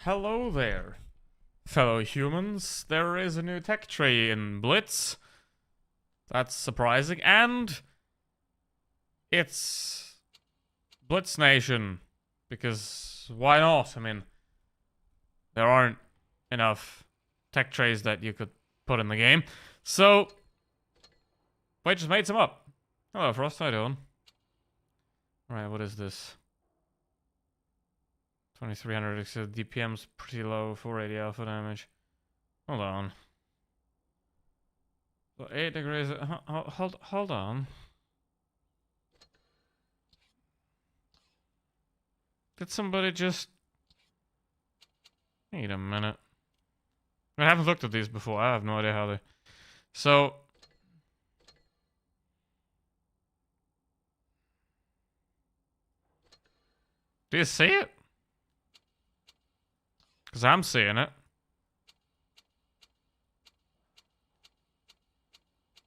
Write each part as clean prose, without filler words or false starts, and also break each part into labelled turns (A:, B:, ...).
A: Hello there, fellow humans. There is a new tech tree in Blitz. That's surprising. And it's Blitz Nation. Because why not? I mean, there aren't enough tech trays that you could put in the game. So, I just made some up. Hello, Frost. How you doing? Alright, what is this? 2300 DPM's pretty low, 480 alpha damage. Hold on. So 8 degrees. Hold on. Did somebody just. Wait a minute. I haven't looked at these before. I have no idea how they. So. Do you see it? Because I'm seeing it.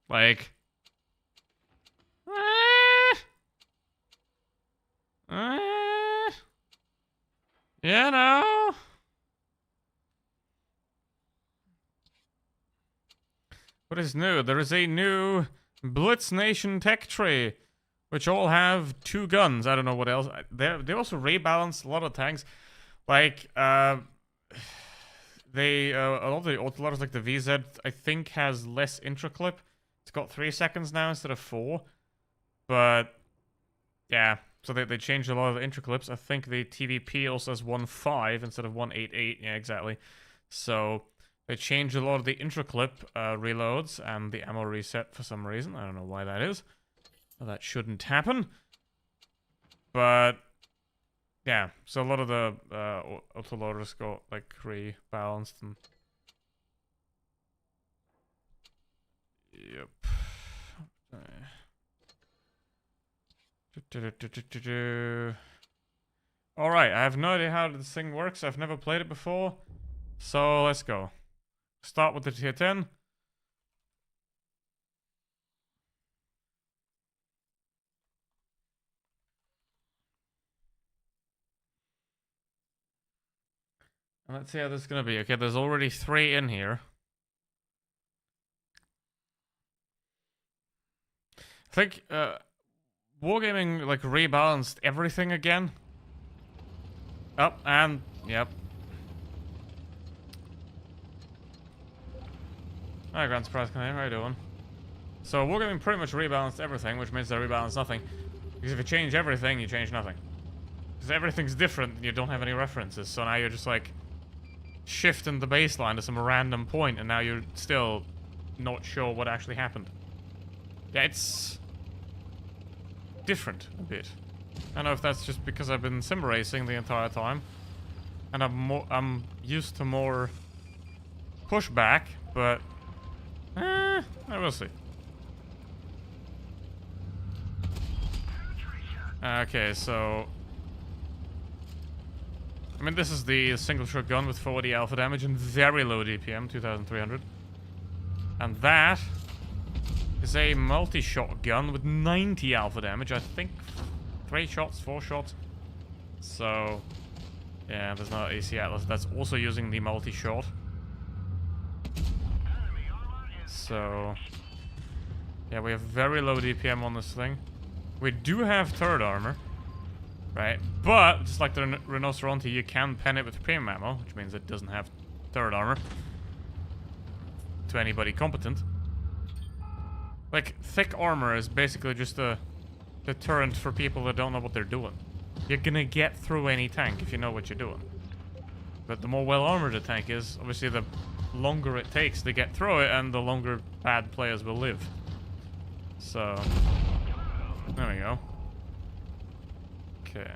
A: Like. You know. What is new? There is a new Blitz Nation tech tree, which all have 2 guns. I don't know what else. They also rebalance a lot of tanks. Like, a lot of the autoloaders, like the VZ, I think has less intra-clip. It's got 3 seconds now instead of 4. But, yeah. So they changed a lot of the intra-clips. I think the TVP also has 1.5 instead of 1.88. Yeah, exactly. So they changed a lot of the intra-clip reloads and the ammo reset for some reason. I don't know why that is. Well, that shouldn't happen. But yeah, so a lot of the autoloaders got like rebalanced and yep. Alright, I have no idea how this thing works. I've never played it before. So let's go. Start with the tier 10. And let's see how this is gonna be. Okay, there's already 3 in here. I think Wargaming like rebalanced everything again. Oh, and yep. Hi, Grand Surprise, how are you doing? So Wargaming pretty much rebalanced everything, which means they rebalance nothing. Because if you change everything, you change nothing. Because everything's different, and you don't have any references. So now you're just like shifting the baseline to some random point, and now you're still not sure what actually happened. Yeah, it's different a bit. I don't know if that's just because I've been sim racing the entire time, and I'm used to more pushback, but I will see. Okay, so I mean, this is the single shot gun with 40 alpha damage and very low DPM, 2300. And that is a multi-shot gun with 90 alpha damage. I think 3 shots, 4 shots. So, yeah, there's no AC Atlas. That's also using the multi-shot. So, yeah, we have very low DPM on this thing. We do have turret armor, right? But, just like the Rhinoceronte, you can pen it with premium ammo, which means it doesn't have turret armor. To anybody competent. Like, thick armor is basically just a deterrent for people that don't know what they're doing. You're gonna get through any tank if you know what you're doing. But the more well-armored a tank is, obviously the longer it takes to get through it, and the longer bad players will live. So, there we go. Okay.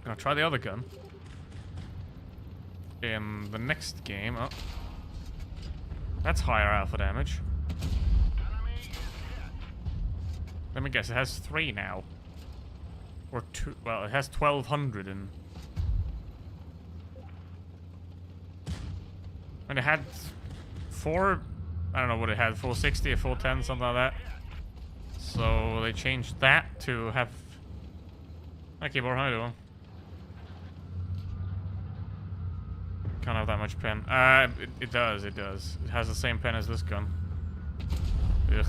A: I'll try the other gun. In the next game, oh. That's higher alpha damage. Let me guess, it has 3 now. Or 2, well, it has 1200 and... And it had 4, I don't know what it had, 460 or 410, something like that. So they changed that to have... Hi, Keyboard, how you doing? Can't have that much pen. It does, it does. It has the same pen as this gun. Ugh.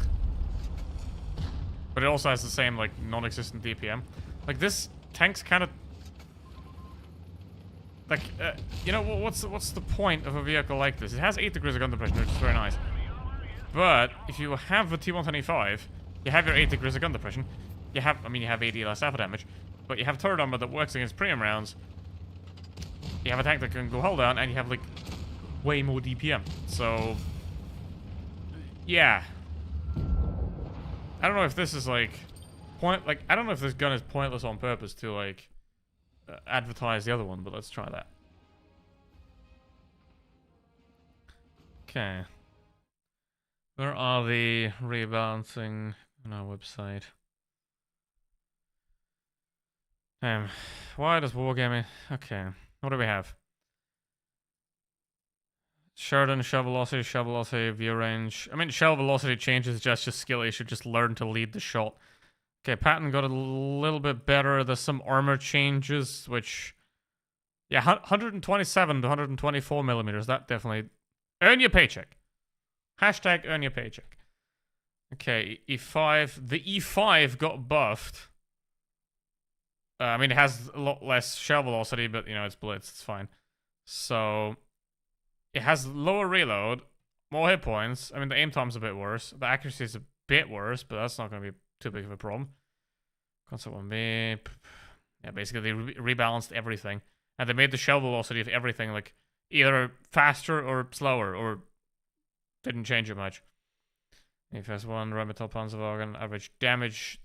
A: But it also has the same, like, non-existent DPM. Like, this tank's kind of... Like, you know, what's the point of a vehicle like this? It has 8 degrees of gun depression, which is very nice. But, if you have the T-125, you have your 8 degrees of gun depression. You have, I mean, you have 80 less alpha damage. But you have turret armor that works against premium rounds. You have a tank that can go hull down, and you have, like, way more DPM. So... Yeah. I don't know if this is, like... I don't know if this gun is pointless on purpose to, like... advertise the other one, but let's try that. Okay. Where are the rebalancing on our website? Why does Wargaming... Okay. What do we have? Sheridan, shell velocity, view range. I mean, shell velocity changes just your skill. You should just learn to lead the shot. Okay, Patton got a little bit better. There's some armor changes, which... Yeah, 127 to 124 millimeters. That definitely... Earn your paycheck. Hashtag earn your paycheck. Okay, E5. The E5 got buffed. I mean, it has a lot less shell velocity, but, you know, it's blitz. It's fine. So, it has lower reload, more hit points. I mean, the aim time's a bit worse. The accuracy is a bit worse, but that's not going to be too big of a problem. Concept 1B. Yeah, basically, they rebalanced everything. And they made the shell velocity of everything, like, either faster or slower, or didn't change it much. FS1, Rheinmetall Panzerwagen, average damage...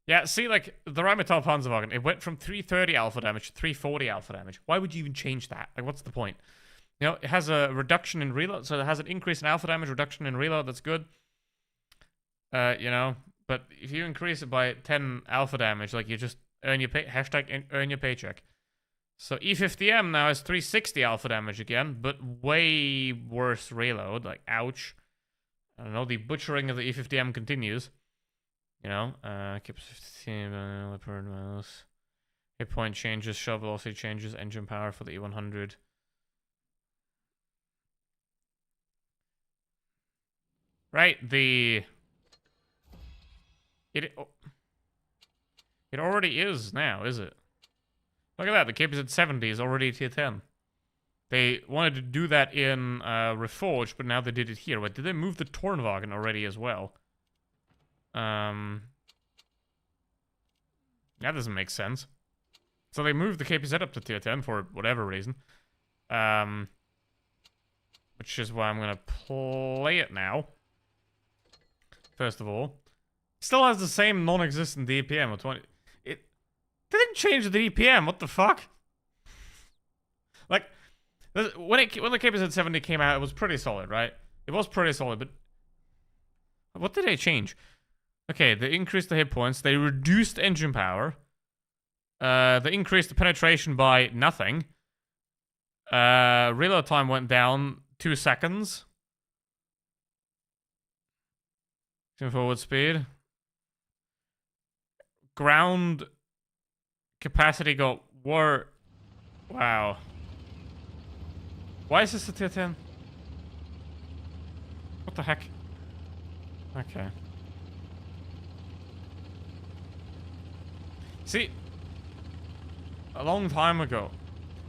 A: Yeah, see, like, the Rheinmetall Panzerwagen, it went from 330 alpha damage to 340 alpha damage. Why would you even change that? Like, what's the point? You know, it has a reduction in reload, so it has an increase in alpha damage, reduction in reload, that's good. You know, but if you increase it by 10 alpha damage, like, you just earn your hashtag earn your paycheck. So E50M now has 360 alpha damage again, but way worse reload, like, ouch. I don't know, the butchering of the E50M continues. You know, keeps 15 leopard miles. Hit point changes, shell velocity changes, engine power for the E100. Right, it already is now, is it? Look at that, the KPZ 70 is already tier 10. They wanted to do that in Reforged, but now they did it here. Wait, did they move the Tornwagen already as well? That doesn't make sense. So they moved the KPZ up to tier 10 for whatever reason. Which is why I'm gonna play it now. First of all. Still has the same non-existent DPM of 20... It didn't change the DPM, what the fuck? Like, when the KPZ 70 came out, it was pretty solid, right? It was pretty solid, but... What did they change? Okay, they increased the hit points. They reduced engine power. They increased the penetration by nothing. Reload time went down 2 seconds. Forward speed. Ground capacity got war. Wow. Why is this a tier 10? What the heck? Okay. See, a long time ago,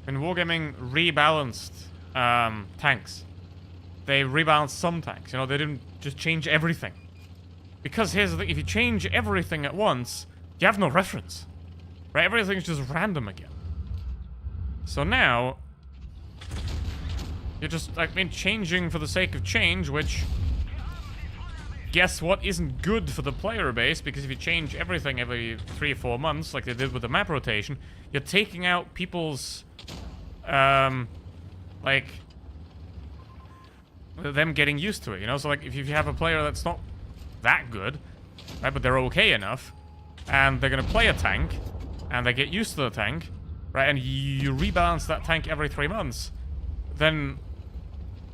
A: when Wargaming rebalanced tanks, they rebalanced some tanks. You know, they didn't just change everything. Because here's the thing, if you change everything at once, you have no reference. Right? Everything's just random again. So now, you're just, I mean, changing for the sake of change, which... Guess what isn't good for the player base, because if you change everything every 3 or 4 months, like they did with the map rotation, you're taking out people's, like, them getting used to it, you know? So, like, if you have a player that's not that good, right, but they're okay enough, and they're gonna play a tank, and they get used to the tank, right, and you rebalance that tank every 3 months, then...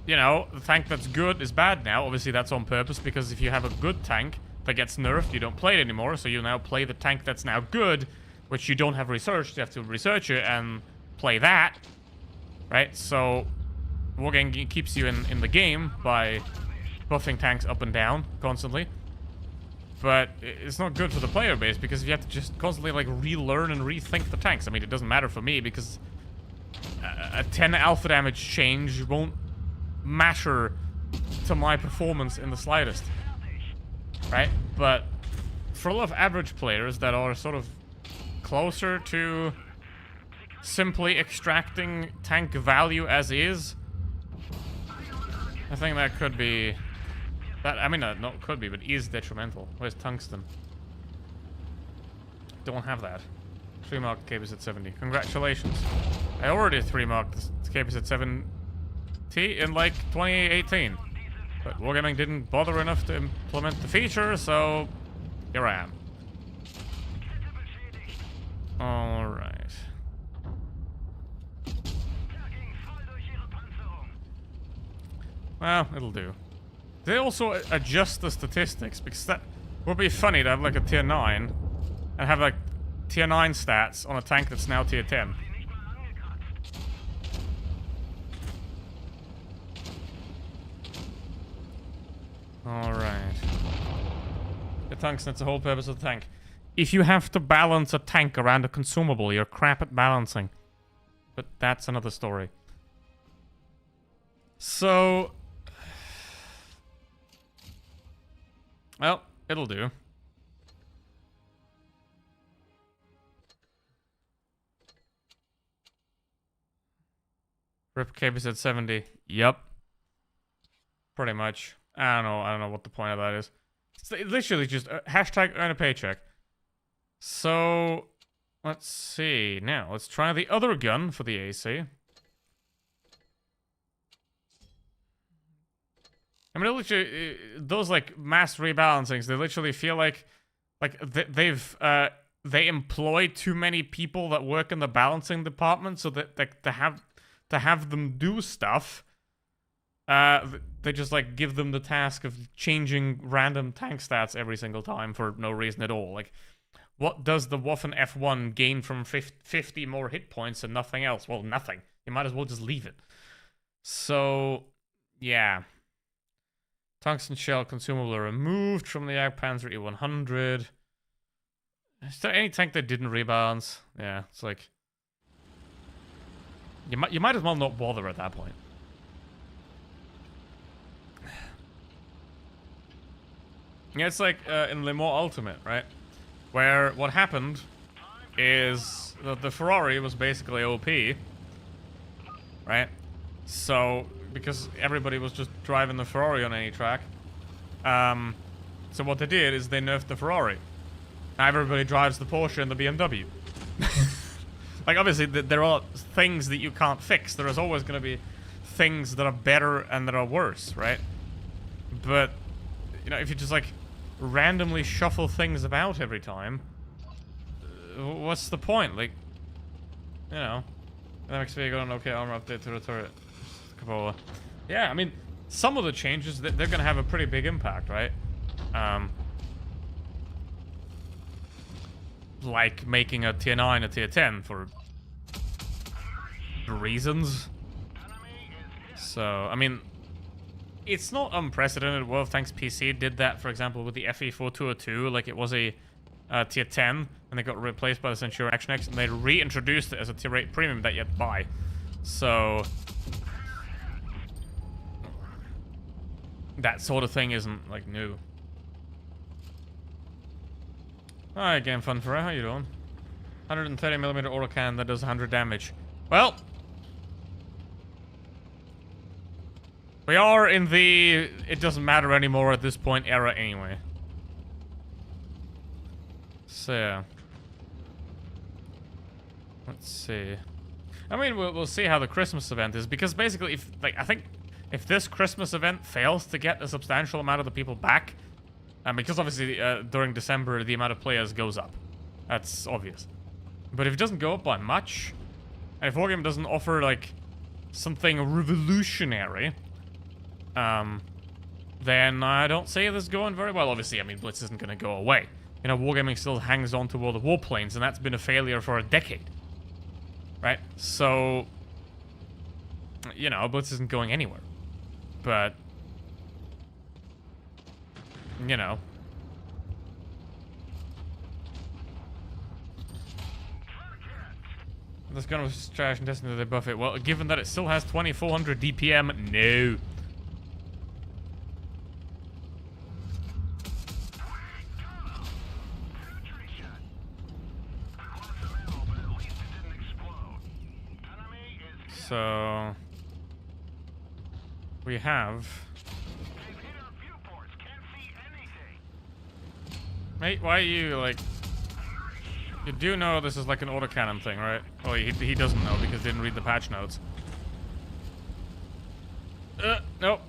A: You know, the tank that's good is bad now. Obviously, that's on purpose, because if you have a good tank that gets nerfed, you don't play it anymore, so you now play the tank that's now good, which you don't have researched. You have to research it and play that. right? So Wargaming keeps you in the game by buffing tanks up and down constantly. But it's not good for the player base because you have to just constantly like relearn and rethink the tanks. I mean, it doesn't matter for me because a 10 alpha damage change won't matter to my performance in the slightest, right? But for a lot of average players that are sort of closer to simply extracting tank value as is, I think that could be... That, I mean, not could be, but is detrimental. Where's tungsten? Don't have that. 3-marked KBZ 70. Congratulations. I already 3-marked the KBZ 70 in like 2018. But Wargaming didn't bother enough to implement the feature, so here I am. Alright. Well, it'll do. They also adjust the statistics, because that would be funny to have like a tier 9 and have like tier 9 stats on a tank that's now tier 10. Alright. The tungsten's the whole purpose of the tank. If you have to balance a tank around a consumable, you're crap at balancing. But that's another story. So... well, it'll do. Rip KBZ 70. Yup. Pretty much. I don't know what the point of that is. It's literally just hashtag earn a paycheck. So, let's see. Now, let's try the other gun for the AC. I mean, literally, those like mass rebalancings, they literally feel like they employ too many people that work in the balancing department, so that to have them do stuff, they just like give them the task of changing random tank stats every single time for no reason at all. Like, what does the Waffen F1 gain from 50 more hit points and nothing else? Well, nothing. You might as well just leave it. So, yeah. Tungsten shell consumable removed from the Jagdpanzer E100. Is there any tank that didn't rebalance? Yeah, it's like... You might as well not bother at that point. Yeah, it's like in Le Mans Ultimate, right? Where what happened is that the Ferrari was basically OP, right? So, because everybody was just driving the Ferrari on any track, so what they did is they nerfed the Ferrari. Now everybody drives the Porsche and the BMW. Like, obviously, there are things that you can't fix. There is always going to be things that are better and that are worse, right? But, you know, if you just, like, randomly shuffle things about every time, what's the point? Like, you know, MXV got an okay armor update to the turret. Capola. Yeah, I mean, some of the changes, they're going to have a pretty big impact, right? Like making a tier 9 a tier 10 for reasons. So, I mean, it's not unprecedented. World of Tanks PC did that, for example, with the FE4202. Like, it was a tier 10, and they got replaced by the Centurion Action X, and they reintroduced it as a tier 8 premium that you had to buy. So, that sort of thing isn't, like, new. Alright, Game Fun Ferrer, how you doing? 130mm autocannon that does 100 damage. Well, we are in the it doesn't matter anymore at this point era anyway. So, yeah. Let's see. I mean, we'll see how the Christmas event is, because basically, if I think if this Christmas event fails to get a substantial amount of the people back, because obviously during December the amount of players goes up. That's obvious. But if it doesn't go up by much, and if Wargame doesn't offer like something revolutionary, then I don't see this going very well. Obviously, I mean, Blitz isn't going to go away. You know, Wargaming still hangs on to all the warplanes, and that's been a failure for a decade. Right? So, You know, Blitz isn't going anywhere. But, you know. This gun was trash and testing, did they buff it? Well, given that it still has 2400 DPM, no. So we have. Mate, why are you like? You do know this is like an autocannon thing, right? Oh, he doesn't know because he didn't read the patch notes. Nope.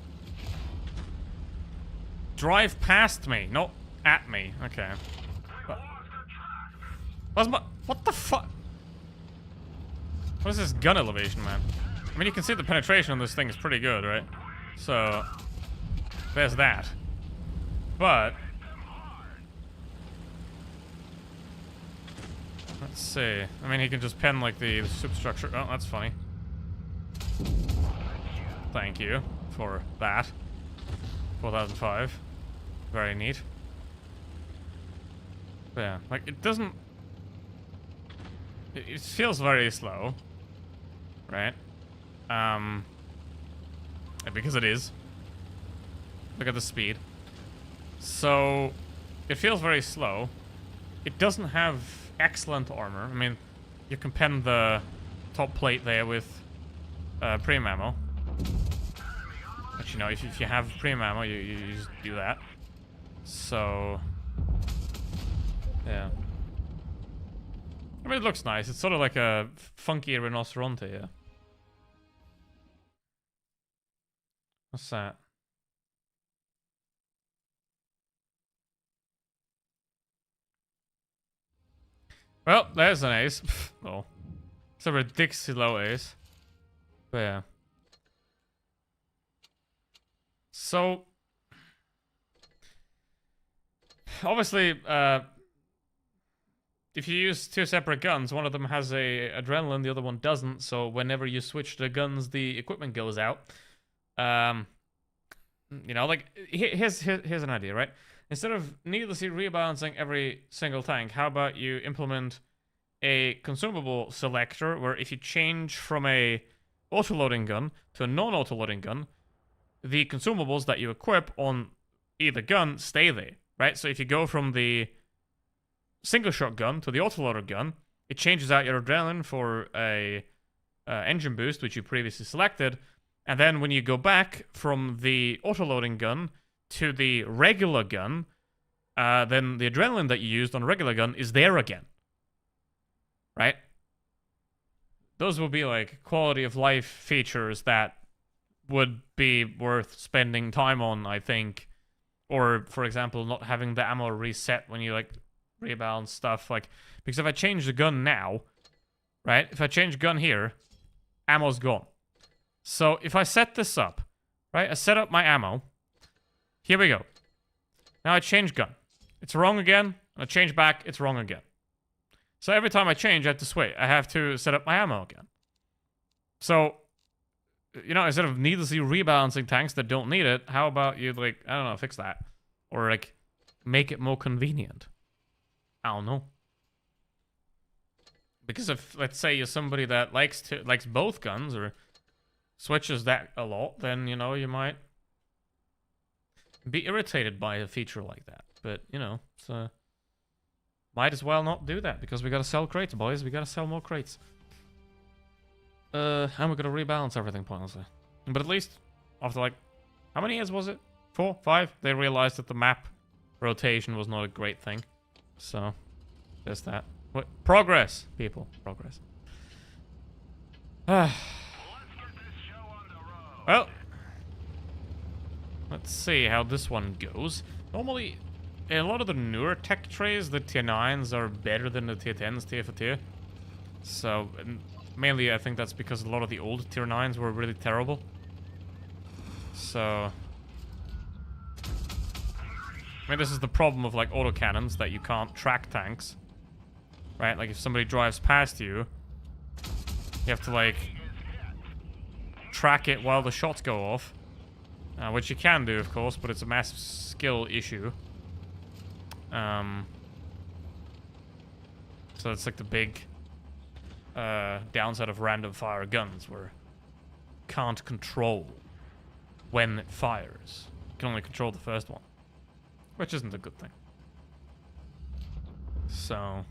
A: Drive past me, not at me. Okay. What the fuck? What is this gun elevation, man? I mean, you can see the penetration on this thing is pretty good, right? So, there's that. But, let's see. I mean, he can just pen like the superstructure. Oh, that's funny. Thank you for that. 4005. Very neat. But yeah, like, it doesn't... It feels very slow. Right? Because it is. Look at the speed. So, it feels very slow. It doesn't have excellent armor. I mean, you can pen the top plate there with premium ammo. But you know, if you have premium ammo, you just do that. So, yeah. I mean, it looks nice. It's sort of like a funky rhinoceronte, yeah. What's that? Well, there's an ace. Oh. It's a ridiculously low ace. But yeah. So, obviously, if you use two separate guns, one of them has a adrenaline, the other one doesn't. So whenever you switch the guns, the equipment goes out. You know, like here's an idea, right? Instead of needlessly rebalancing every single tank, how about you implement a consumable selector where if you change from a auto-loading gun to a non-auto-loading gun, the consumables that you equip on either gun stay there, right? So if you go from the single shot gun to the autoloader gun, it changes out your adrenaline for a engine boost, which you previously selected, and then when you go back from the autoloading gun to the regular gun, then the adrenaline that you used on a regular gun is there again, right? Those will be like quality of life features that would be worth spending time on, I think. Or, for example, not having the ammo reset when you like rebalance stuff, like, because if I change the gun now, right, if I change gun here, ammo's gone. So if I set this up, right, I set up my ammo, here we go. Now I change gun, it's wrong again, and I change back, it's wrong again. So every time I change, I have to switch, I have to set up my ammo again. So, you know, instead of needlessly rebalancing tanks that don't need it, how about you, like, I don't know, fix that, or like make it more convenient. I don't know. Because if, let's say, you're somebody that likes both guns or switches that a lot, then, you know, you might be irritated by a feature like that. But, you know, it's, might as well not do that because we gotta sell crates, boys. We gotta sell more crates. And we're gonna rebalance everything, pointlessly. But at least, after like, how many years was it? 4, 5? They realized that the map rotation was not a great thing. So, there's that. What? Progress, people. Progress. Well, let's see how this one goes. Normally, in a lot of the newer tech trays, the tier 9s are better than the tier 10s, tier for tier. So, mainly I think that's because a lot of the old tier 9s were really terrible. So, I mean, this is the problem of, like, autocannons, that you can't track tanks. Right? Like, if somebody drives past you, you have to, like, track it while the shots go off. Which you can do, of course, but it's a massive skill issue. So it's like the big downside of random fire guns, where you can't control when it fires. You can only control the first one, which isn't a good thing. So...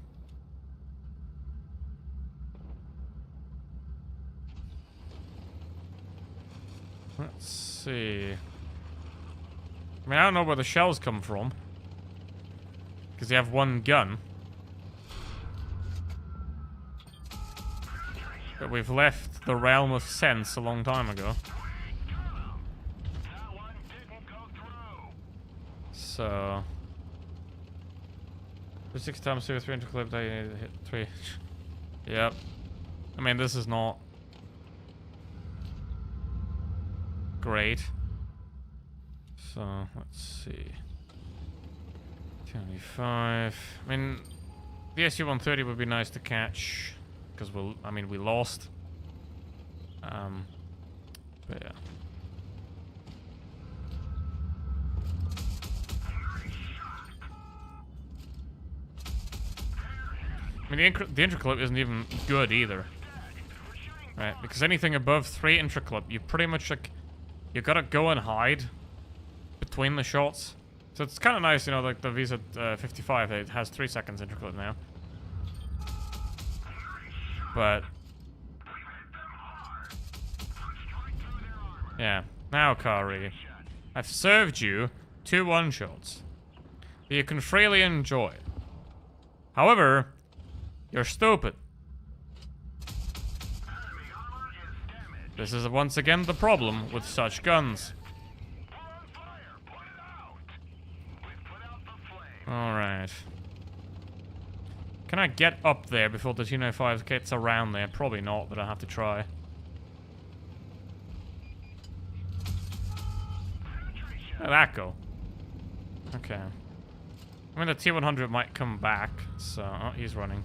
A: let's see. I mean, I don't know where the shells come from, because you have one gun. But we've left the realm of sense a long time ago. So... 6 times 2, 300 clip, they need to hit 3. Yep. I mean, this is not great. So, let's see. 25. I mean, the SU-130 would be nice to catch, because we lost. But yeah. I mean, the intraclip isn't even good either. Right, because anything above 3 intraclip, you pretty much, like, you gotta go and hide between the shots. So it's kind of nice, you know, like the VZ-55, it has 3 seconds intraclip now. But... yeah, now, Kari, I've served you 2 one-shots that you can freely enjoy. However... you're stupid. This is once again the problem with such guns. Alright. Can I get up there before the T-95 gets around there? Probably not, but I'll have to try. How'd that go? Okay. I mean, the T-100 might come back, so... oh, he's running.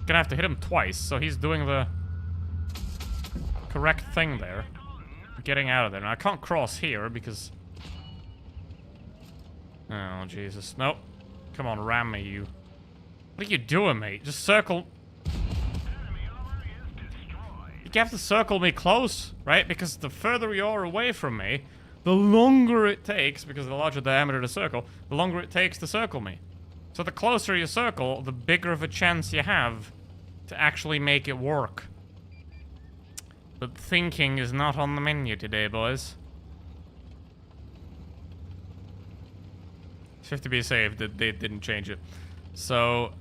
A: Gonna have to hit him twice, so he's doing the correct thing there. Getting out of there. Now, I can't cross here because... oh, Jesus. Nope. Come on, ram me, you. What are you doing, mate? Just circle... you have to circle me close, right? Because the further you are away from me, the longer it takes, because of the larger diameter of the circle, the longer it takes to circle me. So the closer you circle, the bigger of a chance you have to actually make it work. But thinking is not on the menu today, boys. 50 be saved, they didn't change it. So...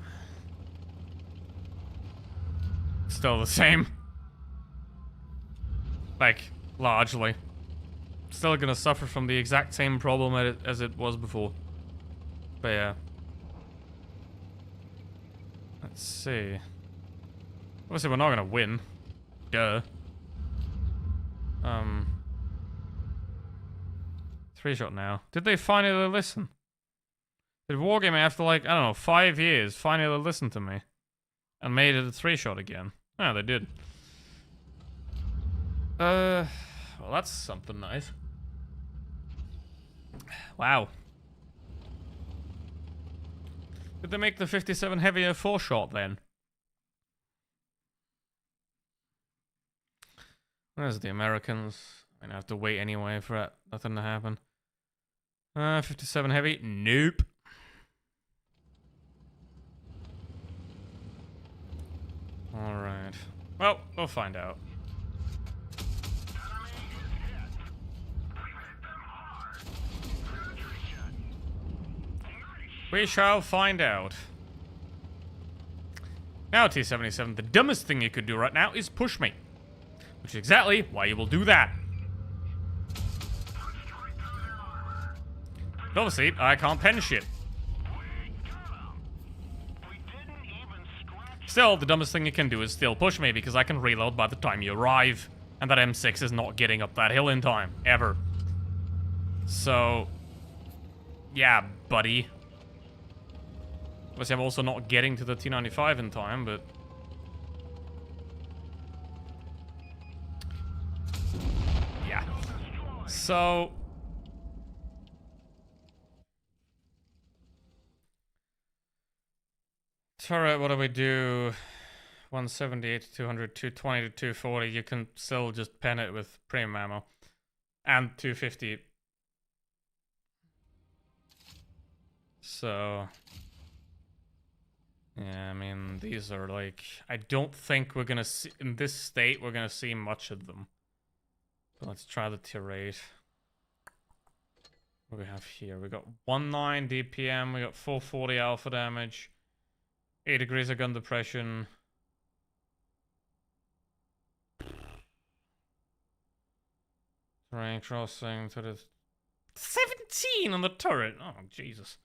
A: still the same. Like, largely. Still gonna suffer from the exact same problem as it was before. But yeah. Let's see. Obviously, we're not gonna win. Duh. 3-shot now. Did they finally listen? Did Wargaming, after like, I don't know, 5 years, finally listen to me? And made it a 3-shot again? Oh, they did. Well, that's something nice. Wow. Did they make the 57 heavier 4-shot then? Where's the Americans? I'm gonna have to wait anyway for nothing to happen. 57 heavy? Nope. Alright. Well, we'll find out. We shall find out. Now, T-77, the dumbest thing you could do right now is push me. Which is exactly why you will do that. But obviously, I can't pen shit. Still, the dumbest thing you can do is still push me, because I can reload by the time you arrive. And that M6 is not getting up that hill in time, ever. So... yeah, buddy. Obviously, I'm also not getting to the T-95 in time, but... So turret, what do we do? 178 to 200, 220 to 240. You can still just pen it with premium ammo. And 250. So yeah, I mean, these are like, I don't think we're gonna see, in this state, we're gonna see much of them. But let's try the tier 8. What do we have here? We got 19 DPM, we got 440 alpha damage, 8 degrees of gun depression. Terrain crossing to the 17 on the turret. Oh, Jesus.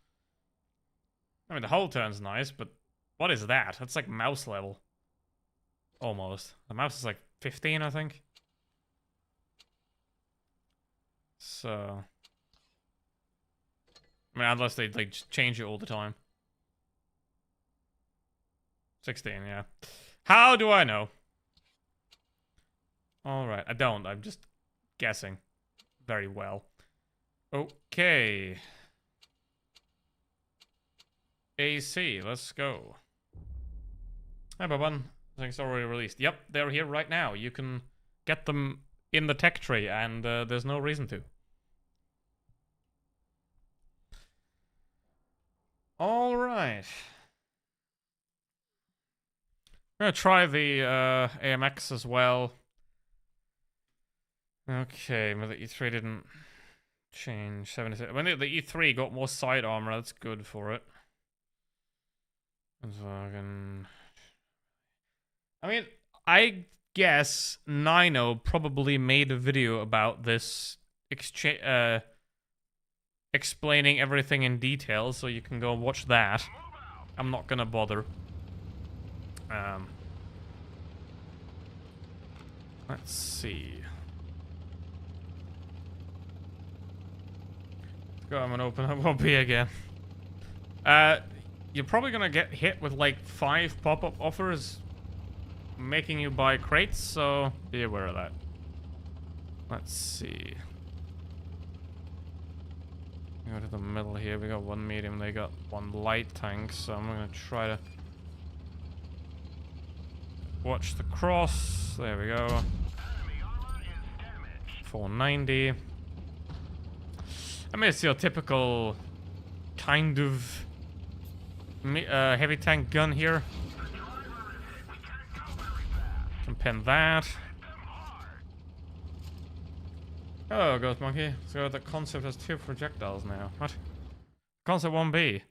A: I mean, the whole turn's nice, but what is that? That's like mouse level. Almost. The mouse is like 15, I think. So, I mean, unless they like change it all the time. 16, yeah. How do I know? Alright, I don't. I'm just guessing. Very well. Okay. AC, let's go. Hi, Boban. Things already released. Yep, they're here right now. You can get them in the tech tree, and there's no reason to. Alright. I'm gonna try the AMX as well. Okay, but the E3 didn't change. 76. When the E3 got more side armor, that's good for it. So I mean, I guess Nino probably made a video about this explaining everything in detail, so you can go watch that. I'm not gonna bother. Let's see. Let's go. I'm gonna open up OP again. You're probably gonna get hit with like 5 pop-up offers making you buy crates, so be aware of that. Let's see. Go to the middle here. We got 1 medium, they got 1 light tank, so I'm gonna try to watch the cross. There we go. 490. I mean, it's your typical kind of heavy tank gun here. Can pin that. Oh, Ghost Monkey. So the concept has 2 projectiles now. What? Concept 1B.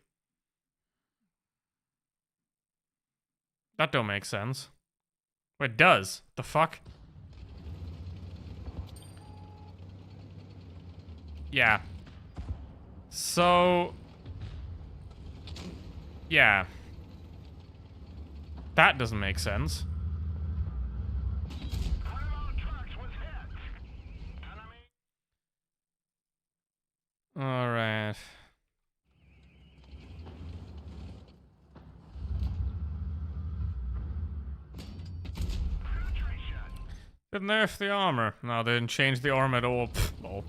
A: That don't make sense. Well, it does. The fuck? Yeah. So... yeah. That doesn't make sense. Alright. Didn't nerf the armor. No, they didn't change the armor at all. Pfft, lol.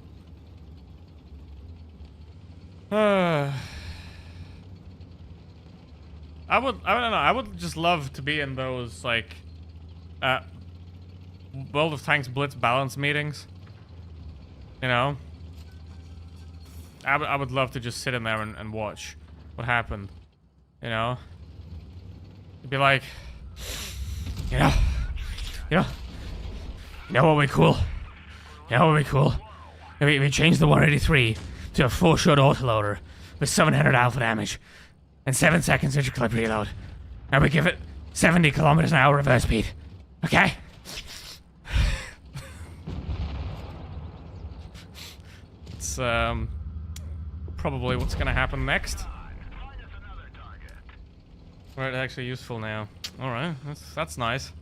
A: I don't know, I would just love to be in those, like, World of Tanks Blitz balance meetings. You know? I would love to just sit in there and watch what happened. You know? It'd be like, you know what would be cool? You know what would be cool? If we changed the 183 to a full-shot autoloader with 700 alpha damage and 7 seconds interclip reload. And we give it 70 kilometers an hour reverse speed. Okay? It's, probably what's gonna happen next. Right, actually useful now. Alright, that's nice.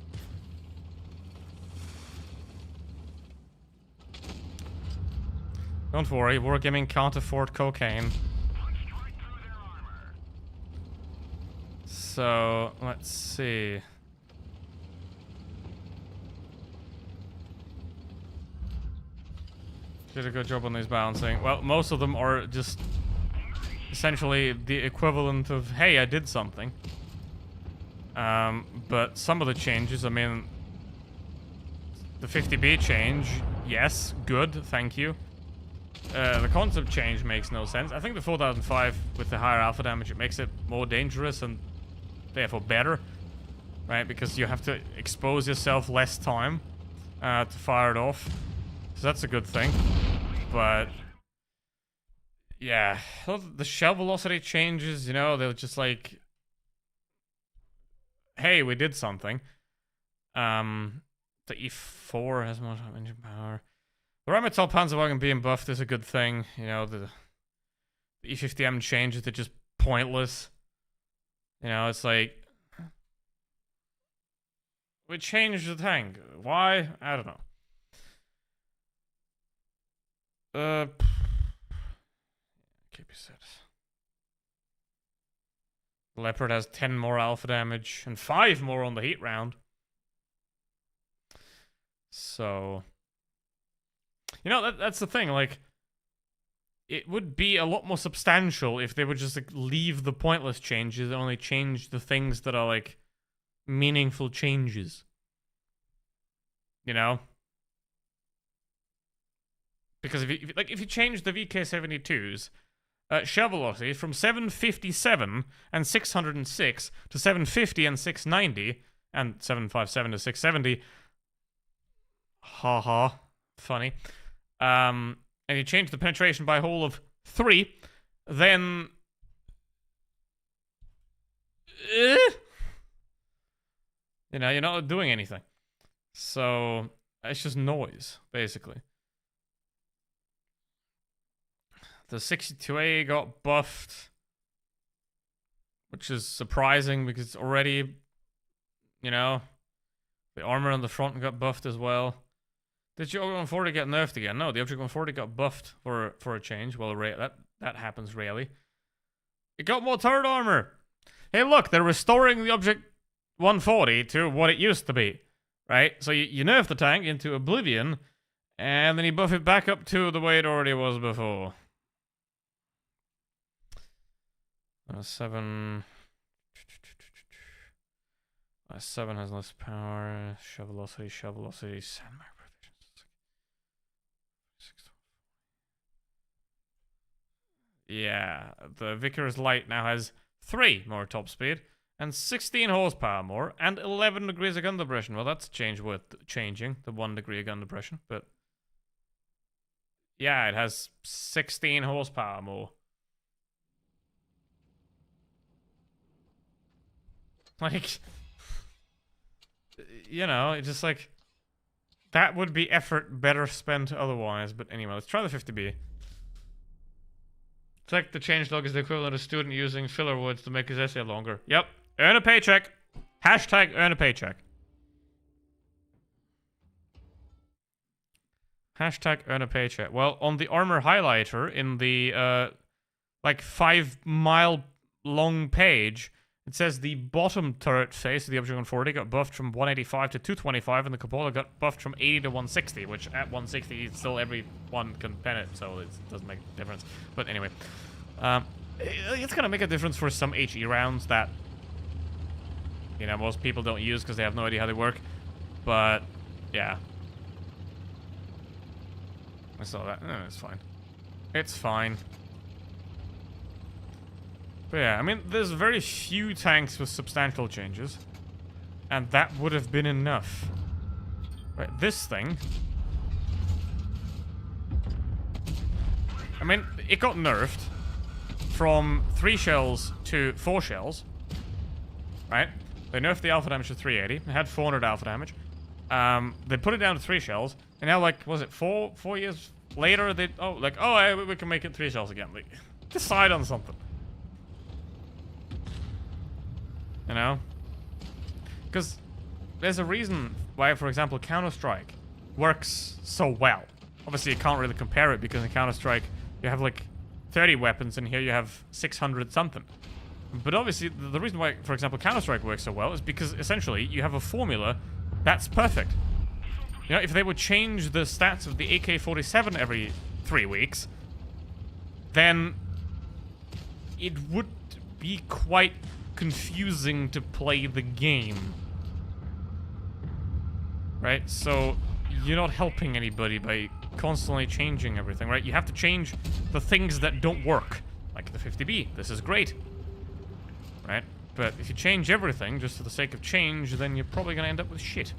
A: Don't worry, Wargaming can't afford cocaine. So, let's see. Did a good job on these balancing. Well, most of them are just essentially the equivalent of, hey, I did something. But some of the changes, I mean, the 50B change, yes, good, thank you. The concept change makes no sense. I think the 4005 with the higher alpha damage, it makes it more dangerous and therefore better, right? Because you have to expose yourself less time to fire it off. So that's a good thing. But yeah, the shell velocity changes, you know, they're just like, hey, we did something. The E4 has more engine power. The Rheinmetall Panzerwagen being buffed is a good thing. You know, the E50M changes, they're just pointless. You know, it's like, we changed the tank. Why? I don't know. Keep your set. Leopard has 10 more alpha damage and 5 more on the heat round. So, you know, that's the thing, like, it would be a lot more substantial if they would just, like, leave the pointless changes and only change the things that are, like, meaningful changes. You know? Because if you change the VK72's shell velocity from 757 and 606 to 750 and 690 and 757 to 670, haha, funny. And you change the penetration by a whole of 3, then you know, you're not doing anything. So it's just noise, basically. The 62A got buffed, which is surprising because it's already, you know, the armor on the front got buffed as well. Did your Object 140 get nerfed again? No, the Object 140 got buffed for a change. Well, that happens rarely. It got more turret armor. Hey, look, they're restoring the Object 140 to what it used to be, right? So you nerf the tank into oblivion, and then you buff it back up to the way it already was before. 7 has less power. Shell velocity, sandbag provisions. Yeah, the Vickers Light now has 3 more top speed and 16 horsepower more and 11 degrees of gun depression. Well, that's a change worth changing, the 1 degree of gun depression, but yeah, it has 16 horsepower more. Like, you know, it's just like, that would be effort better spent otherwise. But anyway, let's try the 50B. Check the changelog is the equivalent of a student using filler words to make his essay longer. Yep. Earn a paycheck. Hashtag earn a paycheck. Hashtag earn a paycheck. Well, on the armor highlighter in the, like 5 mile long page, it says the bottom turret face of the Object 140 got buffed from 185 to 225, and the Cupola got buffed from 80 to 160, which at 160, still everyone can pen it, so it doesn't make a difference. But anyway, it's gonna make a difference for some HE rounds that, you know, most people don't use because they have no idea how they work. But, yeah. I saw that. No, it's fine. It's fine. But yeah, I mean, there's very few tanks with substantial changes. And that would have been enough. Right, this thing... I mean, it got nerfed from 3 shells to 4 shells. Right? They nerfed the alpha damage to 380. It had 400 alpha damage. They put it down to 3 shells. And now, like, was it 4 years later? They... Oh, like, oh, we can make it 3 shells again. Like, decide on something. You know? Because there's a reason why, for example, Counter-Strike works so well. Obviously, you can't really compare it because in Counter-Strike, you have like 30 weapons and here you have 600 something. But obviously, the reason why, for example, Counter-Strike works so well is because essentially you have a formula that's perfect. You know, if they would change the stats of the AK-47 every 3 weeks, then it would be quite confusing to play the game. Right? So, you're not helping anybody by constantly changing everything, right? You have to change the things that don't work. Like the 50B. This is great. Right? But if you change everything just for the sake of change, then you're probably gonna end up with shit.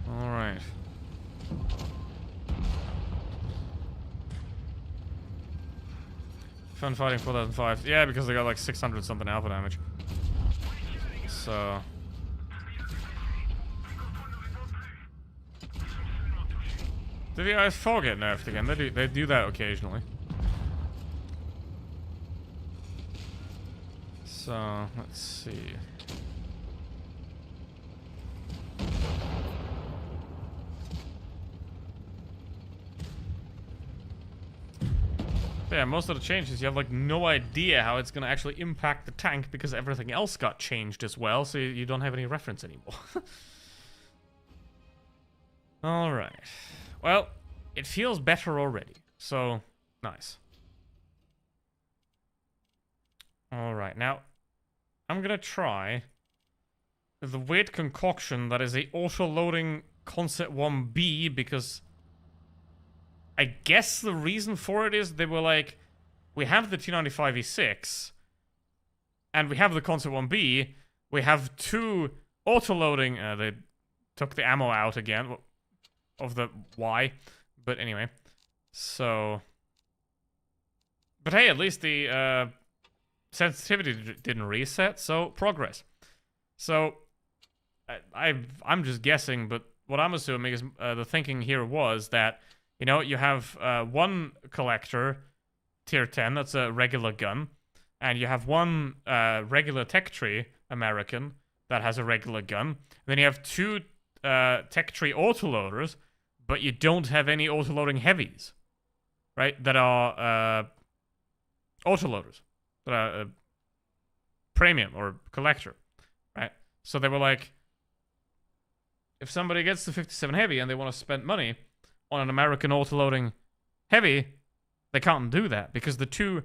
A: Alright. Fun fighting 4005. Yeah, because they got like 600 something alpha damage. So... Did the IS-4 get nerfed again? They do that occasionally. So, let's see. But yeah, most of the changes, you have like no idea how it's gonna actually impact the tank because everything else got changed as well, so you don't have any reference anymore. Alright. Well, it feels better already, so nice. Alright, now, I'm gonna try the weird concoction that is a auto-loading Concept 1B, because I guess the reason for it is they were like, we have the T95E6, and we have the Concept 1B, we have 2 auto-loading, they took the ammo out again, of the Y, but anyway, so... But hey, at least the, sensitivity didn't reset, so progress. So, I'm just guessing, but what I'm assuming is the thinking here was that, you know, you have one collector, tier 10, that's a regular gun, and you have one regular tech tree American that has a regular gun, and then you have 2 tech tree autoloaders, but you don't have any autoloading heavies, right, that are autoloaders. That are premium or collector, right? So they were like, if somebody gets the 57 heavy and they want to spend money on an American autoloading heavy, they can't do that because the 2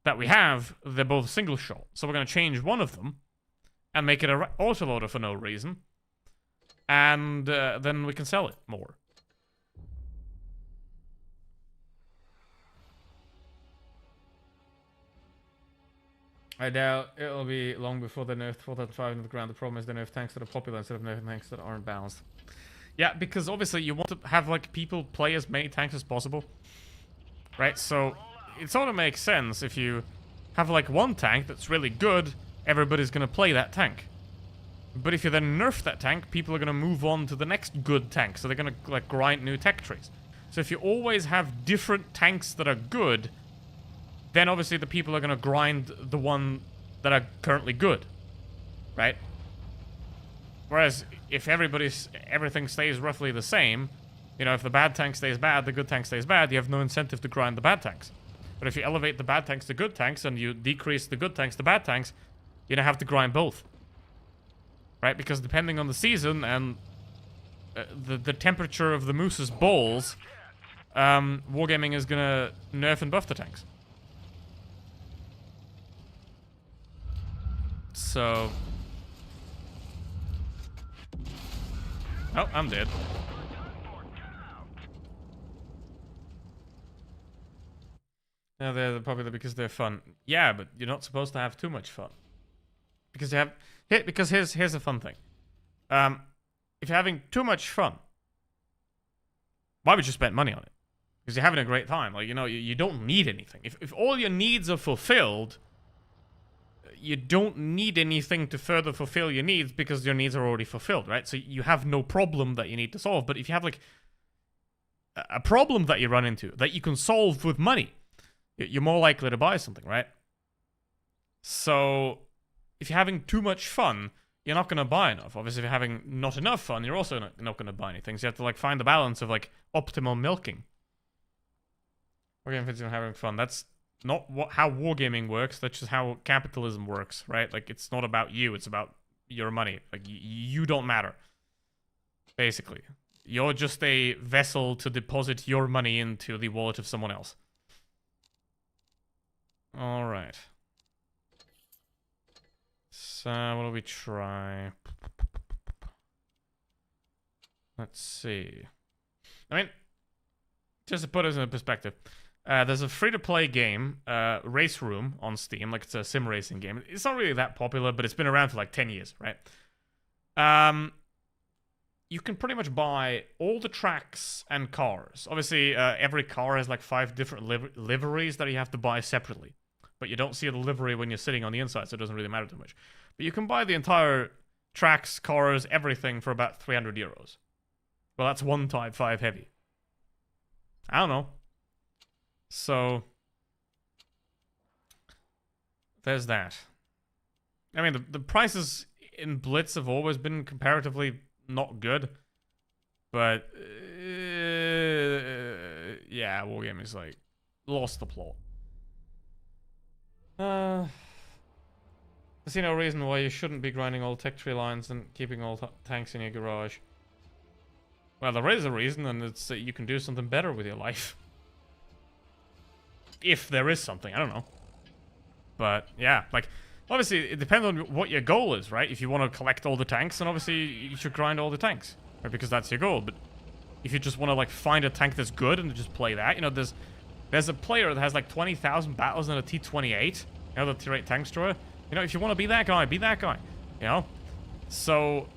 A: that we have, they're both single shot. So we're going to change one of them and make it an autoloader for no reason, and then we can sell it more. I doubt it'll be long before they nerf 4005 into the ground. The problem is they nerf tanks that are popular instead of nerfing tanks that aren't balanced. Yeah, because obviously you want to have like people play as many tanks as possible, right? So it sort of makes sense if you have like one tank that's really good, everybody's gonna play that tank. But if you then nerf that tank, people are gonna move on to the next good tank, so they're gonna like grind new tech trees. So if you always have different tanks that are good, then obviously the people are going to grind the one that are currently good, right? Whereas if everything stays roughly the same, you know, if the bad tank stays bad, the good tank stays bad, you have no incentive to grind the bad tanks. But if you elevate the bad tanks to good tanks and you decrease the good tanks to bad tanks, you don't have to grind both, right? Because depending on the season and the temperature of the moose's balls, Wargaming is going to nerf and buff the tanks. So... Oh, I'm dead. No, they're popular because they're fun. Yeah, but you're not supposed to have too much fun. Because you have... Because here's a fun thing. If you're having too much fun, why would you spend money on it? Because you're having a great time. Like, you know, you don't need anything. If all your needs are fulfilled... You don't need anything to further fulfill your needs because your needs are already fulfilled, right? So you have no problem that you need to solve. But if you have, like, a problem that you run into that you can solve with money, you're more likely to buy something, right? So if you're having too much fun, you're not going to buy enough. Obviously, if you're having not enough fun, you're also not going to buy anything. So you have to, like, find the balance of, like, optimal milking. Wargaming is having fun. That's not how wargaming works. That's just how capitalism works, right? Like, it's not about you. It's about your money. Like, you don't matter. Basically. You're just a vessel to deposit your money into the wallet of someone else. Alright. So, what do we try? Let's see. I mean, just to put it in perspective, there's a free-to-play game, Race Room, on Steam. Like, it's a sim racing game. It's not really that popular, but it's been around for like 10 years, right? You can pretty much buy all the tracks and cars. Obviously, every car has like 5 different liveries that you have to buy separately. But you don't see the livery when you're sitting on the inside, so it doesn't really matter too much. But you can buy the entire tracks, cars, everything for about 300 euros. Well, that's one Type 5 heavy. I don't know. So, there's that. I mean, the prices in Blitz have always been comparatively not good. But, yeah, Wargaming is like, lost the plot. I see no reason why you shouldn't be grinding all tech tree lines and keeping all tanks in your garage. Well, there is a reason, and it's that you can do something better with your life. If there is something, I don't know. But, yeah, like, obviously, it depends on what your goal is, right? If you want to collect all the tanks, then obviously you should grind all the tanks, right? Because that's your goal. But if you just want to, like, find a tank that's good and just play that, you know, there's a player that has, like, 20,000 battles in a T-28, you know, the Tier 8 tank destroyer. You know, if you want to be that guy, you know? So,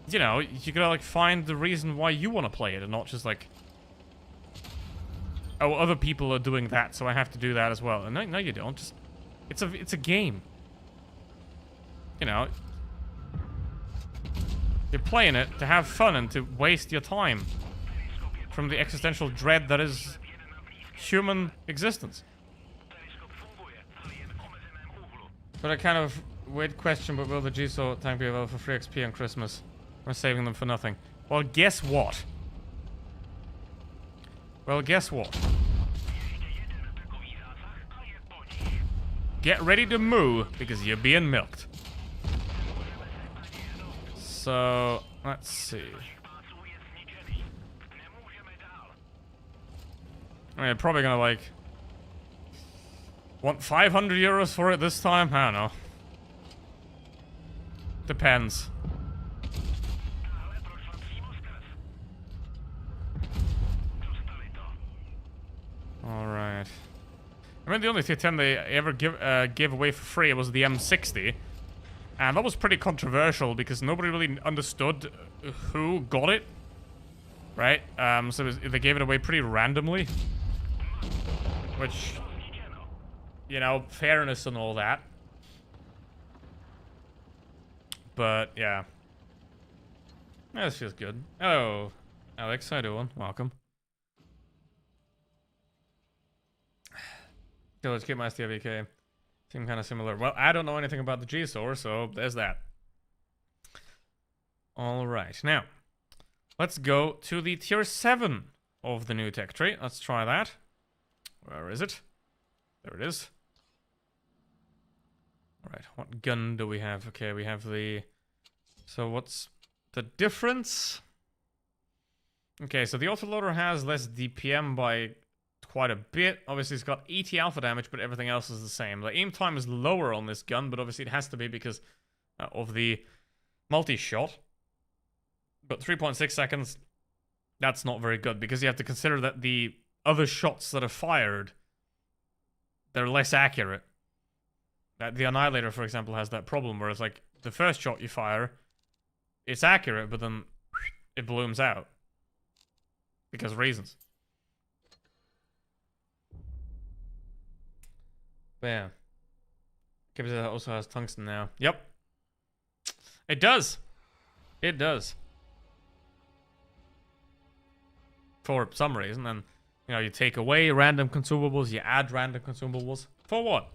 A: you know, you gotta, like, find the reason why you want to play it and not just, like, oh, other people are doing that, so I have to do that as well. And no, you don't. Just, it's a game. You know, you're playing it to have fun and to waste your time from the existential dread that is human existence. But a kind of weird question, but will the GSO tank be available for free XP on Christmas? We're saving them for nothing. Well, guess what? Get ready to moo, because you're being milked. So, let's see. I mean, probably gonna, like, want 500 euros for it this time? I don't know. Depends. Alright. I mean, the only Tier 10 they ever gave away for free was the M60. And that was pretty controversial because nobody really understood who got it. Right? So they gave it away pretty randomly. Which, you know, fairness and all that. But, yeah. Yeah, this feels good. Hello, Alex. How you doing? Welcome. Okay, let's keep my STVK. Seem kind of similar. Well, I don't know anything about the G-Sor, so there's that. Alright, now, let's go to the Tier 7 of the new tech tree. Let's try that. Where is it? There it is. Alright, what gun do we have? Okay, we have the... So what's the difference? Okay, so the autoloader has less DPM by quite a bit. Obviously, it's got 80 alpha damage, but everything else is the same. The aim time is lower on this gun, but obviously it has to be because of the multi-shot. But 3.6 seconds, that's not very good, because you have to consider that the other shots that are fired, they're less accurate. The Annihilator, for example, has that problem, where it's like, the first shot you fire, it's accurate, but then it blooms out. Because of reasons. But yeah. Kibza also has tungsten now. Yep. It does. It does. For some reason. And, you know, you take away random consumables, you add random consumables. For what?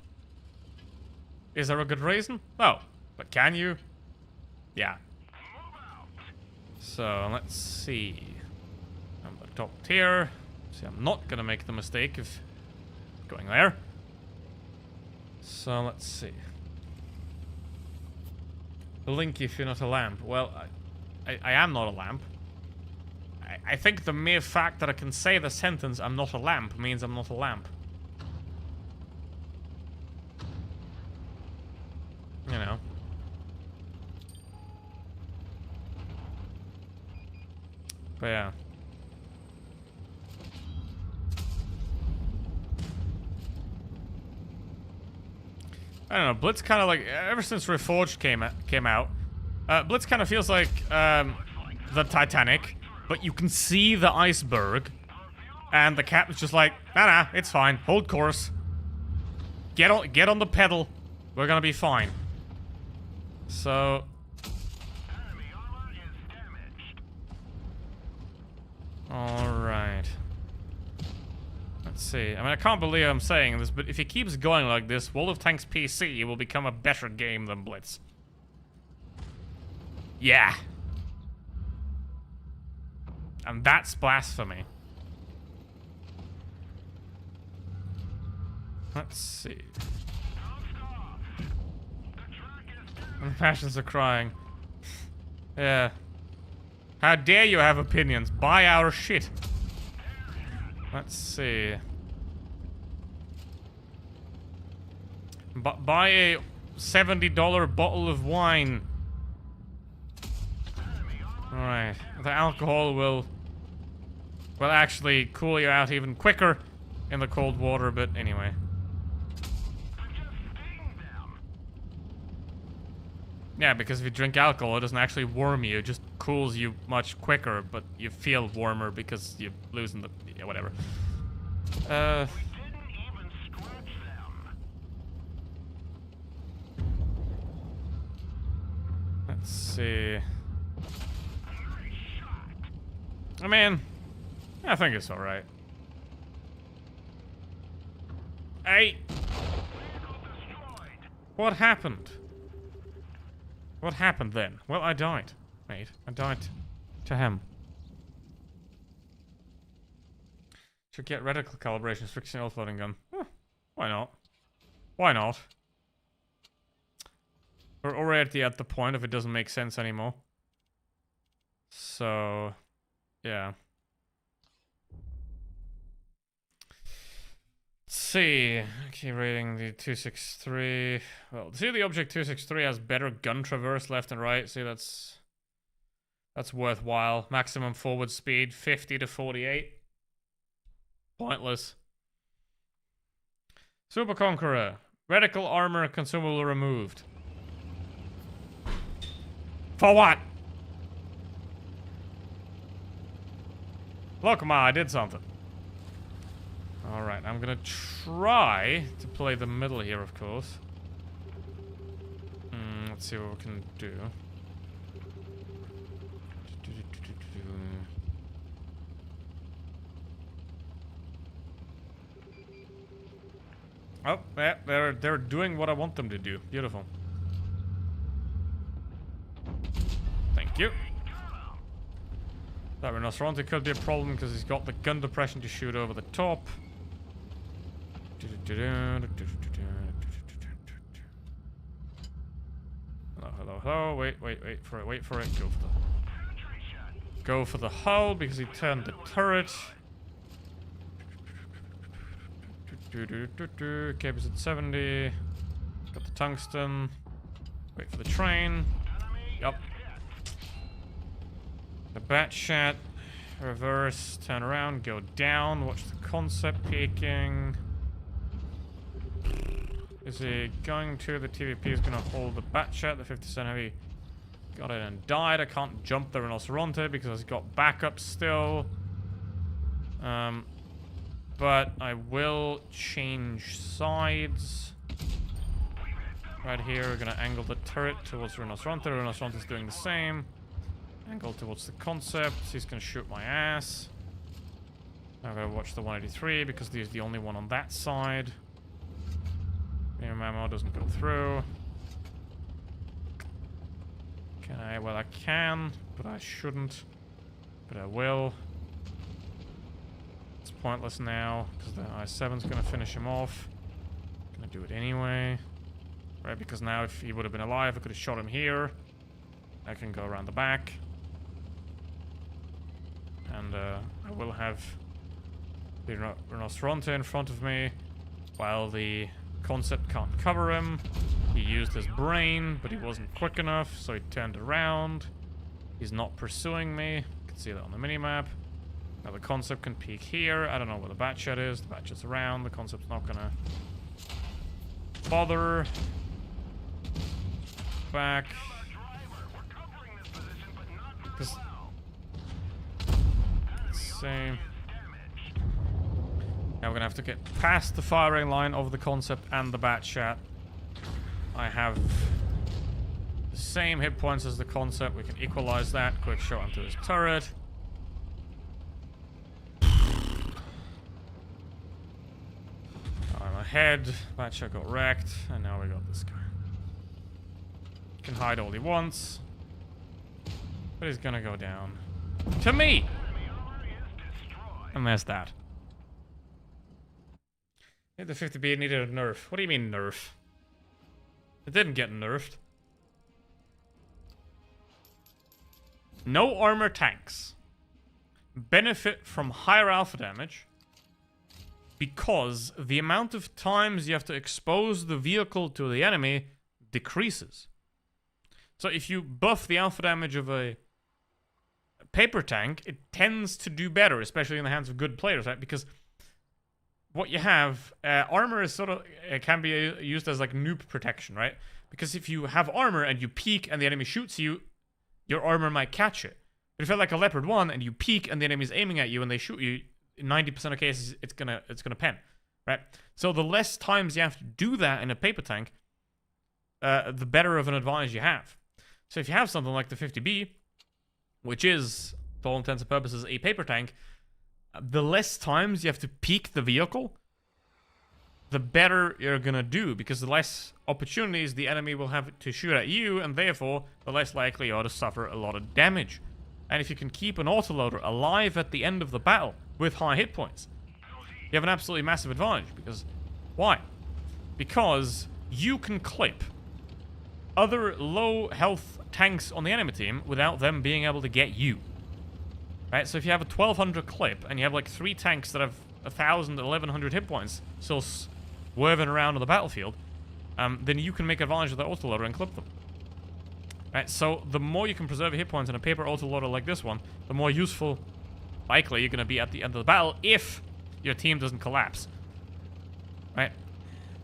A: Is there a good reason? No. But can you? Yeah. So, let's see. I'm the top tier. See, I'm not gonna make the mistake of going there. So, let's see. Link if you're not a lamp. Well, I am not a lamp. I think the mere fact that I can say the sentence "I'm not a lamp" means I'm not a lamp. You know. But yeah. I don't know, Blitz kind of like, ever since Reforged came out, Blitz kind of feels like the Titanic, but you can see the iceberg, and the captain's just like, nah, it's fine, hold course. Get on the pedal, we're gonna be fine. So... Alright. Let's see. I mean, I can't believe I'm saying this, but if he keeps going like this, World of Tanks PC will become a better game than Blitz. Yeah. And that's blasphemy. Let's see. And passions are crying. Yeah. How dare you have opinions? Buy our shit. Let's see. Buy a $70 bottle of wine. Alright. The alcohol will actually cool you out even quicker in the cold water, but anyway. Yeah, because if you drink alcohol, it doesn't actually warm you, it just cools you much quicker, but you feel warmer because you're losing the... yeah, whatever. Let's see. I mean, I think it's alright. Hey! What happened? What happened then? Well, I died, mate. I died to him. Should get reticle calibrations, fixing offloading gun. Huh, why not? Why not? We're already at the point if it doesn't make sense anymore. So, yeah. Let's see. Okay, rating the 263. Well, see, the Object 263 has better gun traverse left and right. See, that's worthwhile. Maximum forward speed 50 to 48. Pointless. Super Conqueror. Reticle armor consumable removed. For what? Look, Ma, I did something. Alright, I'm gonna try to play the middle here, of course. Let's see what we can do. Oh, yeah, they're doing what I want them to do. Beautiful. Thank you. That Rhinoceronte could be a problem because he's got the gun depression to shoot over the top. Hello. Wait for it. Go for the hull because he turned the turret. Cables at 70. Got the tungsten. Wait for the train. Yup. The bat shot. Reverse. Turn around. Go down. Watch the concept peeking. Is he going to? The TVP is going to hold the bat shot. The 50% heavy got it and died. I can't jump the Rhinoceronte because I've got backup still. But I will change sides. Right here, we're going to angle the turret towards Rhinoceronte. Rhinoceronte is doing the same. Angle towards the concept. He's going to shoot my ass. I'm going to watch the 183 because he's the only one on that side. Medium ammo doesn't go through. Can I? Well, I can, but I shouldn't. But I will. It's pointless now because the I-7's going to finish him off. Gonna do it anyway. Right, because now if he would have been alive, I could have shot him here. I can go around the back. And I will have the Rhinoceronte in front of me, while the Concept can't cover him. He used his brain, but he wasn't quick enough, so he turned around. He's not pursuing me. You can see that on the minimap. Now the Concept can peek here. I don't know where the Batchat is. The Batchat's around. The Concept's not gonna bother. Back. Same. Now we're gonna have to get past the firing line of the Concept and the Batchat. I have the same hit points as the Concept. We can equalize that. Quick shot onto his turret. I'm ahead. Batchat got wrecked, and now we got this guy. Can hide all he wants, but he's gonna go down to me. And there's that. Yeah, the 50B needed a nerf. What do you mean nerf? It didn't get nerfed. No armor tanks benefit from higher alpha damage because the amount of times you have to expose the vehicle to the enemy decreases. So if you buff the alpha damage of a paper tank, it tends to do better, especially in the hands of good players, right? Because what you have, armor is sort of, can be used as like noob protection, right? Because if you have armor and you peek and the enemy shoots you, your armor might catch it. But if you're like a Leopard 1 and you peek and the enemy's aiming at you and they shoot you, in 90% of cases, it's gonna pen, right? So the less times you have to do that in a paper tank, the better of an advantage you have. So if you have something like the 50B, which is, to all intents and purposes, a paper tank, the less times you have to peek the vehicle, the better you're gonna do, because the less opportunities the enemy will have to shoot at you, and therefore, the less likely you are to suffer a lot of damage. And if you can keep an autoloader alive at the end of the battle with high hit points, you have an absolutely massive advantage. Because, why? Because you can clip other low health tanks on the enemy team without them being able to get you. Right? So if you have a 1200 clip and you have like 3 tanks that have 1000, 1100 hit points still swerving around on the battlefield, then you can make advantage of the autoloader and clip them. Right? So the more you can preserve your hit points in a paper autoloader like this one, the more useful likely you're going to be at the end of the battle if your team doesn't collapse. Right?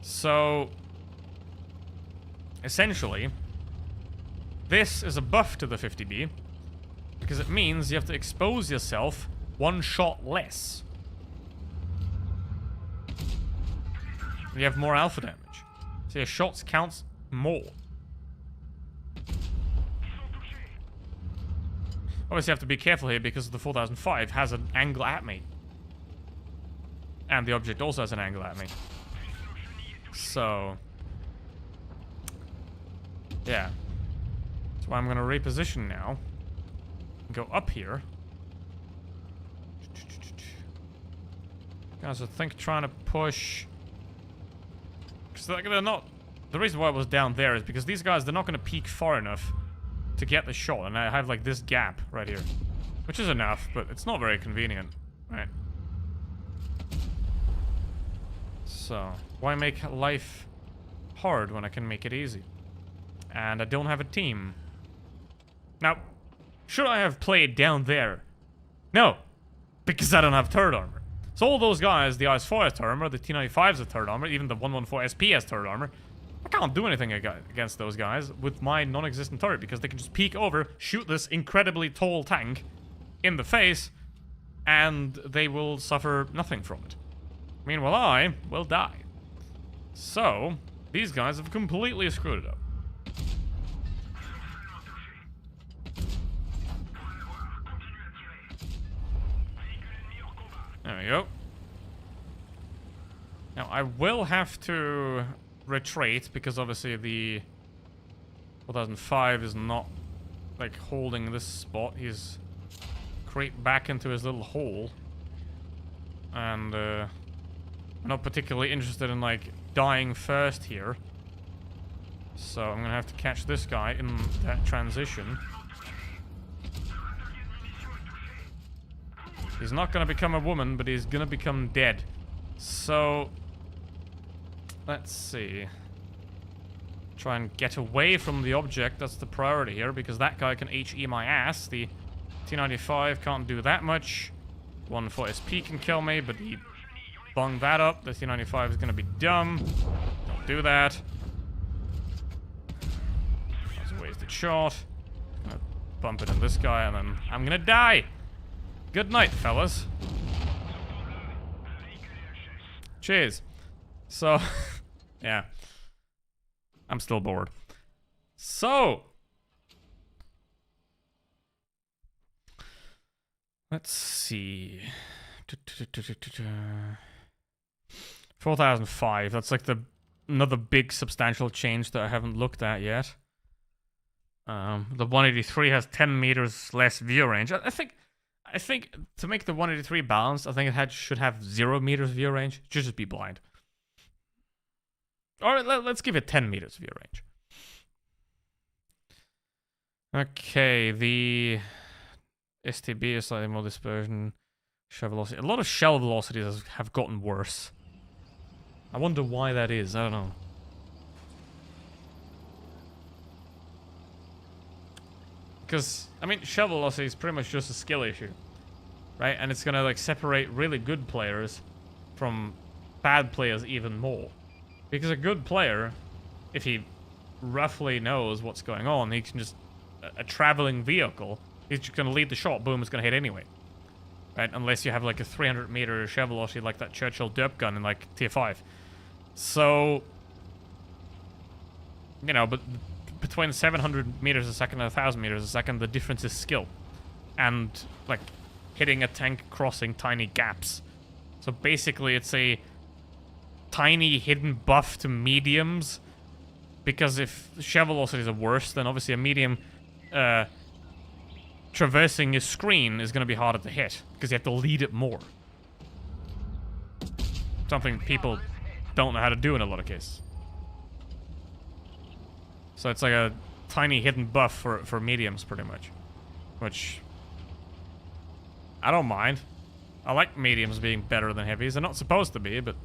A: So essentially, this is a buff to the 50B, because it means you have to expose yourself 1 shot less. You have more alpha damage. So your shots counts more. Obviously you have to be careful here because the 4005 has an angle at me. And the object also has an angle at me. So yeah. So I'm gonna reposition now. Go up here. Guys, I think trying to push. Because they're not. The reason why I was down there is because these guys, they're not going to peek far enough to get the shot. And I have like this gap right here. Which is enough, but it's not very convenient. Right? So, why make life hard when I can make it easy? And I don't have a team. Now, should I have played down there? No, because I don't have third armor. So all those guys, the IS-4 has third armor, the T-95s have third armor, even the 114 SP has third armor. I can't do anything against those guys with my non-existent turret, because they can just peek over, shoot this incredibly tall tank in the face, and they will suffer nothing from it. Meanwhile, I will die. So, these guys have completely screwed it up. There we go. Now, I will have to retreat, because obviously the 4005 is not, like, holding this spot. He's creeped back into his little hole. And, I'm not particularly interested in, like, dying first here. So I'm gonna have to catch this guy in that transition. He's not gonna become a woman, but he's gonna become dead. So let's see. Try and get away from the object. That's the priority here, because that guy can HE my ass. The T95 can't do that much. 140SP can kill me, but he bunged that up. The T95 is gonna be dumb. Don't do that. That's a wasted shot. I'm gonna bump it in this guy, and then I'm gonna die. Good night, fellas. Cheers. So, yeah. I'm still bored. So, let's see. 4005. That's like another big substantial change that I haven't looked at yet. The 183 has 10 meters less view range. I think to make the 183 balanced, I think it should have 0 meters view range. It should just be blind. Or let's give it 10 meters view range. Okay, the STB is slightly more dispersion. Shell velocity. A lot of shell velocities have gotten worse. I wonder why that is. I don't know. Because, I mean, shell velocity is pretty much just a skill issue. Right? And it's gonna, like, separate really good players from bad players even more. Because a good player, if he roughly knows what's going on, he can just... A traveling vehicle, he's just gonna lead the shot, boom, it's gonna hit anyway. Right? Unless you have, like, a 300-meter shell velocity like that Churchill derp gun in, like, Tier 5. So... You know, but... Between 700 meters a second and 1,000 meters a second, the difference is skill. And, like, hitting a tank crossing tiny gaps. So basically, it's a tiny hidden buff to mediums. Because if shell velocities are worse, then obviously a medium traversing your screen is going to be harder to hit. Because you have to lead it more. Something people don't know how to do in a lot of cases. So it's like a tiny hidden buff for mediums, pretty much. Which... I don't mind. I like mediums being better than heavies. They're not supposed to be, but...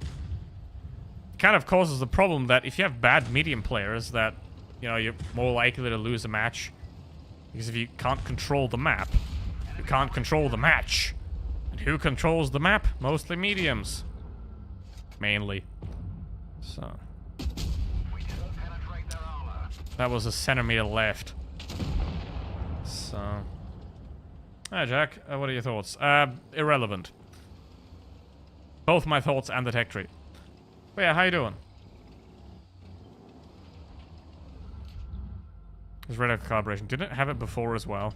A: It kind of causes the problem that if you have bad medium players, that, you know, you're more likely to lose a match. Because if you can't control the map, you can't control the match. And who controls the map? Mostly mediums. Mainly. So... That was a centimeter left. So... Hi, Jack. What are your thoughts? Irrelevant. Both my thoughts and the tech tree. But yeah, how you doing? There's Red Oak Calibration. Didn't it have it before as well?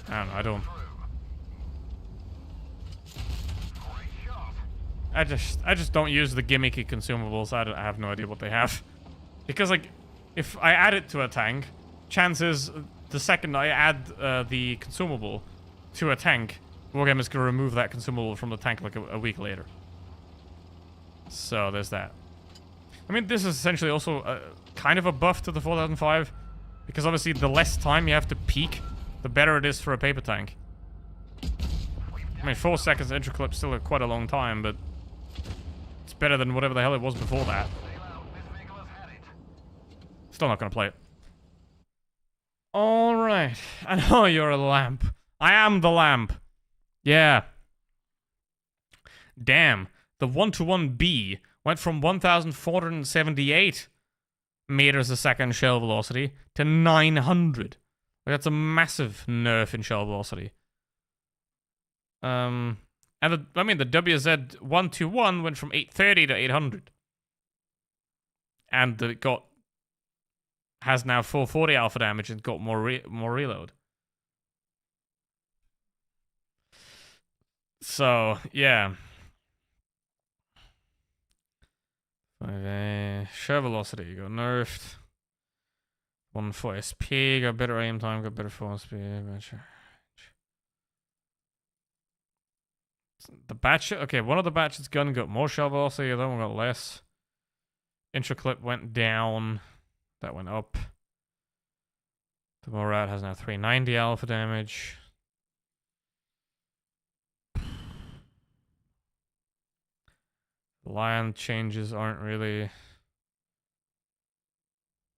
A: I don't know, I don't. I just don't use the gimmicky consumables. I have no idea what they have. Because, like, if I add it to a tank, chances the second I add the consumable to a tank, Wargame is going to remove that consumable from the tank like a week later. So, there's that. I mean, this is essentially also kind of a buff to the 4005, because obviously the less time you have to peak, the better it is for a paper tank. I mean, 4 seconds entry clip is still quite a long time, but it's better than whatever the hell it was before that. Still not gonna play it. Alright. I know you're a lamp. I am the lamp. Yeah. Damn. The 121B went from 1,478 meters a second shell velocity to 900. Like, that's a massive nerf in shell velocity. And the WZ121 went from 830 to 800. And it has now 440 alpha damage and got more reload. So, yeah. Shell velocity got nerfed. 140 SP, got better aim time, got better fall speed. The batch, okay, one of the batches gun got more shell velocity, the other one got less. Intraclip went down. That went up. The Morad has now 390 alpha damage. The Lion changes aren't really...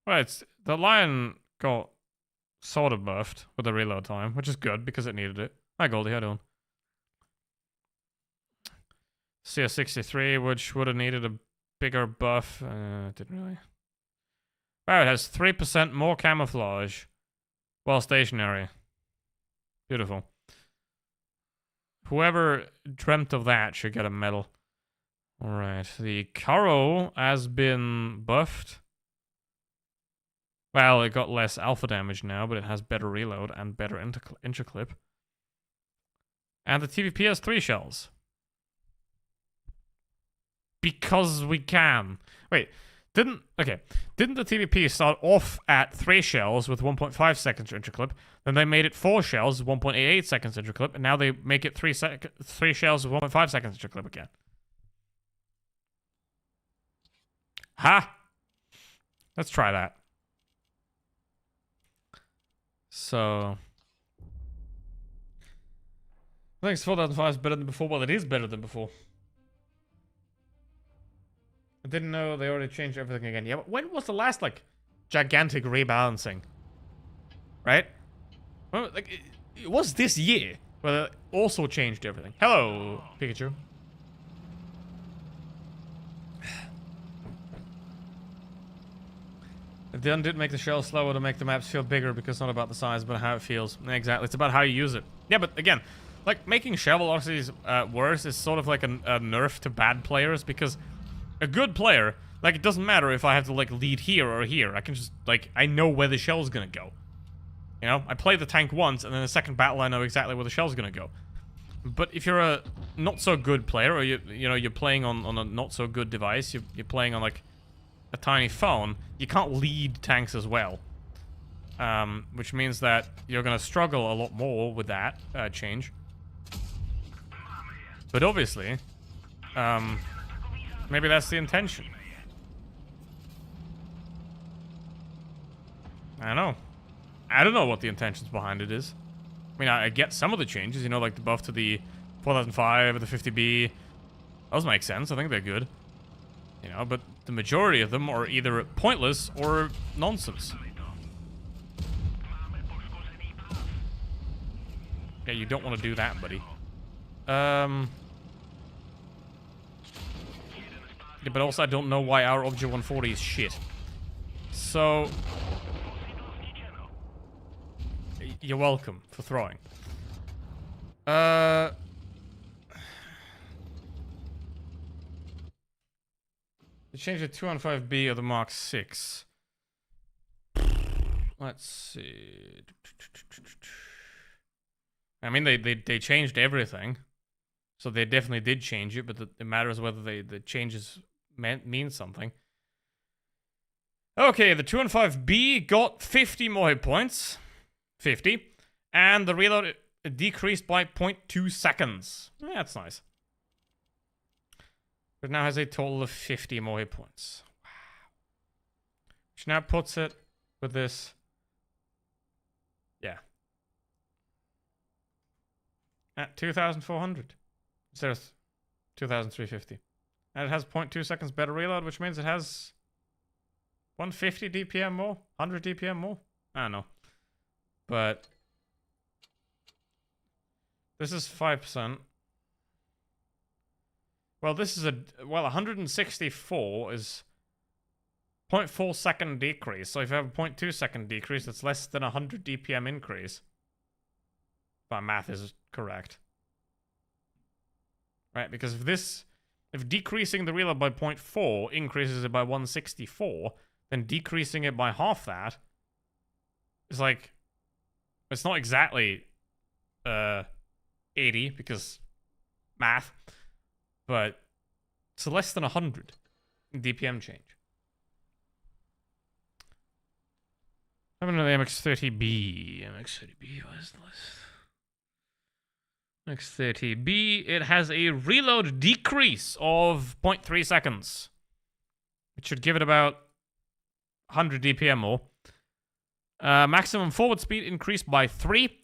A: Well, the Lion got sort of buffed with the reload time, which is good because it needed it. Hi Goldie, how you doing? CS63, which would have needed a bigger buff. Didn't really. Wow, it has 3% more camouflage while stationary. Beautiful. Whoever dreamt of that should get a medal. Alright, the Karo has been buffed. Well, it got less alpha damage now, but it has better reload and better intraclip. And the TVP has 3 shells. Because we can. Wait, didn't the TVP start off at 3 shells with 1.5 seconds intraclip, then they made it 4 shells with 1.88 seconds intraclip, and now they make it 3 shells with 1.5 seconds intraclip again? Ha! Let's try that. So... I think 4005 is better than before. Well, it is better than before. I didn't know they already changed everything again. Yeah, but when was the last, like, gigantic rebalancing? Right? Well, like, it was this year where they also changed everything. Hello, Pikachu. They did make the shell slower to make the maps feel bigger because it's not about the size, but how it feels. Exactly, it's about how you use it. Yeah, but again, like, making shell velocities worse is sort of like a nerf to bad players, because a good player, like, it doesn't matter if I have to, like, lead here or here. I can just, like, I know where the shell's gonna go. You know, I play the tank once, and then the second battle I know exactly where the shell's gonna go. But if you're a not-so-good player, or you know, you're playing on a not-so-good device, you're playing on, like, a tiny phone, you can't lead tanks as well. Which means that you're gonna struggle a lot more with that change. But obviously, maybe that's the intention. I don't know what the intentions behind it is. I mean, I get some of the changes, you know, like the buff to the 4005 or the 50B. Those make sense. I think they're good. You know, but the majority of them are either pointless or nonsense. Yeah, you don't want to do that, buddy. Yeah, but also I don't know why our Obja 140 is shit. So... You're welcome for throwing. They changed the 215B of the Mark 6. Let's see. I mean, they changed everything. So they definitely did change it, but it matters whether the changes mean something. Okay, the 215B got 50 more hit points. 50. And the reload decreased by 0.2 seconds. Yeah, that's nice. It now has a total of 50 more hit points. Wow. Which now puts it with this. Yeah. At 2,400. Instead of 2,350. And it has 0.2 seconds better reload, which means it has 150 DPM more? 100 DPM more? I don't know. But this is 5%. Well, this is 164 is 0.4 second decrease. So if you have a 0.2 second decrease, that's less than 100 DPM increase. If my math is correct. Right, because if decreasing the reload by 0.4 increases it by 164, then decreasing it by half that is like, it's not exactly 80 because math, but it's less than 100 DPM change. I'm gonna the MX-30B. MX-30B, what is the list? MX-30B, it has a reload decrease of 0.3 seconds. It should give it about 100 DPM more. Maximum forward speed increased by 3.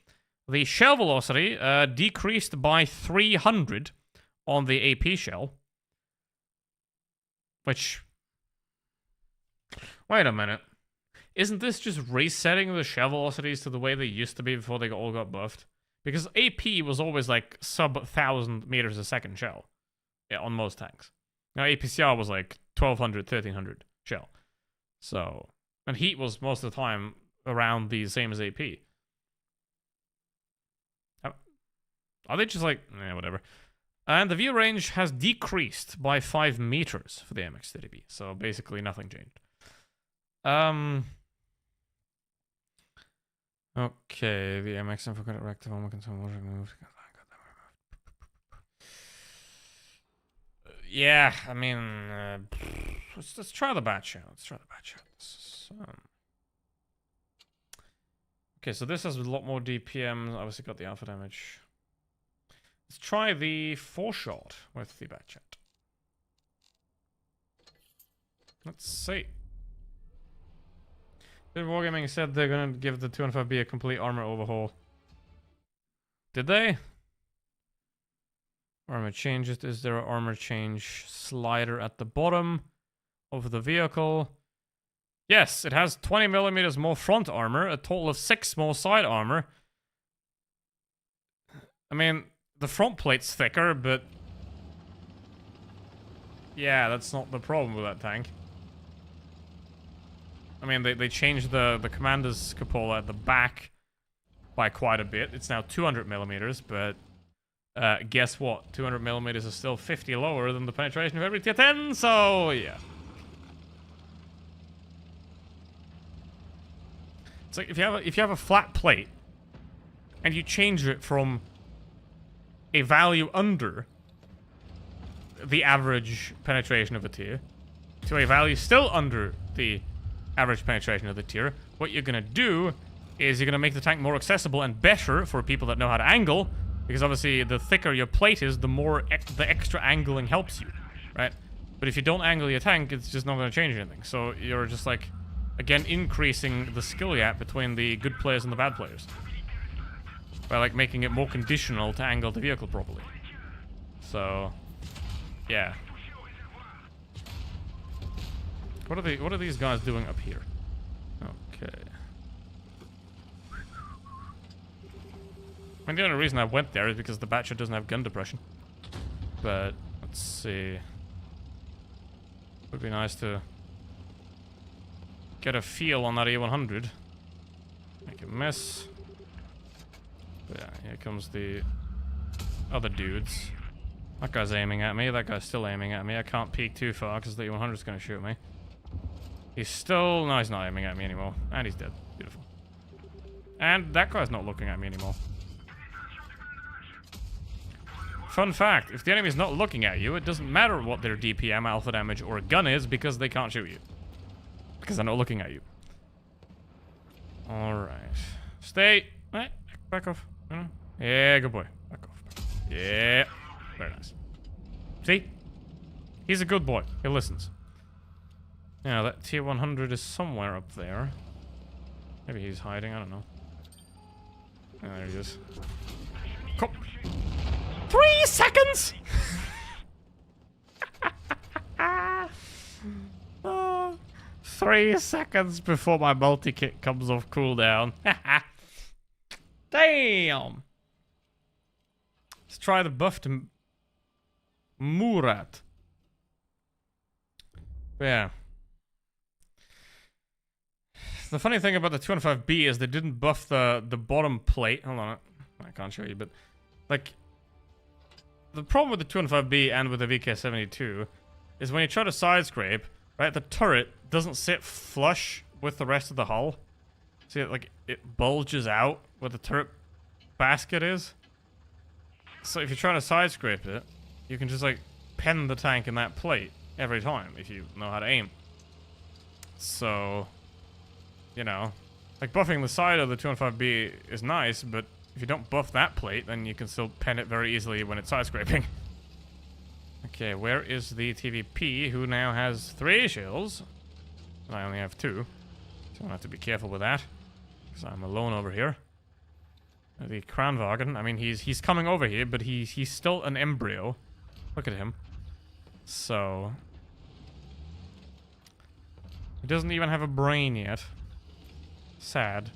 A: The shell velocity decreased by 300 on the AP shell. Which... Wait a minute. Isn't this just resetting the shell velocities to the way they used to be before they all got buffed? Because AP was always like sub 1,000 meters a second shell. Yeah, on most tanks. Now APCR was like 1,200, 1,300 shell. So... And heat was most of the time around the same as AP. Are they just like... whatever. And the view range has decreased by 5 meters for the MX-30B. So basically nothing changed. Okay, the MX info got reactive on concern was removed. Yeah, I mean, let's try the batch out. Let's try the batch out. Okay, so this has a lot more DPM. Obviously got the alpha damage. Let's try the 4-shot with the batch out. Let's see. Wargaming said they're gonna give the 205B a complete armor overhaul. Did they? Armor changes. Is there an armor change slider at the bottom of the vehicle? Yes, it has 20 millimeters more front armor, a total of 6 more side armor. I mean, the front plate's thicker, but... Yeah, that's not the problem with that tank. I mean, they changed the commander's cupola at the back by quite a bit. It's now 200 millimeters, but guess what? 200 millimeters is still 50 lower than the penetration of every tier 10, so yeah. It's like if you have a flat plate and you change it from a value under the average penetration of a tier to a value still under the average penetration of the tier, what you're gonna do is you're gonna make the tank more accessible and better for people that know how to angle, because obviously the thicker your plate is, the more the extra angling helps you, right? But if you don't angle your tank, it's just not gonna change anything. So you're just like, again, increasing the skill gap between the good players and the bad players by like making it more conditional to angle the vehicle properly. So yeah. What are these guys doing up here? Okay. I mean, the only reason I went there is because the Batcher doesn't have gun depression. But let's see. Would be nice to get a feel on that E100. Make a mess. But yeah, here comes the other dudes. That guy's aiming at me. That guy's still aiming at me. I can't peek too far because the E100's going to shoot me. He's still... No, he's not aiming at me anymore. And he's dead. Beautiful. And that guy's not looking at me anymore. Fun fact, if the enemy's not looking at you, it doesn't matter what their DPM, alpha damage, or gun is, because they can't shoot you. Because they're not looking at you. Alright. Stay. Back off. Yeah, good boy. Back off. Yeah. Very nice. See? He's a good boy. He listens. Yeah, that tier 100 is somewhere up there. Maybe he's hiding, I don't know. Oh, there he is. Come. 3 seconds! 3 seconds before my multi-kit comes off cooldown. Damn! Let's try the buff to Murat. But yeah. The funny thing about the 205B is they didn't buff the bottom plate. Hold on, I can't show you, but like the problem with the 205B and with the VK72 is when you try to side scrape, right, the turret doesn't sit flush with the rest of the hull. See, like it bulges out where the turret basket is. So if you try to side scrape it, you can just like pen the tank in that plate every time if you know how to aim. So, you know, like buffing the side of the 205B is nice, but if you don't buff that plate, then you can still pen it very easily when it's side scraping. Like, Okay, where is the TVP who now has 3 shields? And I only have 2. So I have to be careful with that. Because I'm alone over here. The Kranvagn, I mean, he's coming over here, but he's still an embryo. Look at him. So... he doesn't even have a brain yet. Sad.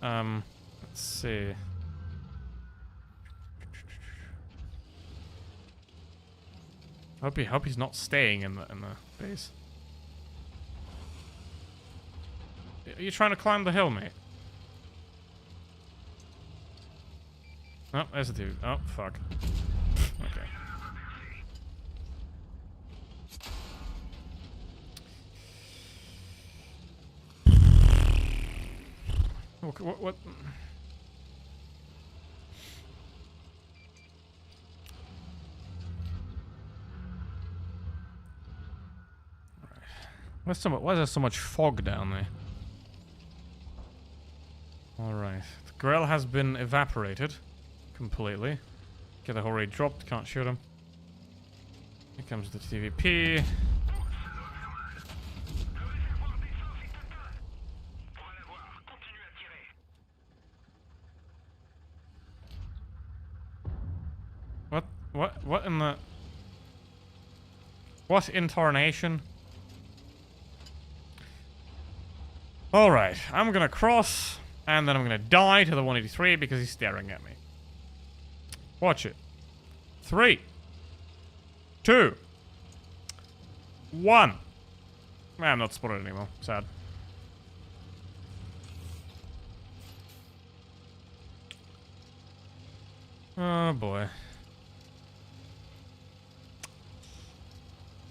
A: Let's see. Hope he's not staying in the base. Are you trying to climb the hill, mate? Oh, there's a dude. Oh, fuck. Okay. What? Why is there so much fog down there? Alright. The Grell has been evaporated. Completely. Get a already dropped, can't shoot him. Here comes the TVP. What in the... what in tarnation? Alright, I'm gonna cross, and then I'm gonna die to the 183 because he's staring at me. Watch it. 3, 2, 1. I'm not spotted anymore. Sad. Oh boy.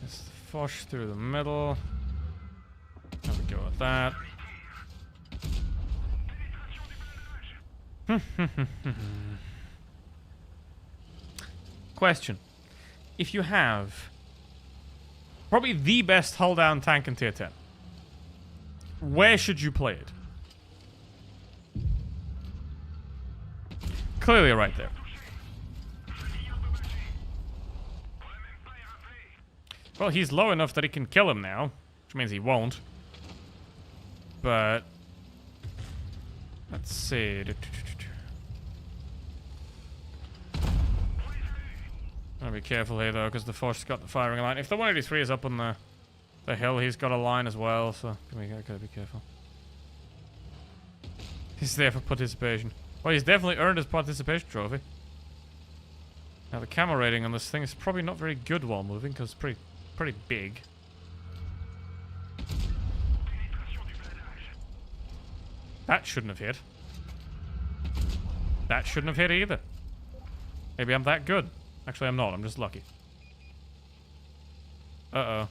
A: Let's Foch through the middle. Have a go at that. Question. If you have probably the best hull down tank in tier 10, where should you play it? Clearly right there. Well, he's low enough that he can kill him now, which means he won't. But let's see. Gotta be careful here though, because the Foch's got the firing line. If the 183 is up on the hill, he's got a line as well, so gotta be careful. He's there for participation. Well, he's definitely earned his participation trophy. Now the camo rating on this thing is probably not very good while moving, because it's pretty big. That shouldn't have hit. That shouldn't have hit either. Maybe I'm that good. Actually, I'm not. I'm just lucky. Uh-oh.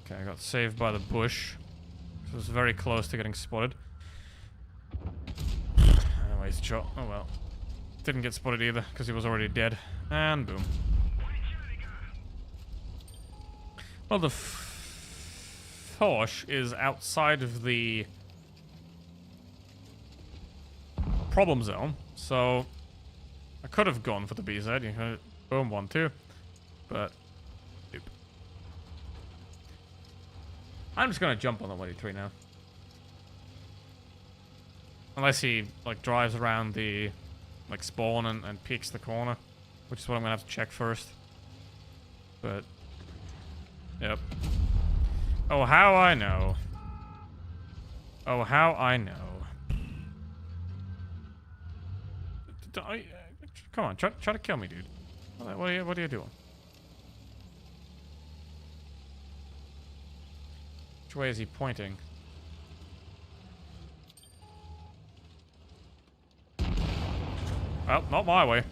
A: Okay, I got saved by the bush. It was very close to getting spotted. Anyways, shot. Oh well. Didn't get spotted either, because he was already dead. And boom. Well, the Foch is outside of the problem zone, so I could have gone for the BZ. You know, boom, 1-2, but nope. I'm just gonna jump on the 183 now, unless he like drives around the like spawn and peeks the corner, which is what I'm gonna have to check first. But yep. Oh, how I know. Oh, how I know. Come on, try to kill me, dude. What are you doing? Which way is he pointing? Well, not my way.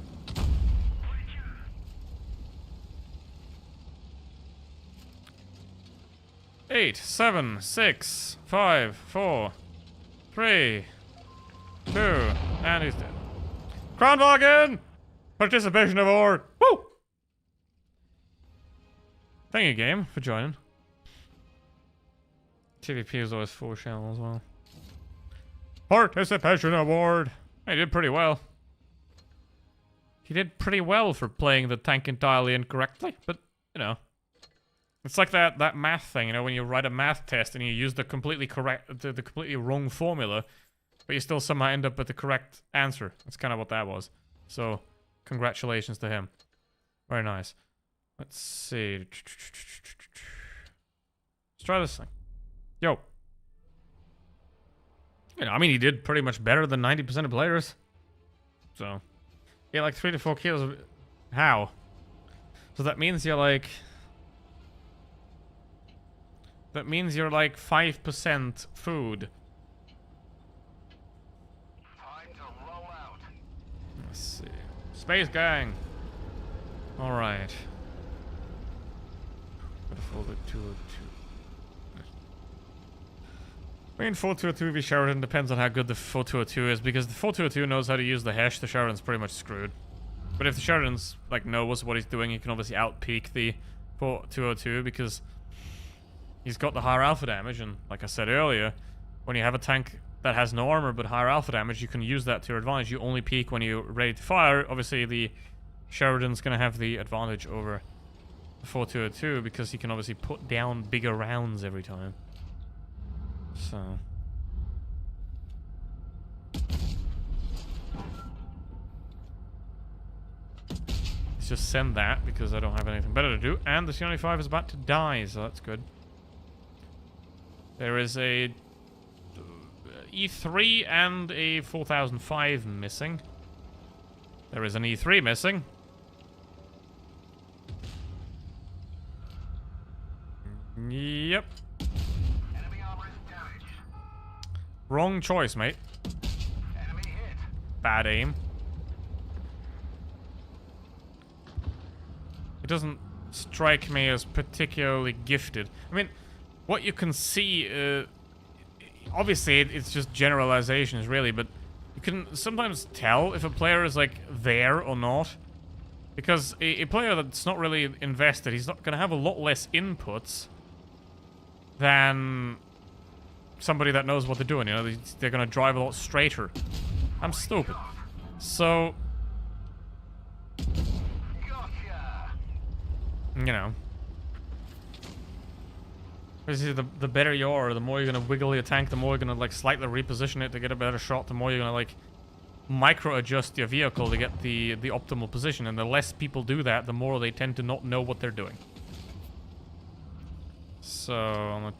A: Eight, 7, 6, 5, 4, 3, 2, and he's dead. Kranvagn! Participation award! Woo! Thank you, game, for joining. TVP is always full channel as well. Participation award! I did pretty well. he did pretty well for playing the tank entirely incorrectly, but, you know. It's like that math thing, you know, when you write a math test and you use the completely wrong formula, but you still somehow end up with the correct answer. That's kind of what that was. So, congratulations to him. Very nice. Let's see. Let's try this thing. Yo. You know, I mean, he did pretty much better than 90% of players. So, yeah, like 3 to 4 kills. How? So that means you're like... That means you're like 5% food.
B: Time to roll out.
A: Let's see. Space Gang. Alright. Gotta fold it 202. I mean, 4202 v Sheridan depends on how good the 4202 is, because the 4202 knows how to use the Hesh, the Sheridan's pretty much screwed. But if the Sheridan's, like, knows what he's doing, he can obviously out-peak the 4202, because he's got the higher alpha damage, and like I said earlier, when you have a tank that has no armor but higher alpha damage, you can use that to your advantage. You only peak when you're ready to fire. Obviously, the Sheridan's gonna have the advantage over the 4202, because he can obviously put down bigger rounds every time. So... let's just send that, because I don't have anything better to do. And the C-95 is about to die, so that's good. There is a E3 and a 4005 missing. There is an E3 missing. Yep.
B: Enemy armor is damaged.
A: Wrong choice, mate.
B: Enemy hit.
A: Bad aim. It doesn't strike me as particularly gifted. I mean, what you can see, obviously it's just generalizations really, but you can sometimes tell if a player is like there or not. Because a player that's not really invested, he's not going to have a lot less inputs than somebody that knows what they're doing, you know? They're going to drive a lot straighter. I'm stupid. So...
B: Gotcha.
A: you know. Basically, the better you are, the more you're going to wiggle your tank, the more you're going to, like, slightly reposition it to get a better shot, the more you're going to, like, micro-adjust your vehicle to get the optimal position. And the less people do that, the more they tend to not know what they're doing. So...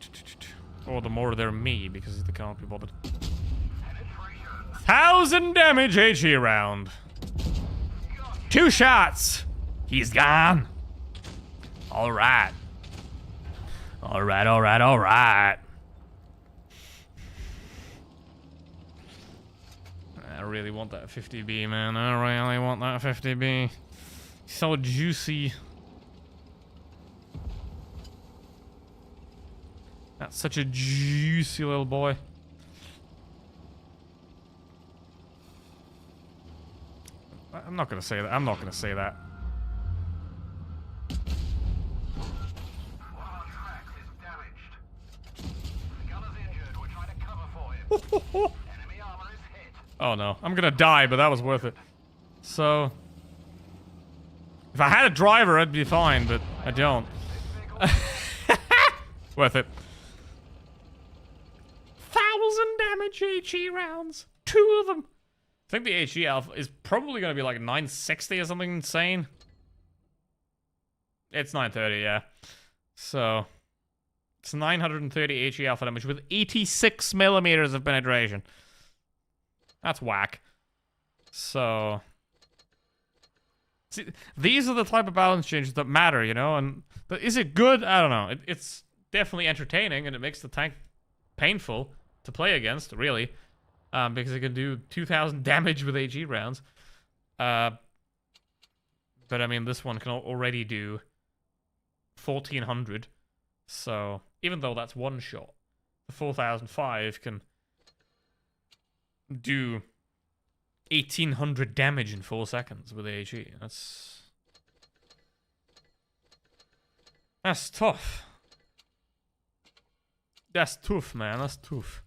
A: or the more they're me, because they can't be bothered. 1,000 damage HE round. 2 shots. He's gone. Alright. Alright, alright, alright. I really want that 50B, man. I really want that 50B. So juicy. That's such a juicy little boy. I'm not gonna say that. I'm not gonna say that.
B: One on track is damaged. The gunner's injured. We're trying to cover for him. Enemy armor is hit.
A: Oh no, I'm gonna die, but that was worth it. So, if I had a driver, I'd be fine, but I don't. Worth it. 1,000 damage HE rounds. 2 of them. I think the HE alpha is probably gonna be like 960 or something insane. It's 930, yeah. So, it's 930 HE alpha damage with 86 millimeters of penetration. That's whack. So... see, these are the type of balance changes that matter, you know? And but is it good? I don't know. It's definitely entertaining, and it makes the tank painful to play against, really. Because it can do 2,000 damage with HE rounds. But I mean, this one can already do 1,400. So, even though that's one shot, the 4005 can do 1,800 damage in 4 seconds with HE. That's tough. That's tough, man. That's tough.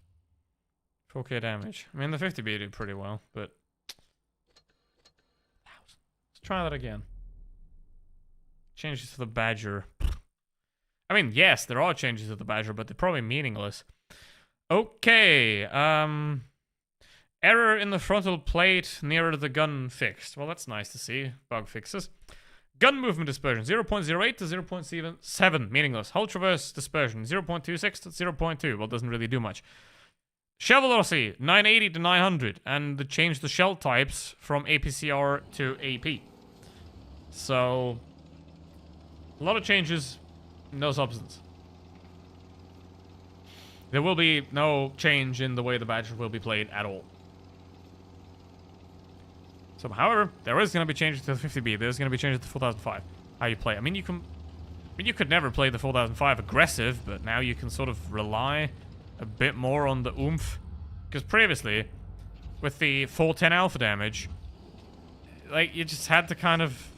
A: 4k damage. I mean, the 50B did pretty well, but... Try that again. Changes to the Badger. I mean, yes, there are changes to the Badger, but they're probably meaningless. Okay, error in the frontal plate near the gun fixed. Well, that's nice to see. Bug fixes. Gun movement dispersion, 0.08 to 0.7, meaningless. Hull traverse dispersion, 0.26 to 0.2. Well, doesn't really do much. Shell velocity, 980 to 900, and they changed the shell types from APCR to AP. So, a lot of changes, no substance. There will be no change in the way the Badger will be played at all. So, however, there is going to be changes to the 50B. There's going to be changes to 4005. How you play. I mean, you could never play the 4005 aggressive, but now you can sort of rely a bit more on the oomph. Because previously, with the 410 alpha damage, like, you just had to kind of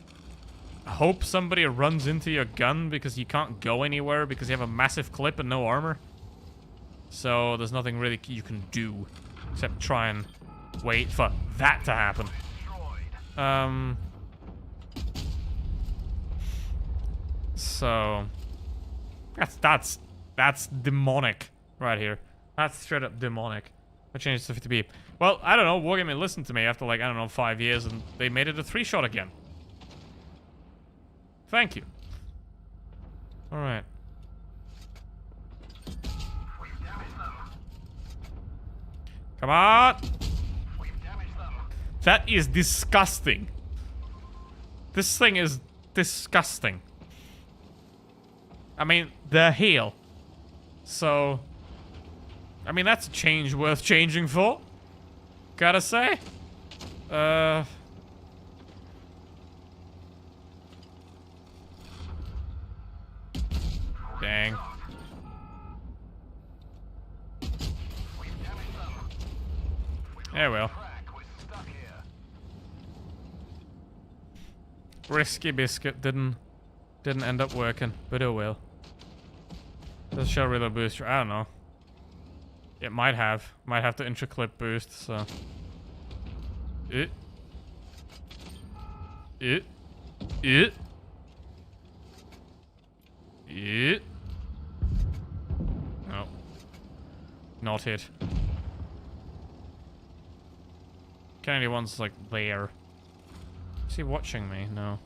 A: hope somebody runs into your gun because you can't go anywhere because you have a massive clip and no armor. So there's nothing really you can do except try and wait for that to happen. So that's demonic right here. That's straight up demonic. I changed it to 50B. Well, I don't know. Wargaming listened to me after, like, I don't know, 5 years, and they made it a 3-shot again. Thank you. All right. Come on! That is disgusting. This thing is disgusting. I mean, they're heel. So, I mean, that's a change worth changing for. Gotta say. Dang. Yeah, well. Risky biscuit didn't end up working, but it will. Does shell reload booster? I don't know. It might have. Might have to intra-clip boost, so. It. No. Not hit. Kennedy one's like there. Is he watching me? No.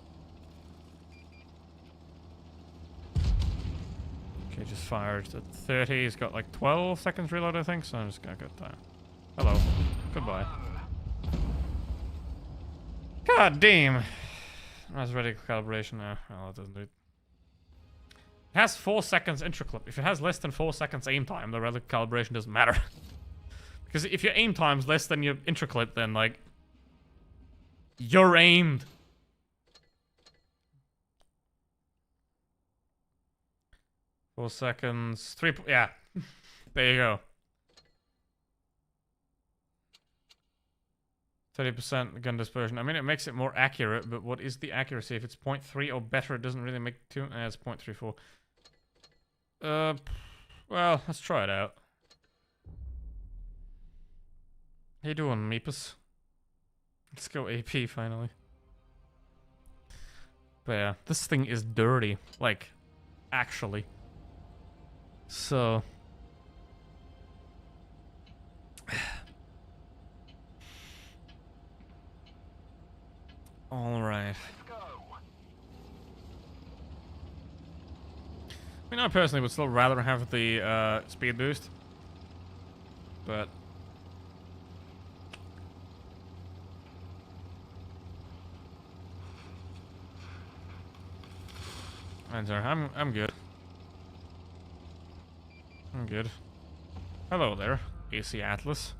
A: Okay, just fired at 30. He's got like 12 seconds reload, I think, so I'm just gonna go down. Hello. Goodbye. God damn. That's reticle calibration now. Well, that doesn't do it. It has 4 seconds intraclip. If it has less than 4 seconds aim time, the reticle calibration doesn't matter. Because if your aim time's less than your intraclip, then, like, you're aimed. Four seconds. Yeah. There you go. 30% gun dispersion. I mean, it makes it more accurate, but what is the accuracy? If it's 0.3 or better, it doesn't really make too... it's 0.34. Well, let's try it out. How you doing, Meepus? Let's go AP, finally. But yeah, this thing is dirty. Like, actually. So... Alright. I mean, I personally would still rather have the speed boost. But... I'm good. I'm good. Hello there, AC Atlas.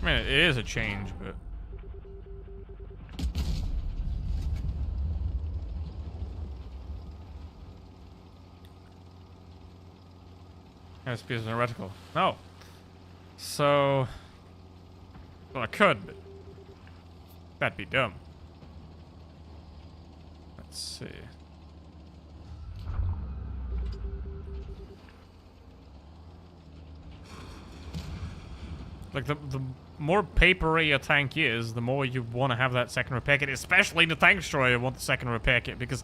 A: I mean, it is a change, but... Has piece of reticle. No. So... Well, I could, but... That'd be dumb. Let's see. Like, the more papery a tank is, the more you want to have that second repair kit, especially in the tank destroyer you want the second repair kit, because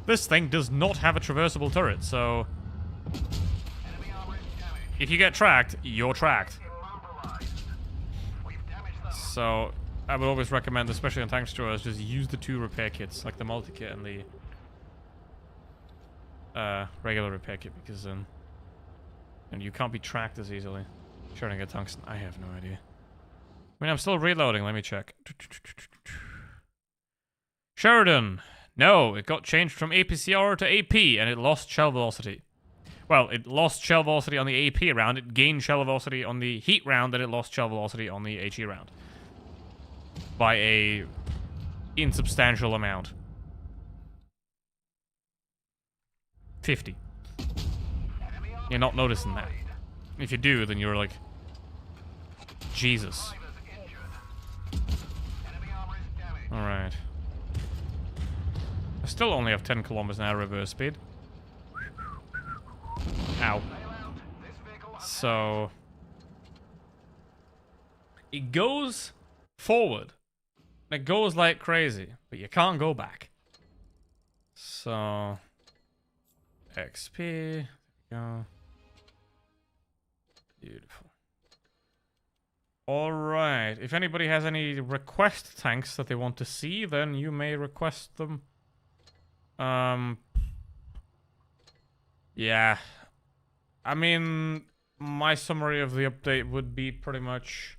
A: this thing does not have a traversable turret, so...
B: Enemy armor is damaged.
A: If you get tracked, you're tracked.
B: Immobilized. We've damaged them.
A: So, I would always recommend, especially on tank destroyers, just use the 2 repair kits, like the multi-kit and the regular repair kit, because then and you can't be tracked as easily. Shooting a tungsten, I have no idea. I mean, I'm still reloading, let me check. Sheridan! No, it got changed from APCR to AP, and it lost shell velocity. Well, it lost shell velocity on the AP round, it gained shell velocity on the heat round, and it lost shell velocity on the HE round. By a insubstantial amount. 50. You're not noticing that. If you do, then you're like, Jesus. Alright. I still only have 10 kilometers an hour reverse speed. Ow. So... it goes forward. It goes like crazy, but you can't go back. So... XP... There we go. Beautiful. Alright, if anybody has any request tanks that they want to see, then you may request them. Yeah. I mean, my summary of the update would be pretty much...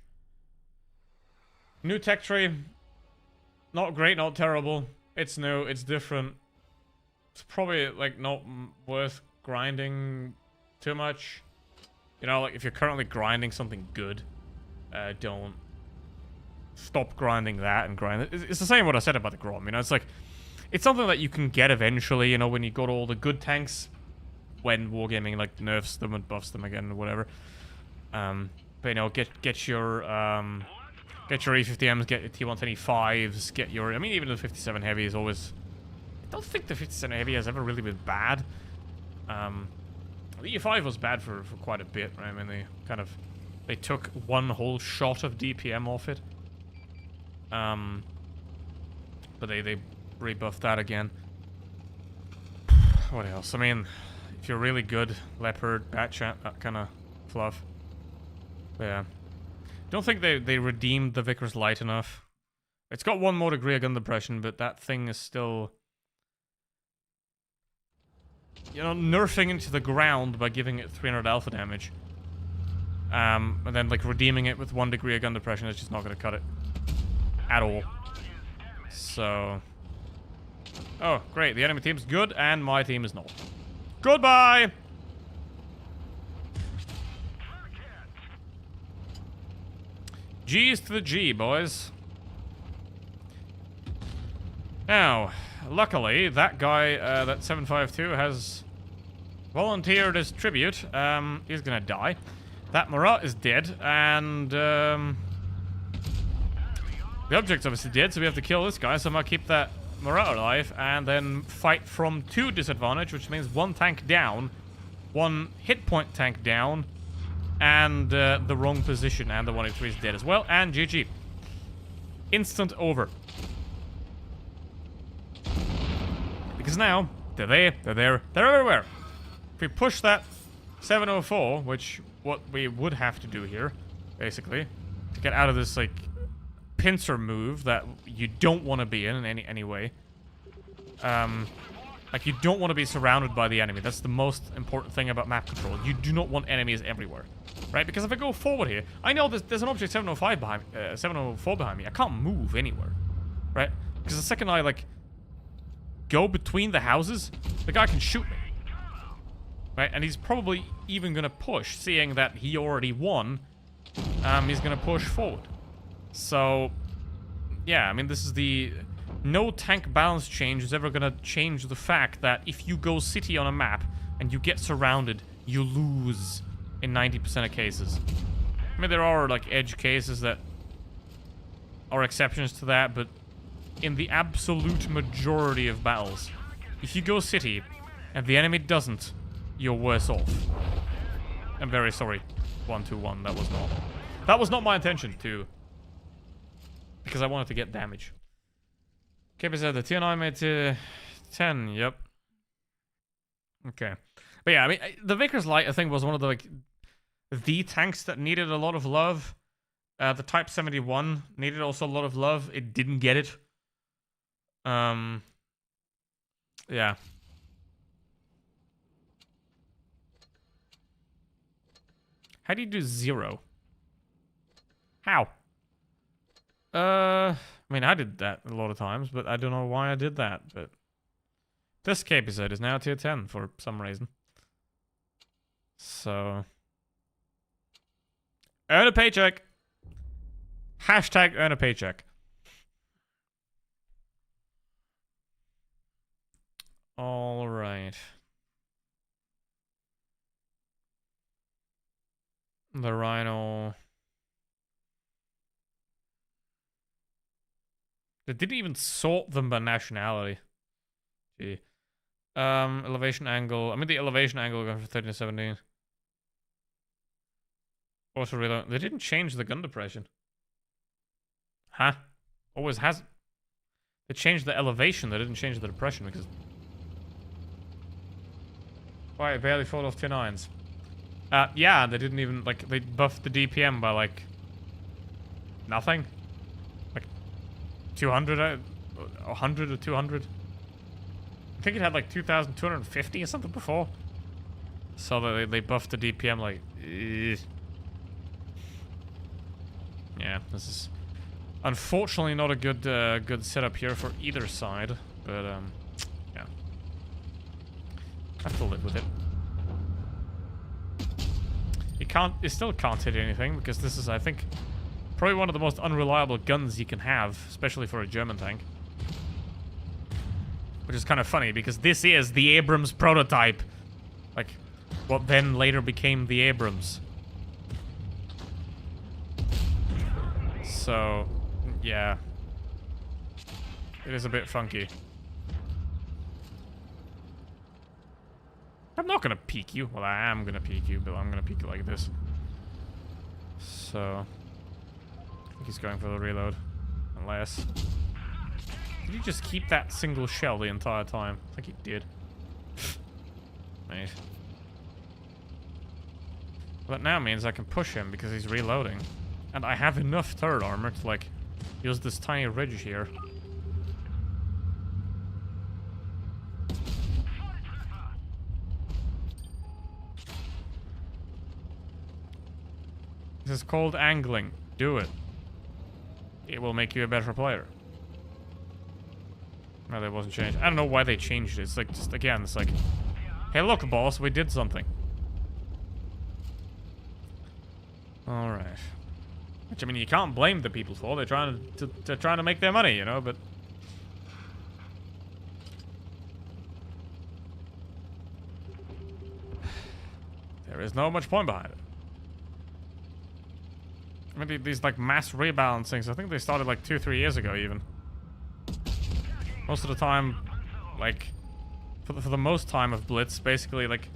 A: new tech tree. Not great, not terrible. It's new, it's different. It's probably, like, not worth grinding too much. You know, like, if you're currently grinding something good, don't stop grinding that and grind it. It's the same what I said about the Grom, you know? It's like, it's something that you can get eventually, you know, when you got all the good tanks, when Wargaming, like, nerfs them and buffs them again or whatever. But, you know, get your E50Ms, get your T125s, get your... I mean, even the 57 Heavy is always... I don't think the 57 Heavy has ever really been bad. The E5 was bad for quite a bit, right? I mean, they took one whole shot of DPM off it. But they rebuffed that again. What else? I mean, if you're really good, Leopard, Batchat, that kind of fluff. But yeah. Don't think they redeemed the Vickers Light enough. It's got 1 more degree of gun depression, but that thing is still... you know, nerfing into the ground by giving it 300 alpha damage. And then, like, redeeming it with 1 degree of gun depression is just not going to cut it. At all. So... oh, great. The enemy team's good, and my team is not. Goodbye! G's to the G, boys. Now, luckily, that guy, that 752, has volunteered as tribute. He's gonna die. That Marat is dead, and, the object's obviously dead, so we have to kill this guy, so I'm gonna keep that Marat alive, and then fight from 2 disadvantage, which means 1 tank down, 1 hit point tank down, and, the wrong position, and the 183 is dead as well, and GG. Instant over. Because now, they're there, they're there, they're everywhere. If we push that 704, which what we would have to do here, basically, to get out of this, like, pincer move that you don't want to be in any way. Like, you don't want to be surrounded by the enemy. That's the most important thing about map control. You do not want enemies everywhere, right? Because if I go forward here, I know there's an object 705 behind, 704 behind me. I can't move anywhere, right? Because the second I, like, go between the houses, the guy can shoot me. Right, and he's probably even gonna push, seeing that he already won. He's gonna push forward. So, yeah, I mean, this is the... no tank balance change is ever gonna change the fact that if you go city on a map and you get surrounded, you lose in 90% of cases. I mean, there are, like, edge cases that are exceptions to that, but in the absolute majority of battles, if you go city and the enemy doesn't, you're worse off. I'm very sorry, 121, that was not. That was not my intention to. Because I wanted to get damage. KP said the TNI made to 10, yep. Okay. But yeah, I mean, the Vickers Light, I think, was one of the, like, the tanks that needed a lot of love. The Type 71 needed also a lot of love. It didn't get it. Yeah. How do you do 0? How? I mean, I did that a lot of times, but I don't know why I did that, but... This KP is now tier 10 for some reason. So... Earn a paycheck! Hashtag earn a paycheck. Alright. The Rhino... They didn't even sort them by nationality. Gee. Elevation angle. I mean, the elevation angle going for 13 to 17. Also reload. They didn't change the gun depression. Huh? Always has. They changed the elevation. They didn't change the depression because. Why? It barely fought off 2-9s. Yeah, they didn't even, like, they buffed the DPM by, like, nothing. 200, 100 or 200. I think it had like 2,250 or something before. So they buffed the DPM like... Yeah, this is unfortunately not a good good setup here for either side. But, yeah. I have to live with it. You still can't hit anything because this is, I think... probably one of the most unreliable guns you can have, especially for a German tank. Which is kind of funny, because this is the Abrams prototype. Like, what then later became the Abrams. So, yeah. It is a bit funky. I'm not gonna peek you. Well, I am gonna peek you, but I'm gonna peek you like this. So... I think he's going for the reload. Unless... Did he just keep that single shell the entire time? I think he did. Mate. Well, that now means I can push him because he's reloading. And I have enough turret armor to, like, use this tiny ridge here. This is called angling. Do it. It will make you a better player. No, that wasn't changed. I don't know why they changed it. It's like, just again, it's like, hey, look, boss, we did something. Alright. Which, I mean, you can't blame the people for. They're trying to make their money, you know, but... There is no much point behind it. I mean, these, like, mass rebalancings, I think they started, like, 2-3 years ago, even. Most of the time, like, for the most time of Blitz, basically, like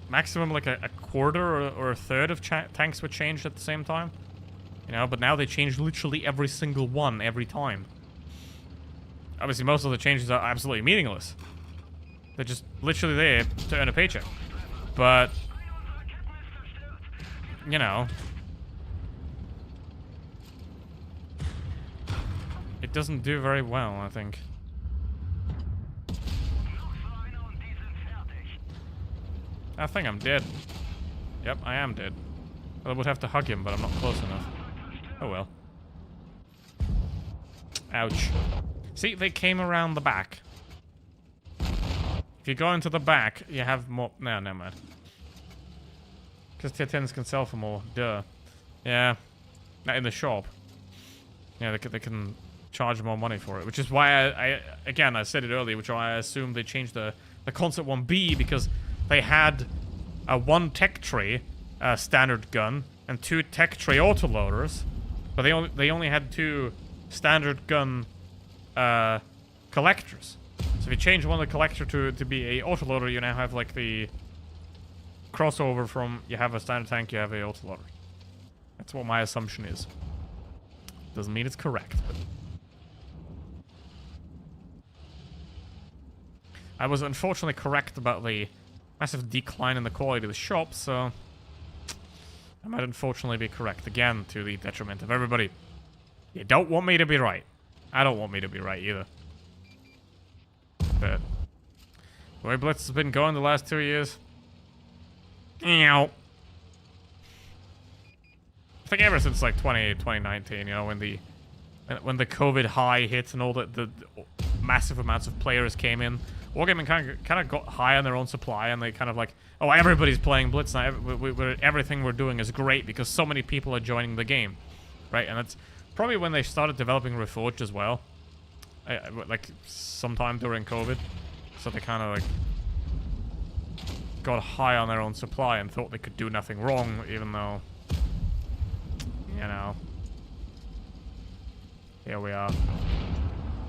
A: maximum, like, a quarter or a third of tanks were changed at the same time. You know, but now they change literally every single one, every time. Obviously, most of the changes are absolutely meaningless. They're just literally there to earn a paycheck. But... you know, it doesn't do very well, I think. I think I'm dead. Yep, I am dead. Well, I would have to hug him, but I'm not close enough. Oh well. Ouch. See, they came around the back. If you go into the back, you have more... No, never mind. Because tier 10s can sell for more. Duh. Yeah. Not in the shop. Yeah, they can charge more money for it. Which is why I said it earlier, which I assumed they changed the Concept 1B, because they had a 1 tech tree standard gun and 2 tech tree autoloaders, but they only had 2 standard gun collectors. So if you change one of the collector to be a autoloader, you now have like the crossover from you have a standard tank, you have a autoloader. That's what my assumption is. Doesn't mean it's correct, but... I was unfortunately correct about the massive decline in the quality of the shop, so... I might unfortunately be correct again, to the detriment of everybody. You don't want me to be right. I don't want me to be right either. But... the way Blitz has been going the last 2 years... Ew. I think ever since like 2019, you know, when the COVID high hit and all the massive amounts of players came in, Wargaming kind of got high on their own supply, and they kind of like, oh, everybody's playing Blitz now. Everything we're doing is great because so many people are joining the game, right? And that's probably when they started developing Reforged as well, like sometime during COVID. So they kind of like got high on their own supply and thought they could do nothing wrong, even though, you know, here we are.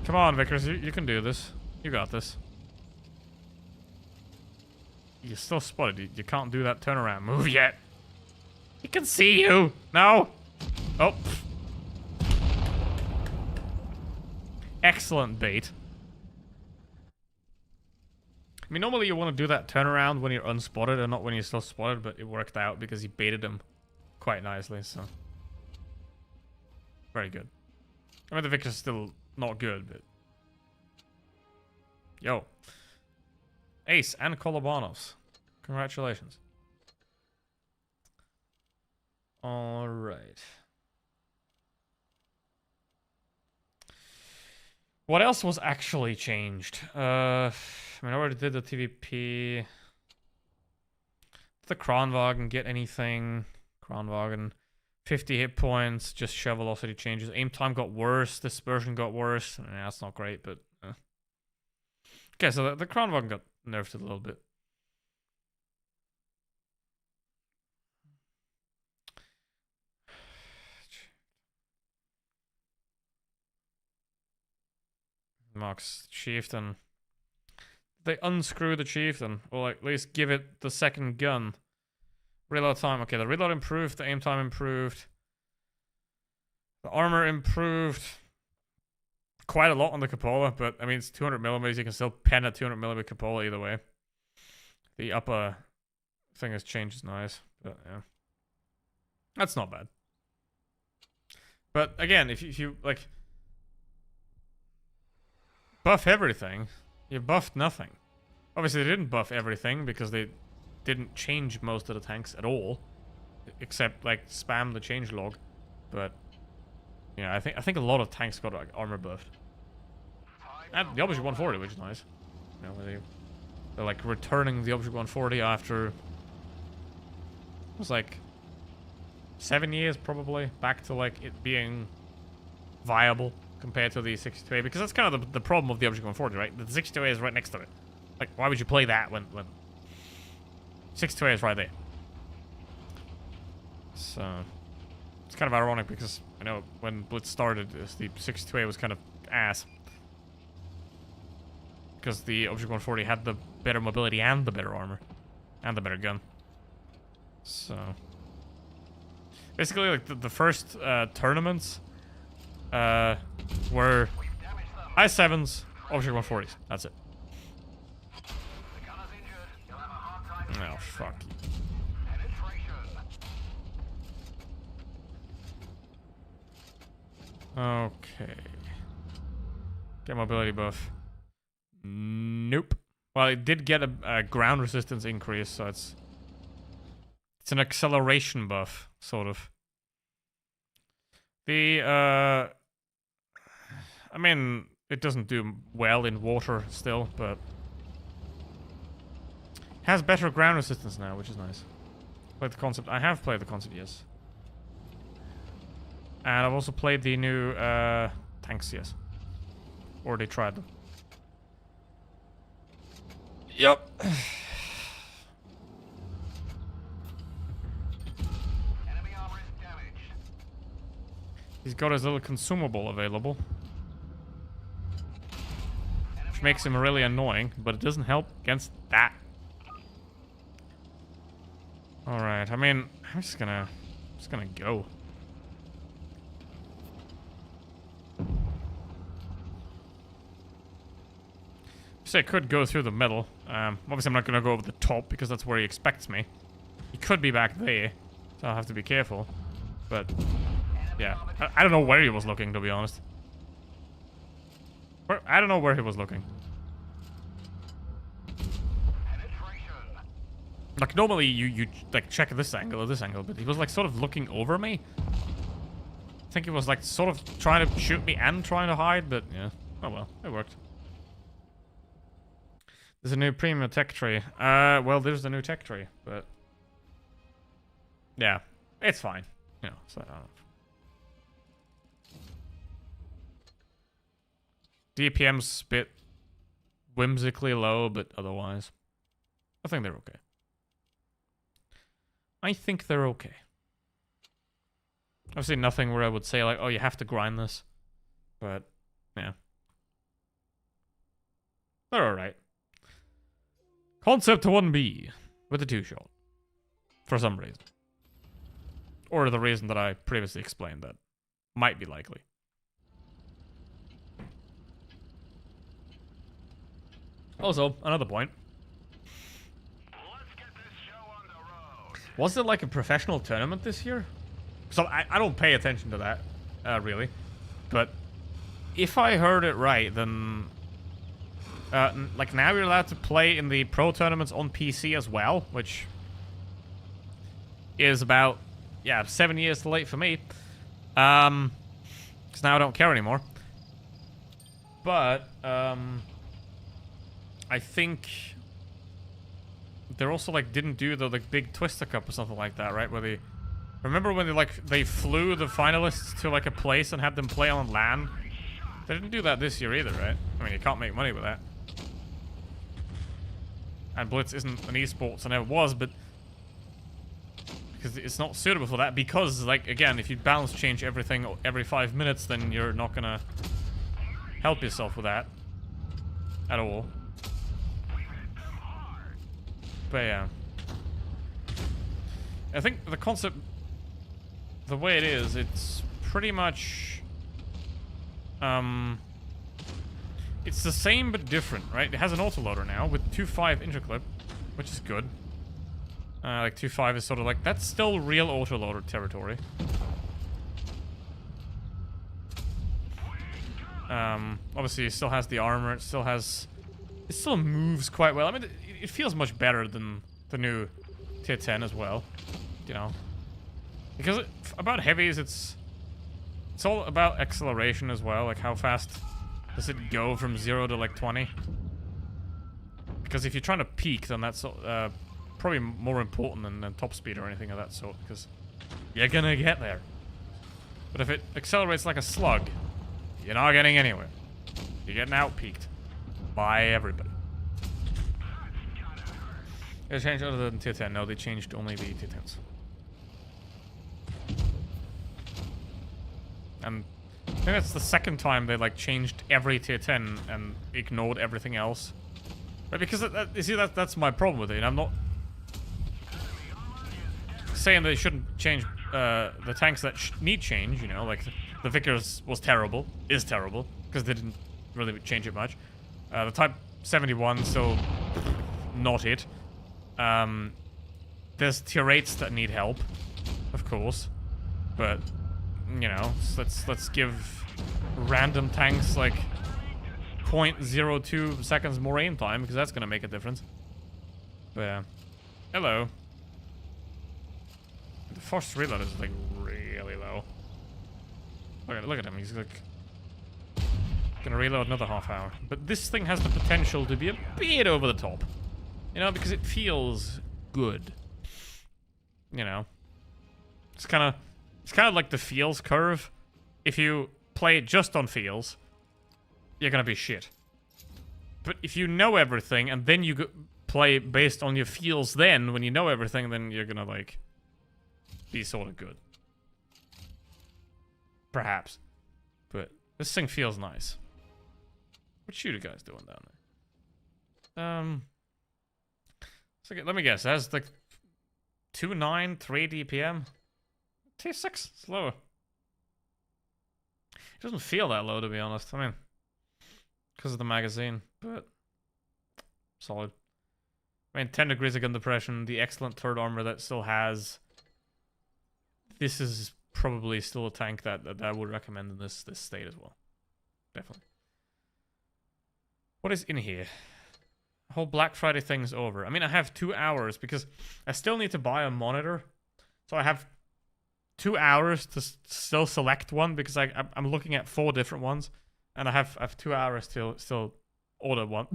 A: Come on, Vickers, you can do this. You got this. You're still spotted. You can't do that turnaround move yet. He can see you. No. Oh. Excellent bait. I mean, normally you want to do that turnaround when you're unspotted and not when you're still spotted, but it worked out because he baited him quite nicely, so... very good. I mean, the Victor's still not good, but... Yo. Ace and Kolobanovs. Congratulations. Alright. What else was actually changed? I mean, I already did the TVP. Did the Kranwagen get anything? Kranwagen, 50 hit points, just shell velocity changes. Aim time got worse, dispersion got worse. That's not great, but... Okay, so the Kranwagen got nerfed a little bit. Max Chieftain. They unscrew the Chieftain, or at least give it the second gun. Reload time. Okay, the reload improved, the aim time improved. The armor improved quite a lot on the Cupola, but I mean, it's 200mm. You can still pen a 200mm Cupola either way. The upper thing has changed, is nice, but yeah. That's not bad. But again, if you like... buff everything, you buffed nothing. Obviously, they didn't buff everything because they didn't change most of the tanks at all, except like spam the change log. But yeah, I think a lot of tanks got like armor buffed, and the Object 140, which is nice. You know, they're like returning the Object 140 after it was like 7 years probably back to like it being viable compared to the 62A, because that's kind of the problem of the Object 140, right? The 62A is right next to it. Like, why would you play that when 62A is right there? So it's kind of ironic because I know when Blitz started, the 62A was kind of ass because the Object 140 had the better mobility and the better armor and the better gun. So basically, like the first tournaments were I7s, Object 140s. That's it. Oh, fuck. Okay. Get mobility buff. Nope. Well, it did get a ground resistance increase, so it's an acceleration buff, sort of. I mean, it doesn't do well in water still, but has better ground resistance now, which is nice. Played the concept. I have played the concept, yes. And I've also played the new tanks, yes. Or they tried them. Yep.
B: Enemy armor is damaged.
A: He's got his little consumable available, which makes him really annoying, but it doesn't help against that. Alright, I mean, I'm just gonna go. So I could go through the middle. Obviously I'm not gonna go over the top because that's where he expects me. He could be back there, so I'll have to be careful. But yeah, I don't know where he was looking, to be honest. I don't know where he was looking. Like normally you like check this angle or this angle, but he was like sort of looking over me. I think he was like sort of trying to shoot me and trying to hide, but yeah. Oh well, it worked. There's a new premium tech tree. Well, there's the new tech tree, but yeah, it's fine. You know, so I don't know. DPM's a bit whimsically low, but otherwise, I think they're okay. I think they're okay. Obviously nothing where I would say like, oh, you have to grind this. But, yeah. They're alright. Concept 1B with the 2-shot. For some reason. Or the reason that I previously explained that might be likely. Also, another point. Was it like a professional tournament this year? So I don't pay attention to that, really. But if I heard it right, then like now you're allowed to play in the pro tournaments on PC as well, which is about 7 years too late for me. Because now I don't care anymore. But I think they also like didn't do the like big Twister Cup or something like that, right? Where they remember when they flew the finalists to like a place and had them play on LAN? They didn't do that this year either, right? I mean, you can't make money with that. And Blitz isn't an esports and never was, but because it's not suitable for that. Because like again, if you balance change everything every 5 minutes, then you're not gonna help yourself with that at all. But yeah, I think the concept, the way it is, it's pretty much, it's the same but different, right? It has an autoloader now with 2.5 interclip, which is good. Like 2.5 is sort of like, that's still real autoloader territory. Obviously it still has the armor, it still moves quite well. I mean, it feels much better than the new tier 10 as well, you know. Because about heavies, it's all about acceleration as well. Like how fast does it go from 0 to like 20? Because if you're trying to peak, then that's probably more important than top speed or anything of that sort. Because you're gonna get there. But if it accelerates like a slug, you're not getting anywhere. You're getting out-peaked by everybody. They changed other than tier 10. No, they changed only the tier 10s. And I think that's the second time they like changed every tier 10 and ignored everything else. Right, because you see, that's my problem with it. And I'm not saying they shouldn't change the tanks that need change, you know, like the Vickers was terrible, is terrible, because they didn't really change it much. The Type 71 still not it. There's tier 8s that need help, of course, but you know, let's give random tanks like 0.02 seconds more aim time, because that's gonna make a difference. But yeah, hello. The forced reload is like really low. Look at him. He's like gonna reload another half hour. But this thing has the potential to be a bit over the top. You know, because it feels good. You know, it's kind of like the feels curve. If you play it just on feels, you're gonna be shit. But if you know everything and then you play based on your feels, then when you know everything, then you're gonna like be sort of good. Perhaps. But this thing feels nice. What's you guys doing down there? So let me guess. It has like 2.9, 3 DPM. T6, it's lower. It doesn't feel that low, to be honest. I mean, because of the magazine, but solid. I mean, 10 degrees of gun depression, the excellent third armor that still has. This is probably still a tank that I would recommend in this state as well. Definitely. What is in here? The whole Black Friday thing's over. I mean, I have 2 hours because I still need to buy a monitor. So I have 2 hours to still select one because I'm looking at 4 different ones. And I have 2 hours to still order one.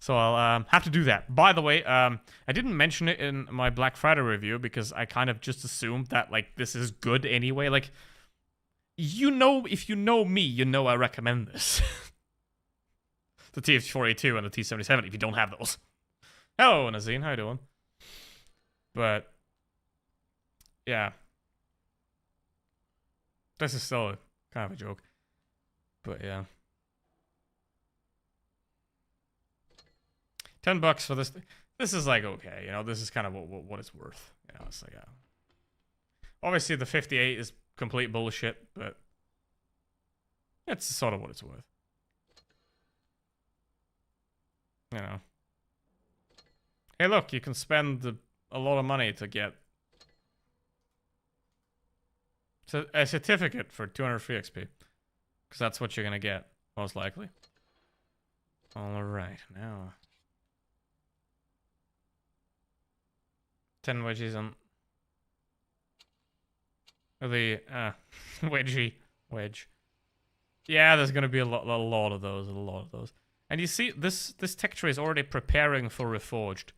A: So I'll have to do that. By the way, I didn't mention it in my Black Friday review because I kind of just assumed that, like, this is good anyway. Like, you know, if you know me, you know I recommend this. The TF4A2 and the T77 if you don't have those. Hello, Nazine. How you doing? But, yeah. This is still kind of a joke. But, yeah. $10 for this. This is like okay, you know. This is kind of what it's worth. You know, it's like obviously the 58 is complete bullshit, but it's sort of what it's worth. You know. Hey, look, you can spend a lot of money to get a certificate for 200 free XP, because that's what you're gonna get most likely. All right, now. 10 wedges on the wedge. Yeah, there's gonna be a lot of those. And you see, this tech tree is already preparing for Reforged,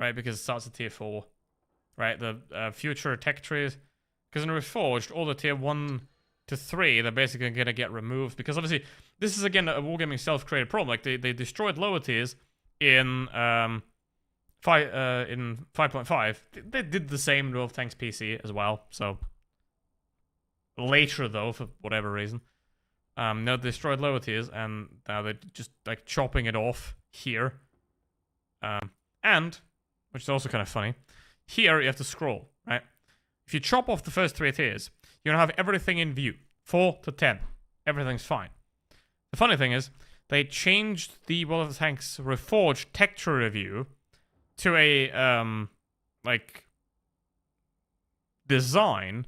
A: right? Because it starts at tier 4, right? The future tech trees, because in Reforged, all the tier 1 to 3, they're basically gonna get removed because obviously this is again a Wargaming self-created problem. Like they destroyed lower tiers in 5.5, they did the same with Tanks PC as well. So later though, for whatever reason, no, they destroyed lower tiers, and now they're just like chopping it off here. And which is also kind of funny, here you have to scroll, right? If you chop off the first 3 tiers, you're gonna have everything in view, 4 to 10. Everything's fine. The funny thing is, they changed the World of Tanks Reforged tech tree review to a like design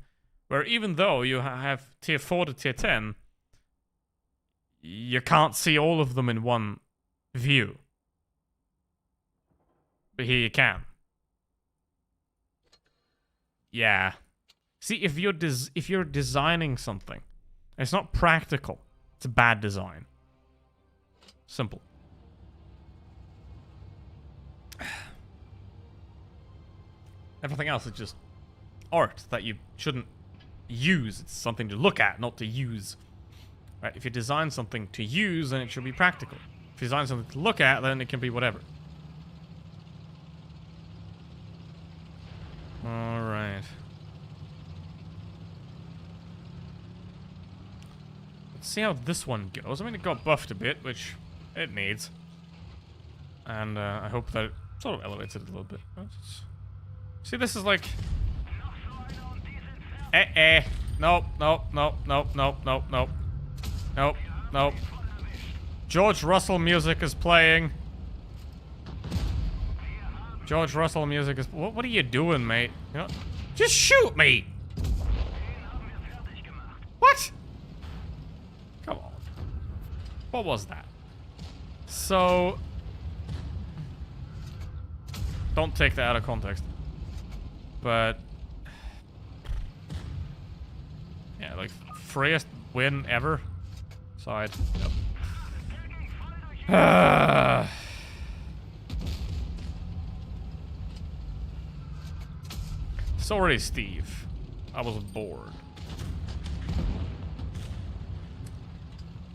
A: where even though you have tier 4 to tier 10, you can't see all of them in one view. But here you can. Yeah. See, if you're designing something, it's not practical. It's a bad design. Simple. Everything else is just art that you shouldn't use. It's something to look at, not to use. Right? If you design something to use, then it should be practical. If you design something to look at, then it can be whatever. Alright. Let's see how this one goes. I mean, it got buffed a bit, which it needs. And I hope that it sort of elevates it a little bit. See, this is like... Nope. George Russell music is playing. George Russell music is... What are you doing, mate? You know, just shoot me! What? Come on. What was that? So... Don't take that out of context. But... Yeah, like, freest win ever. Side. Yep. Sorry, Steve. I was bored.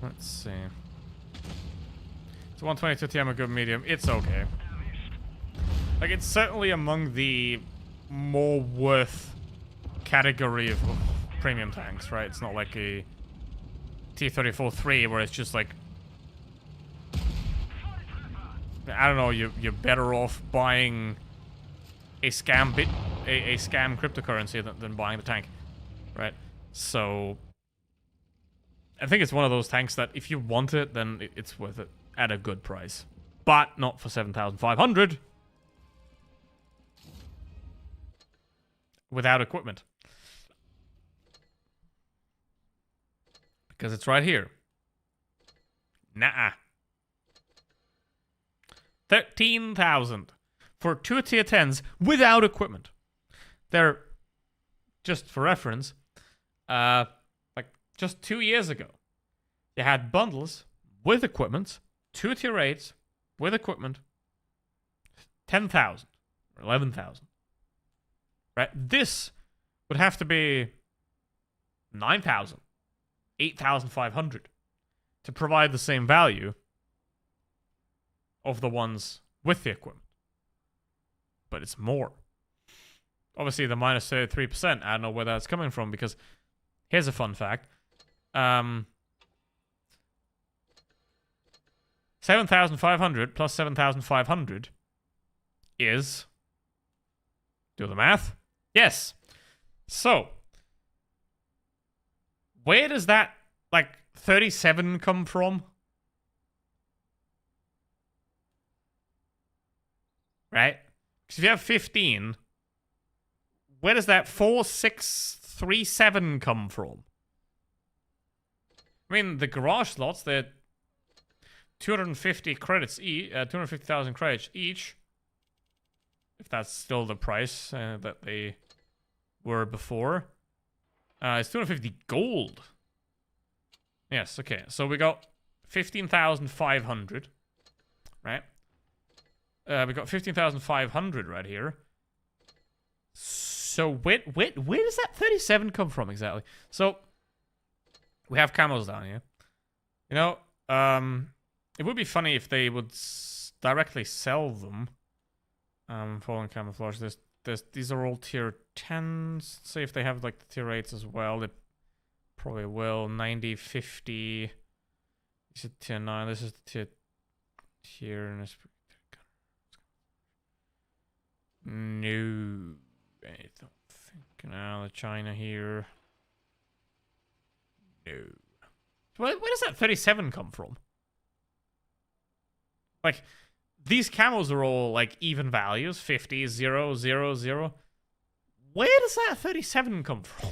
A: Let's see. It's 122 TM, a good medium. It's okay. Like, it's certainly among the more worth category of premium tanks, right? It's not like a T-34-3 where it's just like... I don't know, you're better off buying a scam a scam cryptocurrency than buying the tank, right? So I think it's one of those tanks that if you want it, then it's worth it at a good price. but not for 7,500 without equipment. Because it's right here. Nah. 13,000 for 2 tier 10s without equipment. They're, just for reference, like just 2 years ago, you had bundles with equipment, 2 tier 8s with equipment, 10,000 or 11,000. Right? This would have to be 9,000, 8,500 to provide the same value of the ones with the equipment. But it's more. Obviously, the minus 33%, I don't know where that's coming from, because here's a fun fact. 7,500 plus 7,500 is... Do the math? Yes. So, where does that, like, 37 come from? Right? Because if you have 15, where does that 4,637 come from? I mean, the garage slots, they're 250 credits each, 250,000 credits each. If that's still the price that they were before. It's 250 gold. Yes, okay. So we got 15,500. Right? We got 15,500 right here. So where does that 37 come from exactly? So we have camos down here. You know, it would be funny if they would directly sell them. Fallen camouflage. These are all tier 10s. Let's see if they have like the tier 8s as well. They probably will. 90, 50. This is tier 9. This is the tier. No, I don't think. Now the China here. No. Where does that 37 come from? Like, these camos are all like even values. 50, 0, 0, 0. Where does that 37 come from?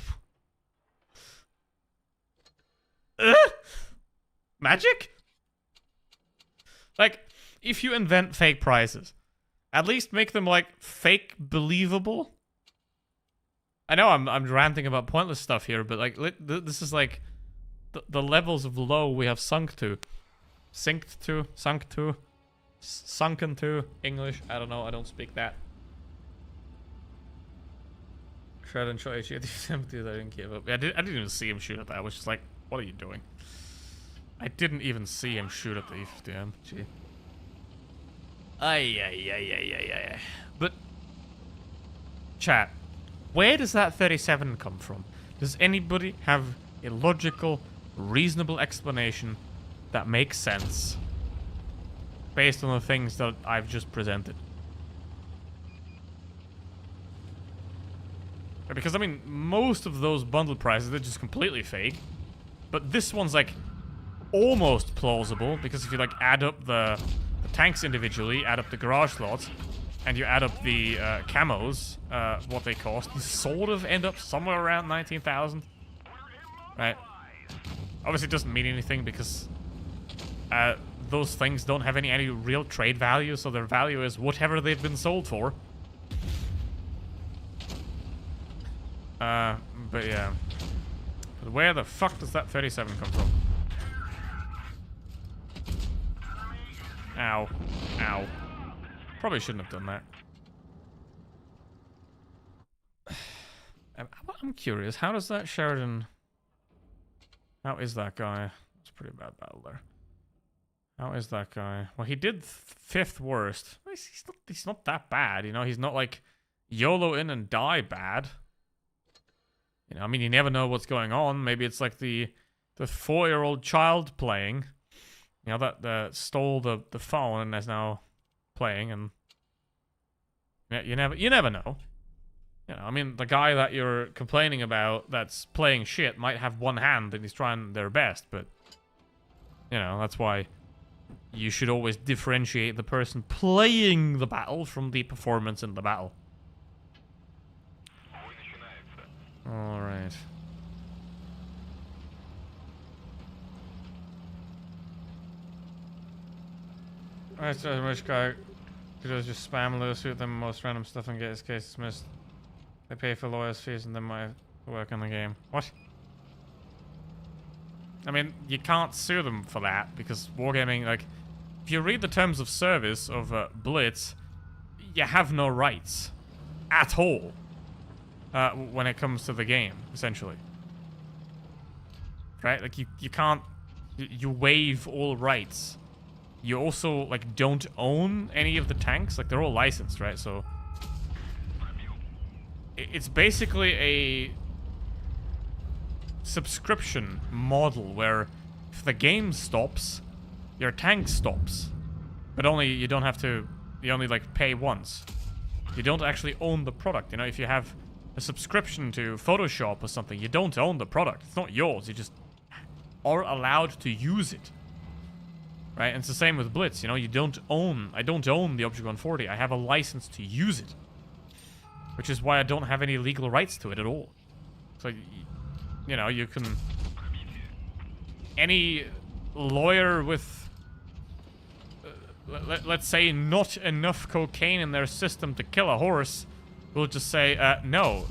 A: Magic? Like, if you invent fake prices, at least make them, like, fake believable. I know I'm ranting about pointless stuff here, but, like, this is, like, the levels of low we have sunk to. Sunken to. English. I don't know. I don't speak that. Shred and try shoot these empties. I didn't give up. I didn't even see him shoot at that. I was just like, what are you doing? I didn't even see him shoot at the EFTM. Ay. But, chat, where does that 37 come from? Does anybody have a logical, reasonable explanation that makes sense based on the things that I've just presented? Because, I mean, most of those bundle prices, they're just completely fake. But this one's, like, almost plausible, because if you, like, add up the tanks individually, add up the garage slots, and you add up the camos, what they cost, you sort of end up somewhere around 19,000. Right? Obviously it doesn't mean anything, because those things don't have any real trade value, so their value is whatever they've been sold for. But yeah. But where the fuck does that 37 come from? Ow. Ow. Probably shouldn't have done that. I'm curious, how does that Sheridan... How is that guy? That's a pretty bad battle there. How is that guy? Well, he did 5th worst. He's not that bad, you know? He's not like YOLO in and die bad. You know, I mean, you never know what's going on. Maybe it's like the 4-year-old child playing. You know, that stole the phone and is now playing, and you never know. You know, I mean, the guy that you're complaining about that's playing shit might have one hand and he's trying their best, but you know, that's why you should always differentiate the person playing the battle from the performance in the battle. Alright. I wish guy could just spam Lewis with them most random stuff and get his case dismissed. They pay for lawyers' fees and then might work on the game. What? I mean, you can't sue them for that because Wargaming, like, if you read the terms of service of Blitz, you have no rights at all when it comes to the game, essentially. Right? Like, you can't, you waive all rights. You also, like, don't own any of the tanks. Like, they're all licensed, right? So it's basically a subscription model where if the game stops, your tank stops. But only, you don't have to, you only, like, pay once. You don't actually own the product. You know, if you have a subscription to Photoshop or something, you don't own the product. It's not yours. You just are allowed to use it. Right? And it's the same with Blitz. You know, I don't own the Object 140. I have a license to use it. Which is why I don't have any legal rights to it at all. So, you know, you can... Any lawyer with, let's say, not enough cocaine in their system to kill a horse will just say, no,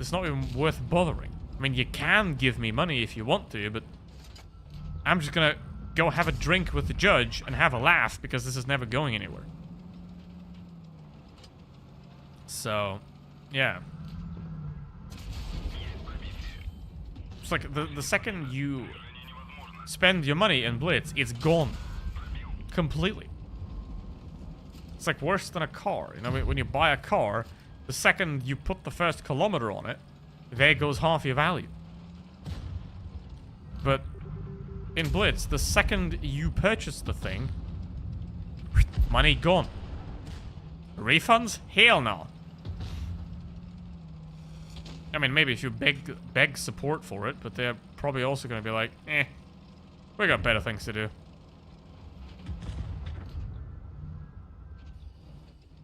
A: it's not even worth bothering. I mean, you can give me money if you want to, but I'm just gonna go have a drink with the judge and have a laugh because this is never going anywhere. So, yeah. It's like the second you spend your money in Blitz, it's gone. Completely. It's like worse than a car. You know, when you buy a car, the second you put the first kilometer on it, there goes half your value. But in Blitz, the second you purchase the thing, money gone. Refunds? Hell no. I mean, maybe if you beg support for it, but they're probably also going to be like, we got better things to do.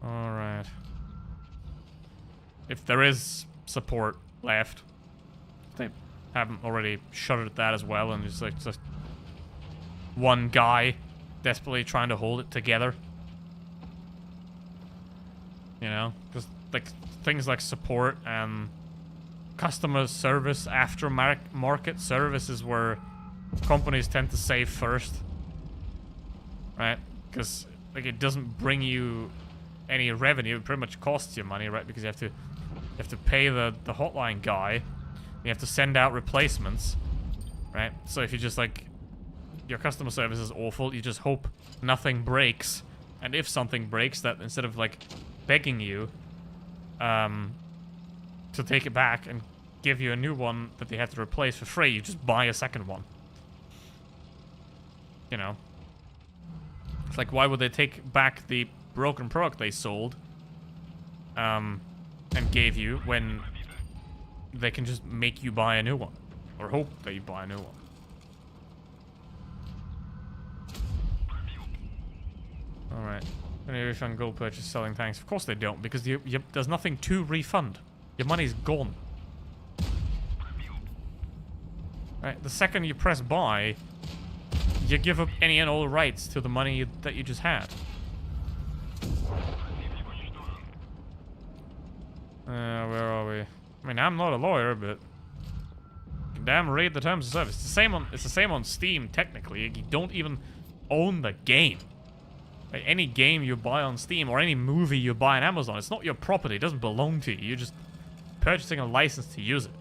A: Alright. If there is support left, they haven't already shuttered that as well, and it's like just one guy desperately trying to hold it together. You know? Because, like, things like support and customer service, aftermarket service is where companies tend to save first. Right? Because, like, it doesn't bring you any revenue. It pretty much costs you money, right? Because you have to pay the hotline guy. You have to send out replacements, right? So if you just, like, your customer service is awful, you just hope nothing breaks. And if something breaks, that instead of, like, begging you to take it back and give you a new one that they have to replace for free, you just buy a second one. You know? It's like, why would they take back the broken product they sold and gave you when they can just make you buy a new one? Or hope that you buy a new one. Alright. Any refund gold purchase selling tanks? Of course they don't, because there's nothing to refund. Your money's gone. Right, the second you press buy, you give up any and all rights to the money that you just had. Where are we? I mean, I'm not a lawyer, but damn, read the terms of service. It's the same on Steam, technically. You don't even own the game. Like, any game you buy on Steam or any movie you buy on Amazon, it's not your property. It doesn't belong to you. You're just purchasing a license to use it.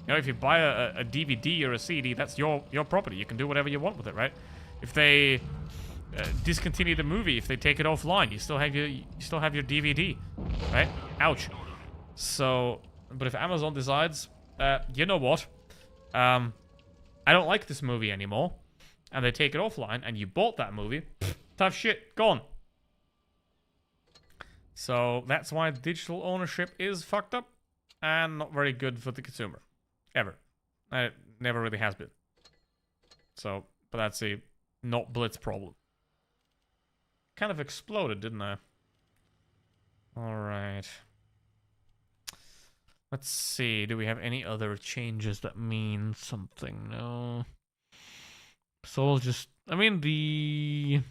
A: You know, if you buy a DVD or a CD, that's your property. You can do whatever you want with it, right? If they discontinue the movie, if they take it offline, you still have your DVD, right? Ouch. So, but if Amazon decides, you know what? I don't like this movie anymore, and they take it offline, and you bought that movie, tough shit, gone. So that's why digital ownership is fucked up and not very good for the consumer. Ever. It never really has been. So, but that's a not Blitz problem. kind of exploded, didn't I? Alright. Let's see. Do we have any other changes that mean something? No. So we'll just... I mean, the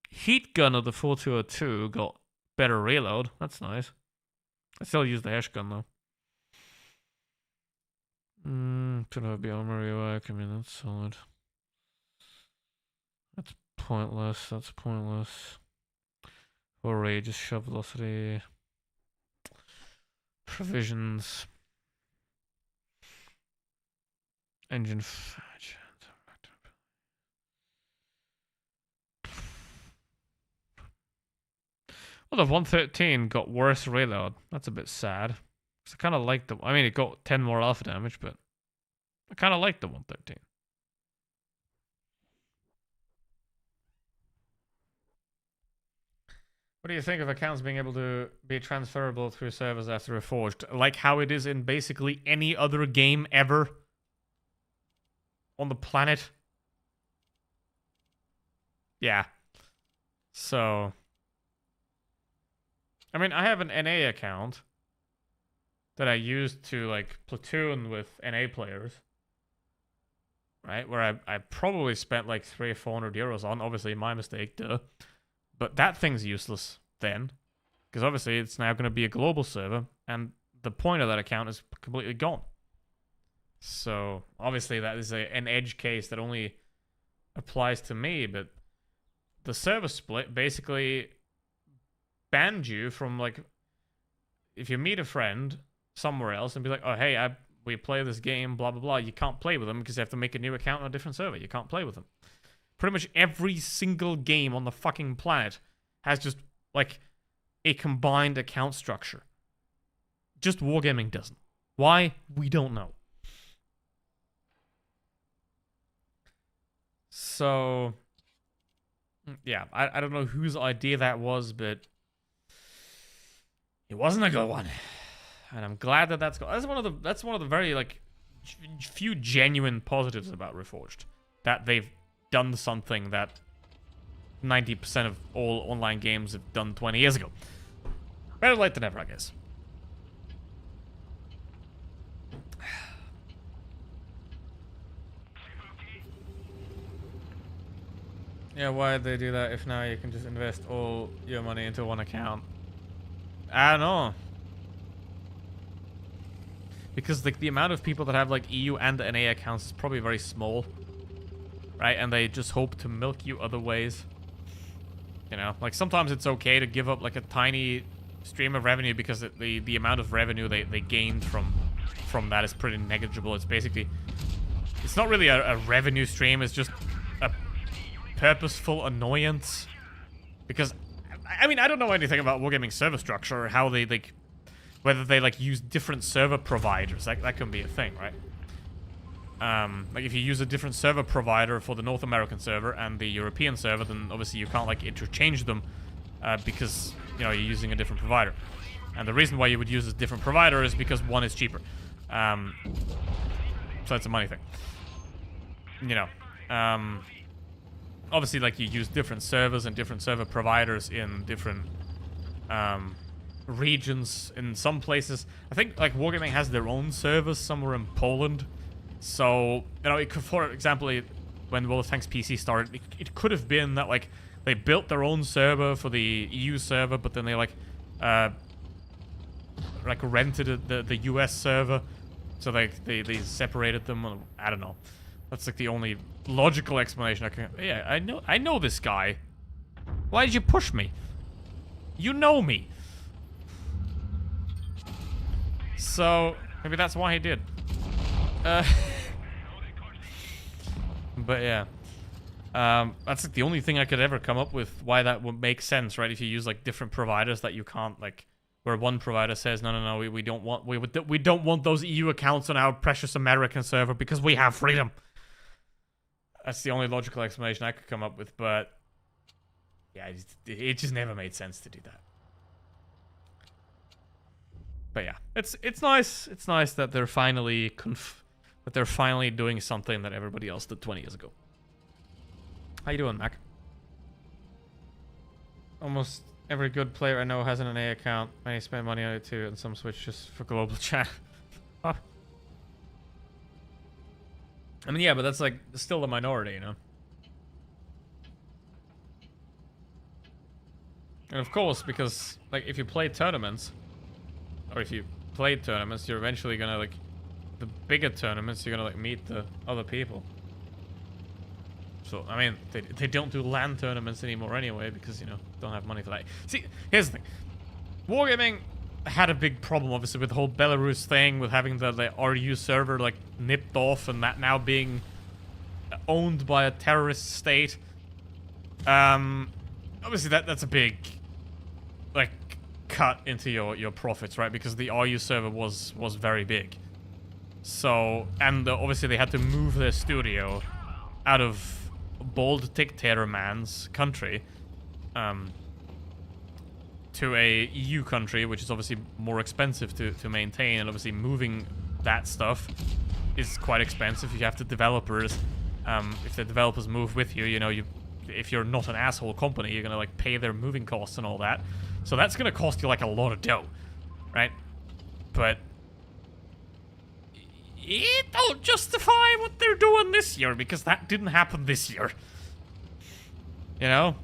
A: heat gun of the 4202 got better reload. That's nice. I still use the hash gun, though. Could have be armor rework. I mean, that's solid. That's pointless. That's pointless. Outrageous shot velocity. Provisions. Engine. Well, the 113 got worse reload. That's a bit sad. I kind of like the... I mean, it got 10 more alpha damage, but... I kind of like the 113. What do you think of accounts being able to be transferable through servers after Reforged? Like how it is in basically any other game ever on the planet? Yeah. So... I mean, I have an NA account that I used to, like, platoon with NA players. Right? Where I probably spent, like, 300 or 400 euros on. Obviously, my mistake, duh. But that thing's useless then. Because obviously, it's now going to be a global server. And the point of that account is completely gone. So, obviously, that is an edge case that only applies to me. But the server split basically... banned you from, like, if you meet a friend somewhere else and be like, oh, hey, we play this game, blah, blah, blah, you can't play with them because you have to make a new account on a different server. You can't play with them. Pretty much every single game on the fucking planet has just, like, a combined account structure. Just Wargaming doesn't. Why? We don't know. So, yeah, I don't know whose idea that was, but... it wasn't a good one, and I'm glad that that's one of the very, like, few genuine positives about Reforged, that they've done something that 90% of all online games have done 20 years ago. Better late than never, I guess. Yeah, why'd they do that if now you can just invest all your money into one account? I don't know. Because the amount of people that have, like, EU and NA accounts is probably very small. Right? And they just hope to milk you other ways. You know? Like, sometimes it's okay to give up, like, a tiny stream of revenue because the amount of revenue they gained from that is pretty negligible. It's basically... it's not really a revenue stream. It's just a purposeful annoyance. Because... I mean, I don't know anything about Wargaming server structure or how they, like, whether they, like, use different server providers. That can be a thing, right? Like, if you use a different server provider for the North American server and the European server, then obviously you can't, like, interchange them because, you know, you're using a different provider. And the reason why you would use a different provider is because one is cheaper. So it's a money thing. You know. Obviously, like, you use different servers and different server providers in different regions in some places. I think, like, Wargaming has their own servers somewhere in Poland. So, you know, it could, for example, when World of Tanks PC started, it could have been that, like, they built their own server for the EU server, but then they, like rented the US server. So, like, they separated them. I don't know. That's, like, the only logical explanation I can... yeah, I know this guy. Why did you push me? You know me. So, maybe that's why he did. But yeah. That's, like, the only thing I could ever come up with why that would make sense, right? If you use, like, different providers that you can't, like... where one provider says, no, we don't want... we don't want those EU accounts on our precious American server because we have freedom. That's the only logical explanation I could come up with, but... yeah, it just never made sense to do that. But yeah, it's nice. It's nice that they're finally doing something that everybody else did 20 years ago. How you doing, Mac? Almost every good player I know has an NA account. Many spend money on it too, and some switch just for global chat. Huh. I mean, yeah, but that's like still the minority, you know? And of course, because like if you play tournaments, or if you play tournaments, you're eventually gonna like the bigger tournaments. You're gonna like meet the other people. So I mean, they don't do LAN tournaments anymore anyway because you know don't have money for that. See, here's the thing: Wargaming had a big problem obviously with the whole Belarus thing, with having the RU server like nipped off and that now being owned by a terrorist state. Obviously that's a big like cut into your profits, right? Because the RU server was very big. So, and obviously they had to move their studio out of Bold Dictator Man's country to a EU country, which is obviously more expensive to maintain, and obviously moving that stuff is quite expensive. You have the developers. If the developers move with you, you know, if you're not an asshole company, you're gonna like pay their moving costs and all that. So that's gonna cost you like a lot of dough, right? But it don't justify what they're doing this year, because that didn't happen this year. You know?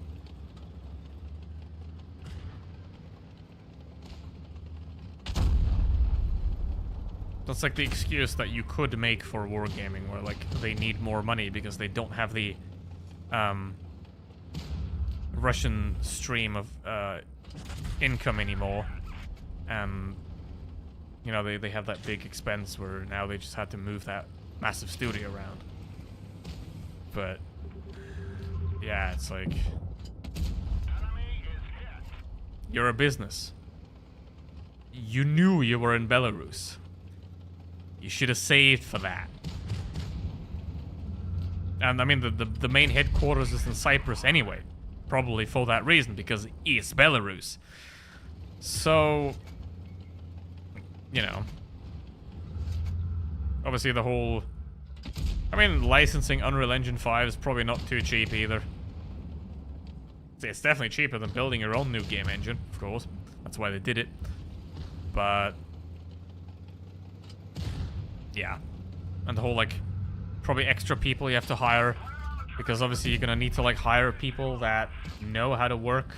A: That's like the excuse that you could make for wargaming, where like they need more money because they don't have the Russian stream of income anymore. And you know, they have that big expense where now they just had to move that massive studio around. But yeah, it's like you're a business. You knew you were in Belarus. You should have saved for that. And I mean, the main headquarters is in Cyprus anyway. Probably for that reason, because it's Belarus. So, you know. Obviously the whole... I mean, licensing Unreal Engine 5 is probably not too cheap either. It's definitely cheaper than building your own new game engine, of course. That's why they did it. But... yeah. And the whole, like, probably extra people you have to hire. Because obviously you're gonna need to, like, hire people that know how to work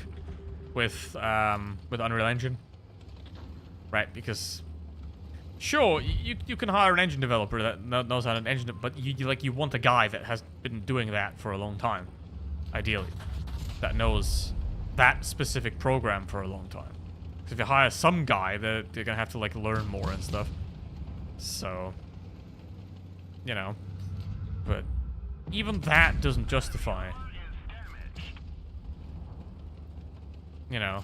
A: with Unreal Engine. Right, because... sure, you can hire an engine developer that knows how to engine, but you want a guy that has been doing that for a long time. Ideally. That knows that specific program for a long time. Because if you hire some guy, they're gonna have to, like, learn more and stuff. So... you know. But even that doesn't justify, you know,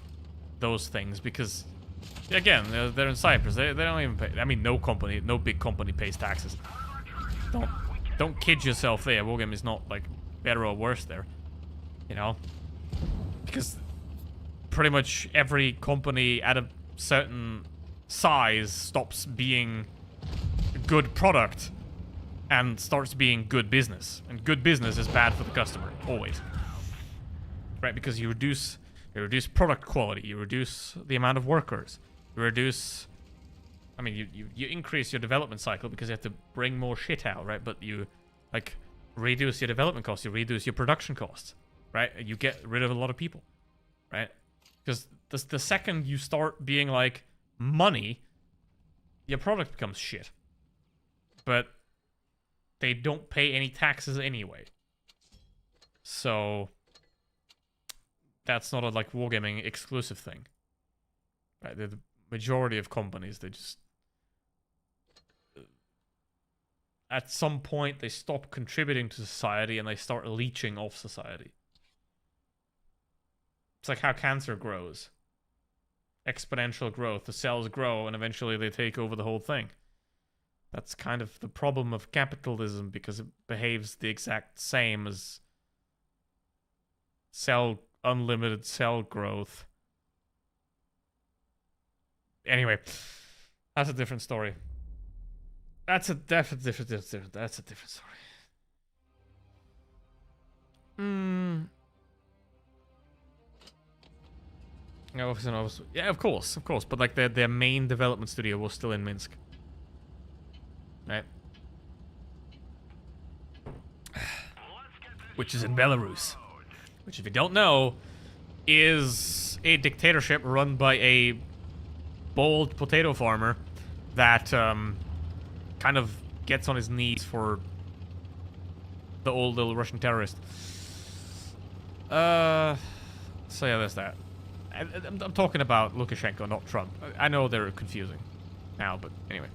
A: those things, because again, they're in Cyprus. They don't even pay. I mean, no big company pays taxes. Don't kid yourself there. Wargame is not like better or worse there, you know, because pretty much every company at a certain size stops being a good product and starts being good business. And good business is bad for the customer, always. Right, because you reduce product quality, you reduce the amount of workers, you reduce... I mean, you increase your development cycle because you have to bring more shit out, right? But you, like, reduce your development costs, you reduce your production costs, right? You get rid of a lot of people, right? Because the second you start being, like, money, your product becomes shit. But they don't pay any taxes anyway. So that's not a, like, wargaming exclusive thing. Right? The majority of companies, they just... at some point, they stop contributing to society and they start leeching off society. It's like how cancer grows. Exponential growth. The cells grow and eventually they take over the whole thing. That's kind of the problem of capitalism, because it behaves the exact same as unlimited cell growth. Anyway, that's a different story. That's a different story. Yeah, yeah, of course, but like their main development studio was still in Minsk, right? Which is in Belarus, which, if you don't know, is a dictatorship run by a bold potato farmer that kind of gets on his knees for the old little Russian terrorist. So yeah, there's that. I'm talking about Lukashenko, not Trump. I know they're confusing now, but anyway.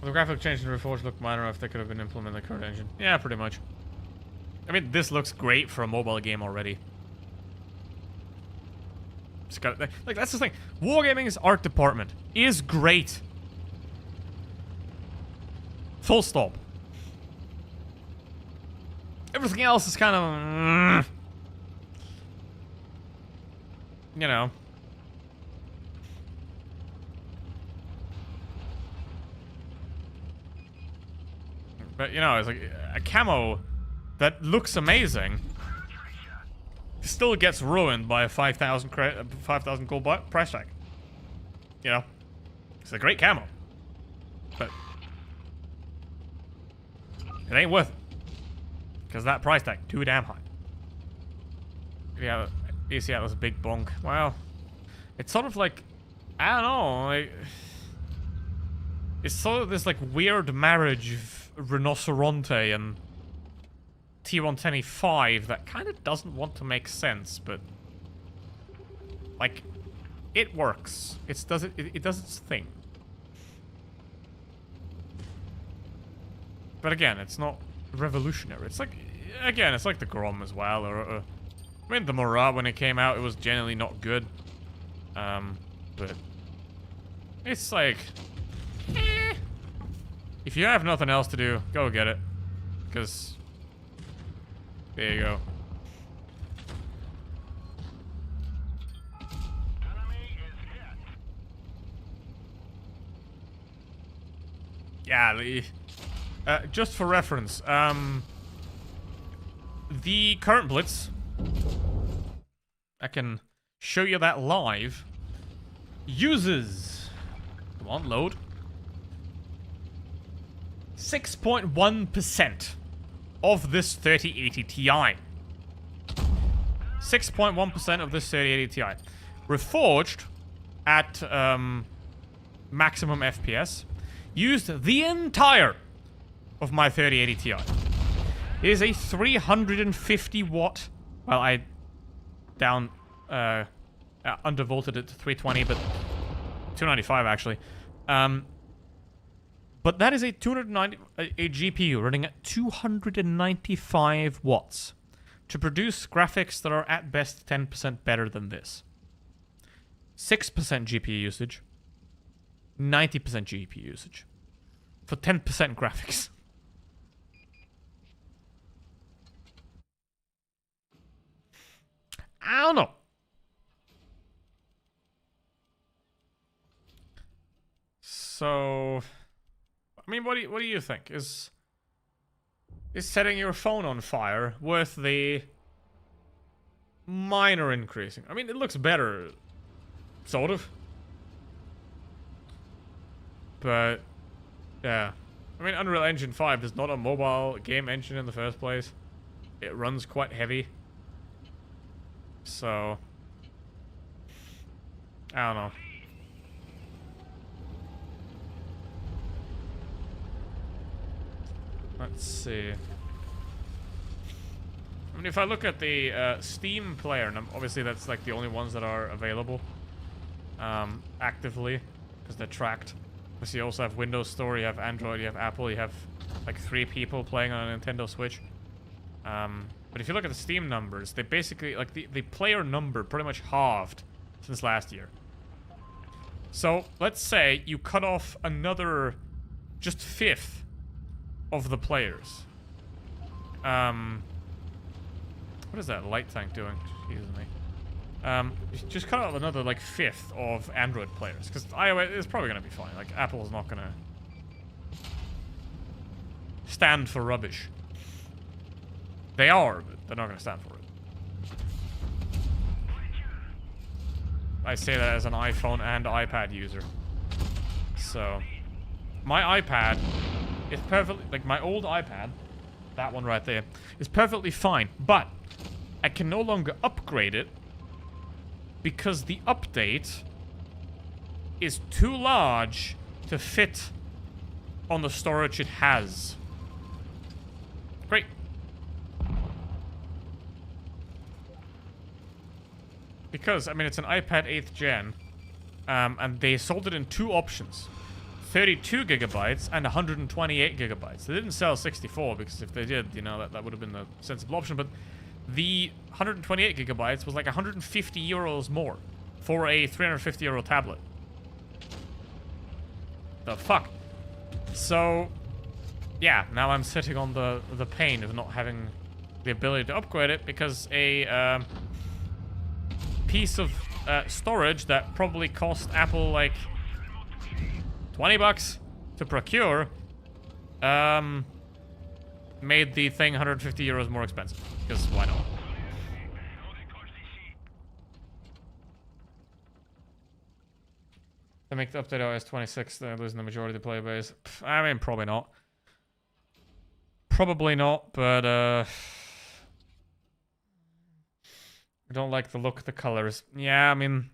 A: The graphic change in Reforged look minor if they could have been implemented in the current engine. Yeah, pretty much. I mean, this looks great for a mobile game already. Just got, like, that's the thing. Wargaming's art department is great. Full stop. Everything else is kind of... you know. But, you know, it's like a camo that looks amazing still gets ruined by a 5,000 gold price tag. You know? It's a great camo. But it ain't worth it. Because that price tag, too damn high. Yeah, you see that was a big bonk. Well, it's sort of like, I don't know, like, it's sort of this like weird marriage of Rhinoceronte and T125 that kind of doesn't want to make sense, but like, it works. It does its thing. But again, it's not revolutionary. It's like, again, it's like the Grom as well, or I mean, the Murat, when it came out, it was generally not good. But it's like, if you have nothing else to do, go get it, because there you go. Yeah, just for reference, the current Blitz, I can show you that live, uses, come on, load, 6.1% of this 3080 Ti. 6.1% of this 3080 Ti. Reforged at maximum FPS used the entire of my 3080 Ti. It is a 350 watt. Well, I undervolted it to 320, but 295 actually. But that is a GPU running at 295 watts to produce graphics that are at best 10% better than this. 6% GPU usage, 90% GPU usage for 10% graphics. I don't know. So, I mean, what do you think? Is setting your phone on fire worth the minor increasing? I mean, it looks better, sort of. But, yeah. I mean, Unreal Engine 5 is not a mobile game engine in the first place. It runs quite heavy. So, I don't know. Let's see. I mean, if I look at the Steam player, and obviously that's like the only ones that are available actively, because they're tracked. Obviously, you also have Windows Store, you have Android, you have Apple, you have like 3 people playing on a Nintendo Switch. But if you look at the Steam numbers, they basically, like, the player number pretty much halved since last year. So, let's say you cut off another, just 1/5 of the players. What is that light tank doing? Excuse me. Just cut off another, like, 1/5 of Android players, because iOS is probably going to be fine. Like, Apple's not going to stand for rubbish. They are, but they're not going to stand for it. I say that as an iPhone and iPad user. So, my iPad is perfectly... Like, my old iPad, that one right there, is perfectly fine. But, I can no longer upgrade it because the update is too large to fit on the storage it has. Great. Because, I mean, it's an iPad 8th gen, and they sold it in two options. 32 gigabytes and 128 gigabytes. They didn't sell 64, because if they did, you know, that would have been the sensible option, but the 128 gigabytes was like 150 euros more for a 350 euro tablet. The fuck? So, yeah, now I'm sitting on the pain of not having the ability to upgrade it because a piece of storage that probably cost Apple like 20 bucks to procure made the thing 150 euros more expensive. Because why not? They make the update OS 26, they're losing the majority of the player base. Pff, I mean, probably not. Probably not, but I don't like the look of the colors. Yeah, I mean,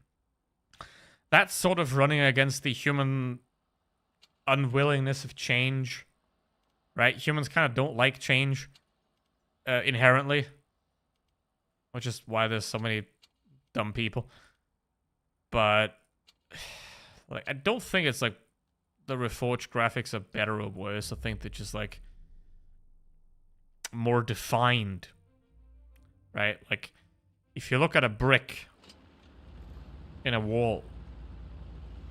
A: that's sort of running against the human unwillingness of change, right? Humans kind of don't like change inherently, which is why there's so many dumb people. But like, I don't think it's like the Reforged graphics are better or worse. I think they're just like more defined, right? Like, if you look at a brick in a wall,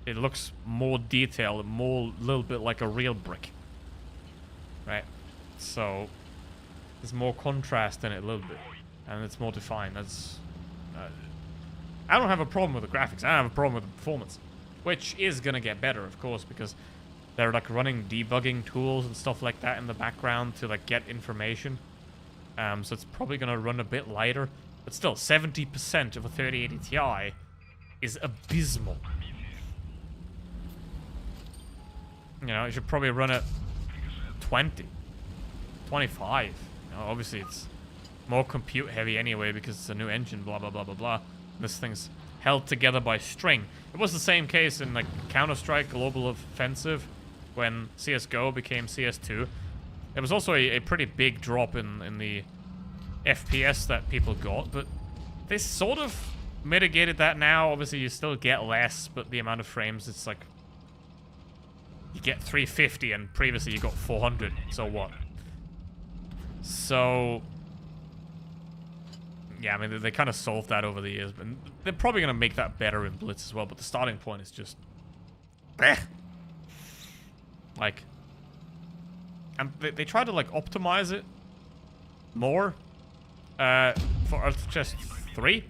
A: it looks more detailed, more little bit like a real brick, right? So there's more contrast in it a little bit, and it's more defined. That's I don't have a problem with the graphics. I don't have a problem with the performance, which is gonna get better, of course, because they're like running debugging tools and stuff like that in the background to like get information. So it's probably gonna run a bit lighter, but still, 70% of a 3080 Ti is abysmal. You know, you should probably run it 20, 25. You know, obviously, it's more compute heavy anyway because it's a new engine, blah, blah, blah, blah, blah. This thing's held together by string. It was the same case in like Counter-Strike Global Offensive when CSGO became CS2. There was also a pretty big drop in the FPS that people got, but they sort of mitigated that now. Obviously, you still get less, but the amount of frames, it's like you get 350 and previously you got 400, so what? So, yeah, I mean, they kind of solved that over the years, but they're probably going to make that better in Blitz as well, but the starting point is just... Like... And they try to, like, optimize it more for Earth Chest 3.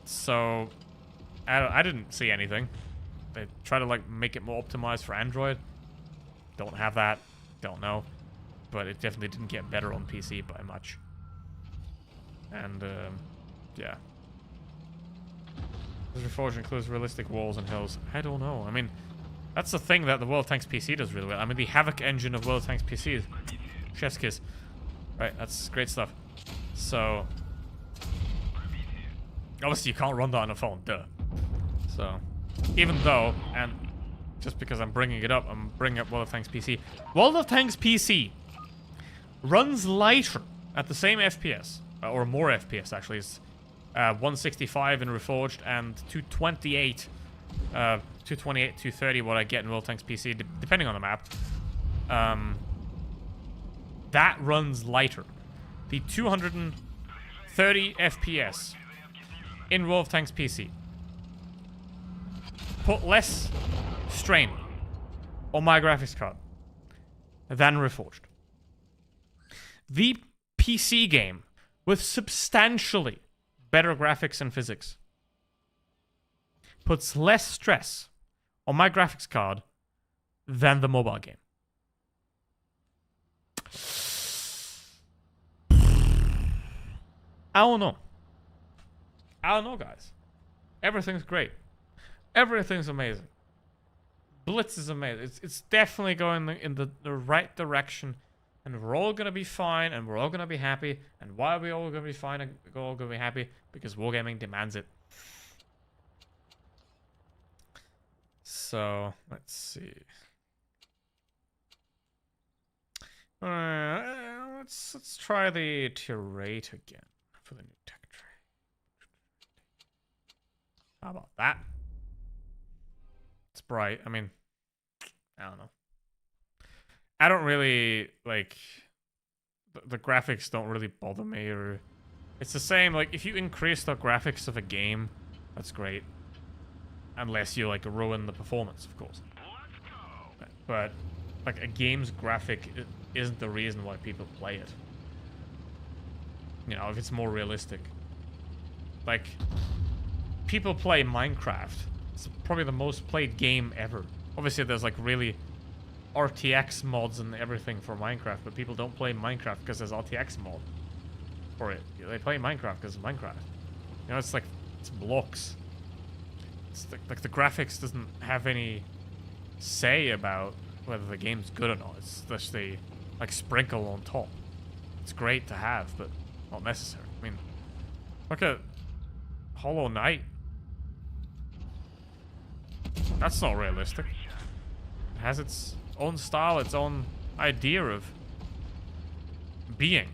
A: So, I didn't see anything. They try to, like, make it more optimized for Android. Don't have that. Don't know. But it definitely didn't get better on PC by much. And, yeah. This Reforged includes realistic walls and hills. I don't know. I mean, that's the thing that the World of Tanks PC does really well. I mean, the Havoc engine of World of Tanks PC is chef's kiss. Right, that's great stuff. So, obviously you can't run that on a phone, duh. So, even though, and just because I'm bringing it up, I'm bringing up World of Tanks PC. World of Tanks PC runs lighter at the same FPS, or more FPS actually. It's 165 in Reforged and 228, 230 what I get in World of Tanks PC, depending on the map. That runs lighter. The 230 FPS in World of Tanks PC put less strain on my graphics card than Reforged. The PC game with substantially better graphics and physics puts less stress on my graphics card than the mobile game. I don't know. I don't know, guys. Everything's great. Everything's amazing. Blitz is amazing. It's definitely going in the right direction. And we're all gonna be fine, and we're all gonna be happy. And why are we all gonna be fine and we're all gonna be happy? Because wargaming demands it. So, let's see. Let's try the tier rate again for the new tech tree. How about that? It's bright. I mean, I don't know. I don't really like the graphics. Don't really bother me, or it's the same. Like if you increase the graphics of a game, that's great, unless you like ruin the performance, of course. But like a game's graphic isn't the reason why people play it. You know, if it's more realistic. Like people play Minecraft. It's probably the most played game ever. Obviously, there's like really RTX mods and everything for Minecraft, but people don't play Minecraft because there's RTX mod for it. They play Minecraft because it's Minecraft. You know, it's like it's blocks. It's like the graphics doesn't have any say about whether the game's good or not. It's just they like sprinkle on top. It's great to have, but not necessary. I mean, look at Hollow Knight. That's not realistic. It has its own style, its own idea of being.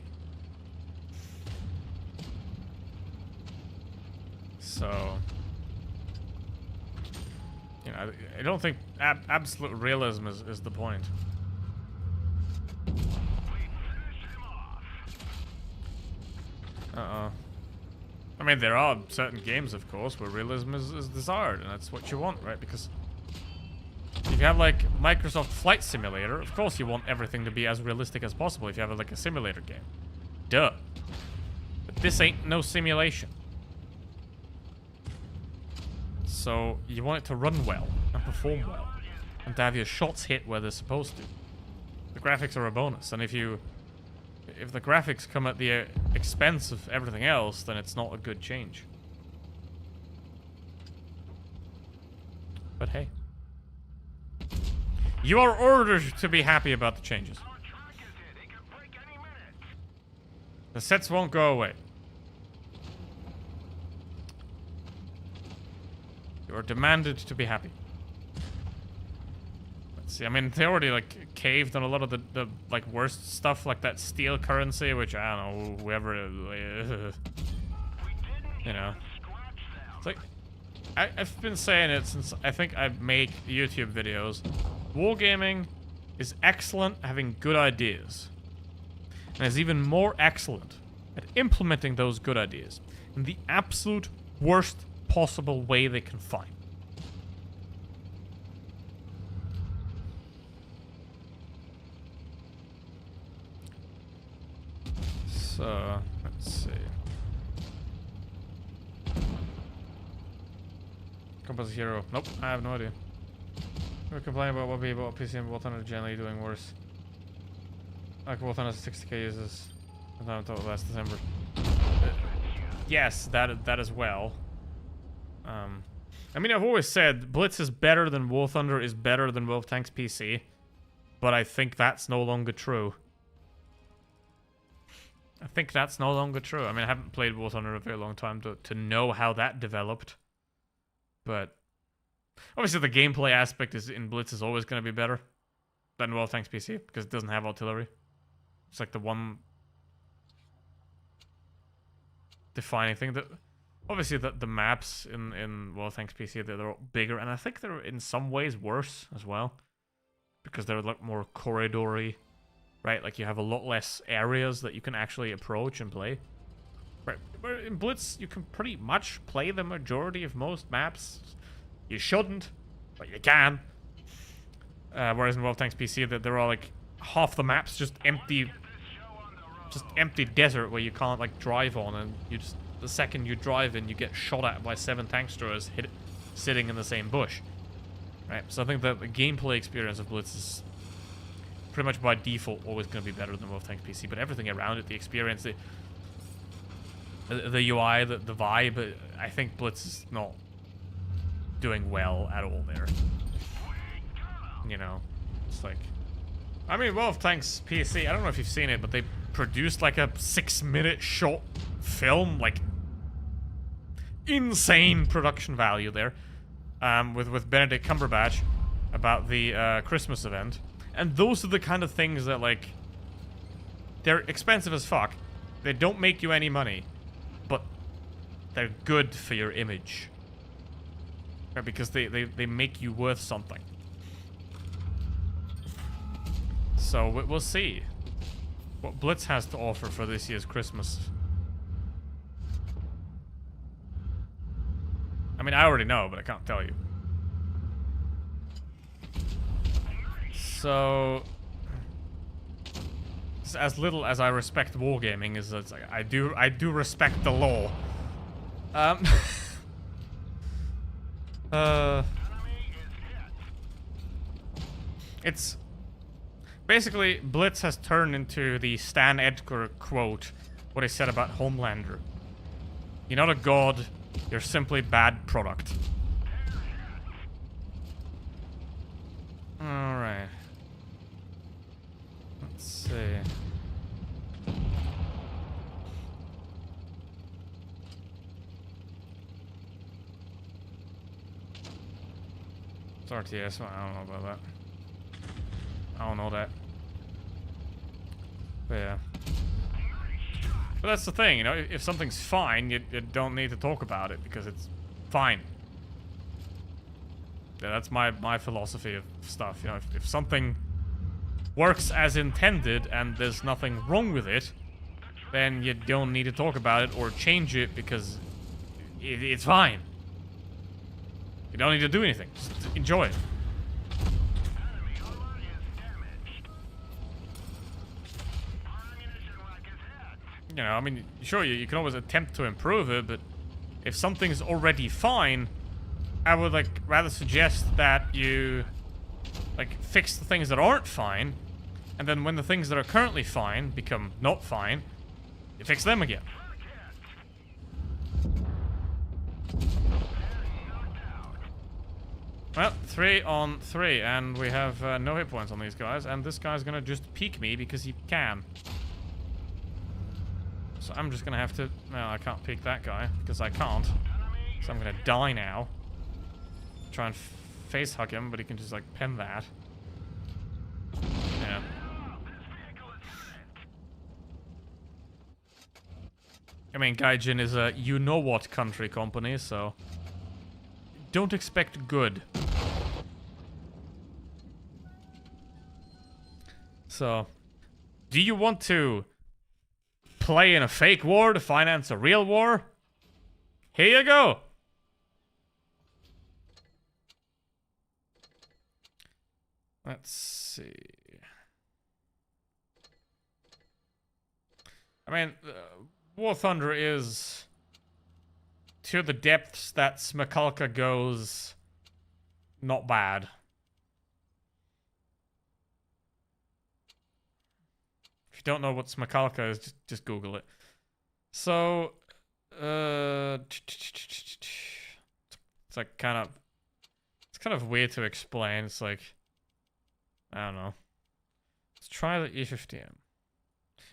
A: So, you know, I don't think absolute realism is the point. Uh-oh. I mean, there are certain games, of course, where realism is desired, and that's what you want, right? Because if you have, like, Microsoft Flight Simulator, of course you want everything to be as realistic as possible if you have, like, a simulator game. Duh. But this ain't no simulation. So, you want it to run well, and perform well, and to have your shots hit where they're supposed to. The graphics are a bonus, and if the graphics come at the expense of everything else, then it's not a good change. But hey. You are ordered to be happy about the changes. The sets won't go away. You are demanded to be happy. Let's see, I mean, they already, like, caved on a lot of the like, worst stuff, like that steel currency, which, I don't know, whoever, you know. It's like, I've been saying it since I think I make YouTube videos. Wargaming is excellent at having good ideas. And is even more excellent at implementing those good ideas in the absolute worst possible way they can find. So, let's see. Compass Hero. Nope, I have no idea. We're complaining about what people, PC and War Thunder are generally doing worse. Like War Thunder 60k users. Until last December. Yes, that as well. I mean, I've always said Blitz is better than War Thunder is better than Wolf Tanks PC, but I think that's no longer true. I think that's no longer true. I mean, I haven't played War Thunder in a very long time to know how that developed, but obviously the gameplay aspect in Blitz is always going to be better than World Tanks PC because it doesn't have artillery. It's like the one defining thing. That obviously the maps in World Tanks PC, they're bigger, and I think they're in some ways worse as well because they're like more corridory, right? Like you have a lot less areas that you can actually approach and play. Right, but in Blitz you can pretty much play the majority of most maps. You shouldn't, but you can. Whereas in World Tanks PC, that there are like half the maps just empty desert where you can't like drive on, and you just the second you drive in, you get shot at by 7 tank destroyers sitting in the same bush. Right, so I think that the gameplay experience of Blitz is pretty much by default always going to be better than World Tanks PC, but everything around it, the experience, the UI, the vibe. I think Blitz is not doing well at all there. You know, it's like, I mean, World of Tanks PC, I don't know if you've seen it, but they produced like a 6-minute short film, like insane production value there, with Benedict Cumberbatch about the Christmas event. And those are the kind of things that, like, they're expensive as fuck. They don't make you any money, but they're good for your image. Right? Because they make you worth something. So we'll see what Blitz has to offer for this year's Christmas. I mean, I already know, but I can't tell you. So, as little as I respect wargaming, is it's like I do respect the law. It's basically Blitz has turned into the Stan Edgar quote, what he said about Homelander. You're not a god, you're simply bad product. Alright. Let's see. It's RTS, I don't know about that. I don't know that. But yeah. But that's the thing, you know, if something's fine, you don't need to talk about it because it's fine. Yeah, that's my philosophy of stuff, you know, if something works as intended and there's nothing wrong with it, then you don't need to talk about it or change it because it's fine. You don't need to do anything, just enjoy it. You know, I mean, sure, you can always attempt to improve it, but if something's already fine, I would, like, rather suggest that you, like, fix the things that aren't fine, and then when the things that are currently fine become not fine, you fix them again. Well, 3 on 3, and we have no hit points on these guys, and this guy's gonna just peek me because he can. So I'm just gonna have to... No, I can't peek that guy, because I can't. So I'm gonna die now. Try and face hug him, but he can just, like, pen that. Yeah. I mean, Gaijin is a you-know-what country company, so... don't expect good. So... do you want to... play in a fake war to finance a real war? Here you go. Let's see. I mean, War Thunder is to the depths that Smakalka goes not bad. If you don't know what Smakalka is, just Google it. So, it's like it's kind of weird to explain. It's like, I don't know. Let's try the E50M.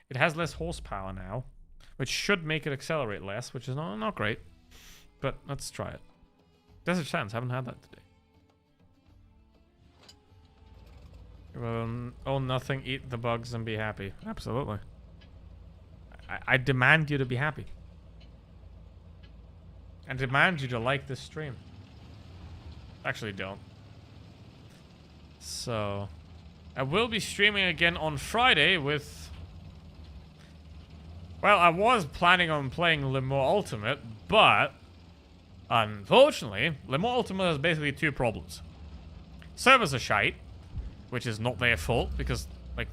A: It has less horsepower now, which should make it accelerate less, which is not great. But let's try it. Desert Sands, haven't had that today. Own nothing, eat the bugs, and be happy. Absolutely. I demand you to be happy. And demand you to like this stream. Actually, don't. So, I will be streaming again on Friday with... well, I was planning on playing Le Mans Ultimate, but... unfortunately, Le Mans Ultimate has basically two problems. Servers are shite, which is not their fault, because, like...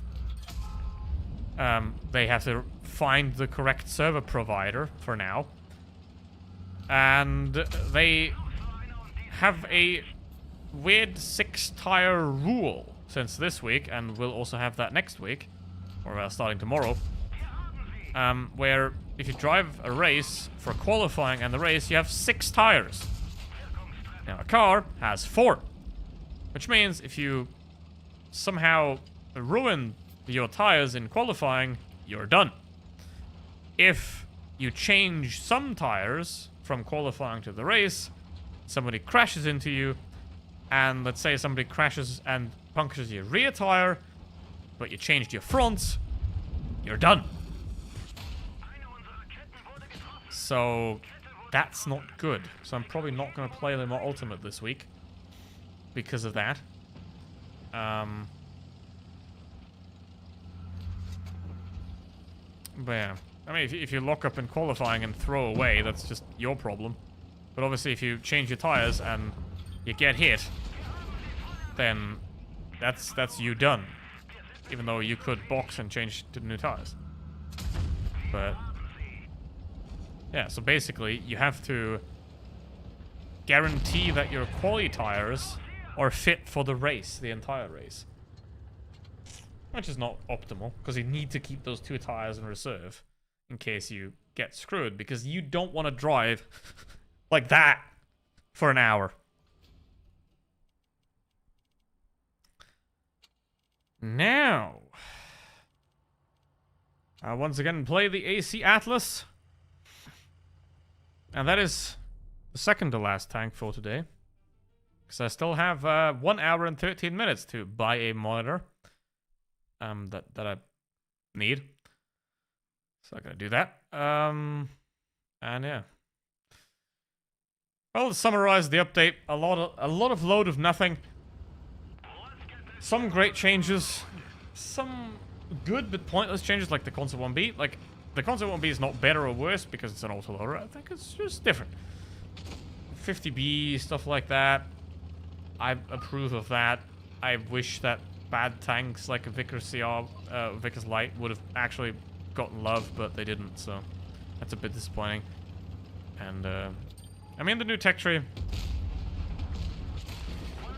A: they have to find the correct server provider for now. And they have a weird 6-tire rule since this week, and we'll also have that next week, or starting tomorrow, where if you drive a race for qualifying and the race, you have 6 tires. Now a car has 4, which means if you somehow ruin your tires in qualifying, you're done. If you change some tires from qualifying to the race, somebody crashes into you, and let's say somebody crashes and punctures your rear tire, but you changed your front, you're done. So that's not good. So I'm probably not going to play them on Ultimate this week because of that. But yeah, I mean, if you lock up in qualifying and throw away, that's just your problem. But obviously, if you change your tires and you get hit, then that's you done. Even though you could box and change to new tires. But yeah, so basically, you have to guarantee that your quali tires are fit for the race, the entire race. Which is not optimal, because you need to keep those 2 tires in reserve in case you get screwed, because you don't want to drive like that for an hour. Now, once again, play the AC Atlas. And that is the second to last tank for today. Because I still have 1 hour and 13 minutes to buy a monitor. That I need. So I'm gonna do that. And yeah. Well, to summarize the update, a lot of load of nothing. Some great changes, some good but pointless changes, like the Concept 1B. Like the Concept 1B is not better or worse because it's an autoloader. I think it's just different. 50B, stuff like that. I approve of that. I wish that bad tanks like a Vickers CR, Vickers Light would have actually gotten love, but they didn't, so that's a bit disappointing. And, I mean, the new tech tree,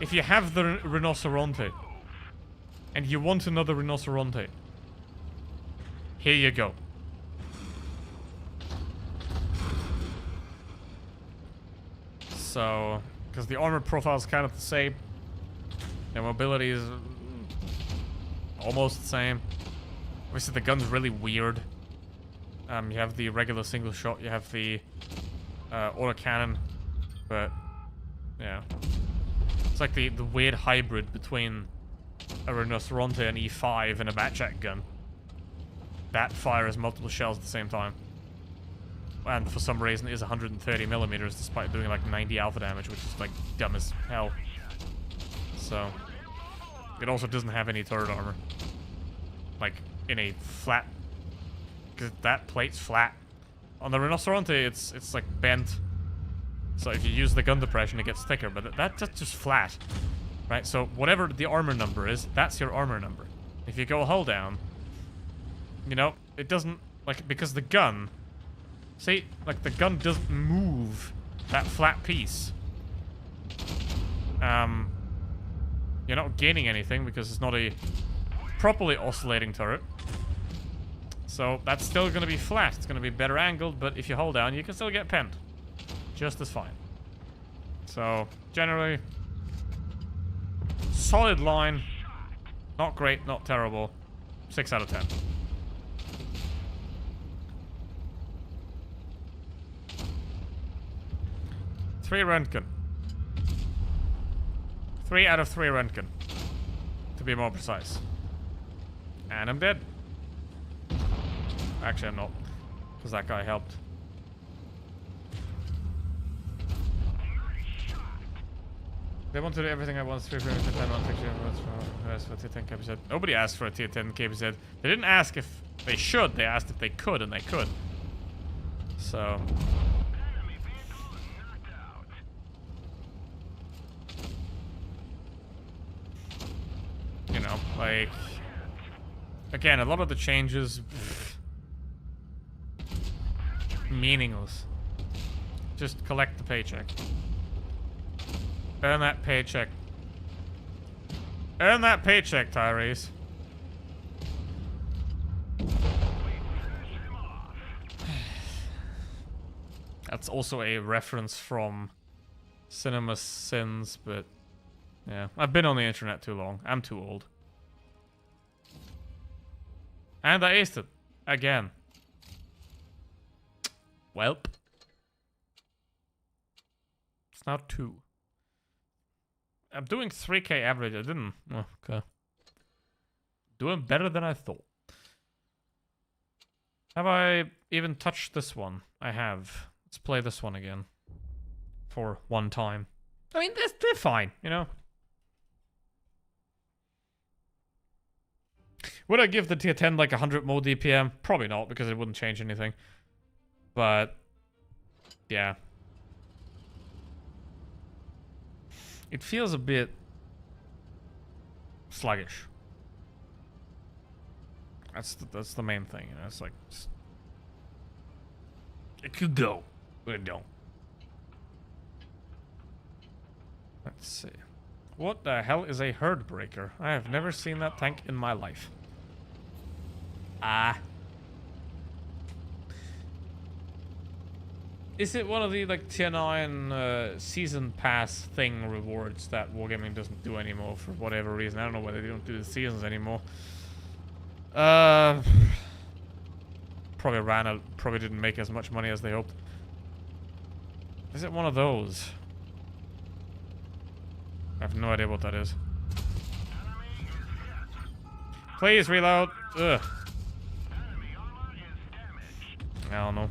A: if you have the Rinoceronte, and you want another Rinoceronte, here you go. So, because the armor profile is kind of the same, the mobility is almost the same. Obviously, the gun's really weird. You have the regular single shot, you have the autocannon, but yeah, it's like the weird hybrid between a Rinoceronte and E5 and a Batjack gun that fires multiple shells at the same time, and for some reason is 130mm despite doing like 90 alpha damage, which is like dumb as hell. So it also doesn't have any turret armor, like in a flat, because that plate's flat. On the Rinoceronte, it's like bent. So if you use the gun depression, it gets thicker, but that's just flat, right? So whatever the armor number is, that's your armor number. If you go hull down, you know, it doesn't, like, because the gun, see, like the gun doesn't move that flat piece. You're not gaining anything because it's not a properly oscillating turret. So that's still going to be flat. It's going to be better angled, but if you hold down, you can still get penned. Just as fine. So, generally, solid line. Not great, not terrible. 6 out of 10. Three Röntgen. 3 out of 3 Röntgen. To be more precise. And I'm dead. Actually, I'm not. Because that guy helped. They want to do everything I want. 3 for 10, 1 for tier 10 KBZ. Nobody asked for a tier 10 KBZ. They didn't ask if they should. They asked if they could, and they could. So. You know, like. Again, a lot of the changes. Meaningless. Just collect the paycheck. Earn that paycheck. Earn that paycheck, Tyrese. That's also a reference from Cinema Sins, but yeah, I've been on the internet too long. I'm too old. And I aced it. Again. Welp. It's now 2. I'm doing 3k average. I didn't. Oh, okay. Doing better than I thought. Have I even touched this one? I have. Let's play this one again. For one time. I mean, they're fine, you know? Would I give the tier 10 like 100 more DPM? Probably not, because it wouldn't change anything. But, yeah. It feels a bit sluggish. That's the main thing, you know. It's like it could go, but it don't. Let's see. What the hell is a herd breaker? I have never seen that tank in my life. Ah. Is it one of the like tier 9 season pass thing rewards that Wargaming doesn't do anymore for whatever reason? I don't know whether they don't do the seasons anymore. Probably ran out, probably didn't make as much money as they hoped. Is it one of those? I have no idea what that is. Please reload. Ugh. I don't know.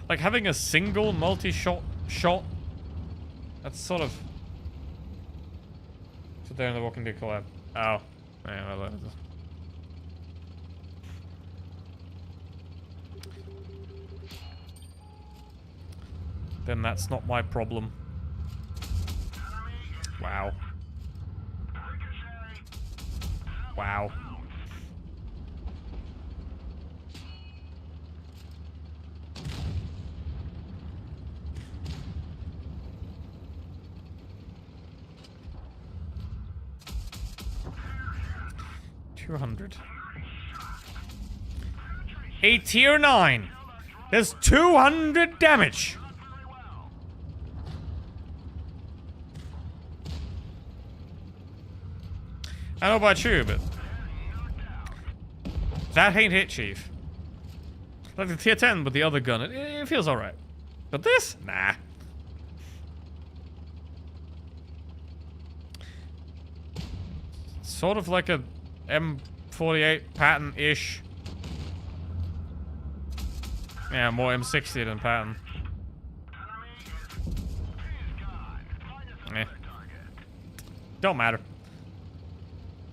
A: Like having a single multi-shot that's sort of... Sit there in the Walking Dead collab. Oh. Yeah, well, then that's not my problem. Wow. Wow. $200. A tier 9 does 200 damage. I don't know about you, but that ain't hit, Chief. Like the tier 10 with the other gun, it feels alright. But this? Nah. Sort of like a M48 Patton-ish. Yeah, more M60 than Patton. Eh. Don't matter.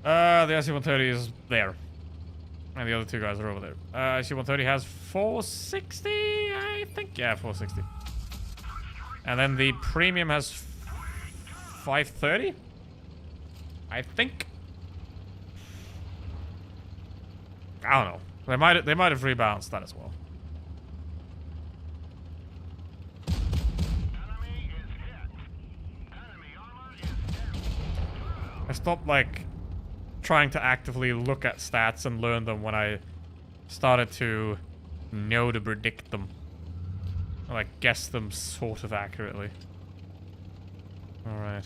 A: The IC-130 is there. And the other two guys are over there. IC-130 has 460, I think. Yeah, 460. And then the premium has 530? I think. I don't know. They might have rebalanced that as well. I stopped like trying to actively look at stats and learn them when I started to know to predict them. Or, like, guess them sort of accurately. Alright.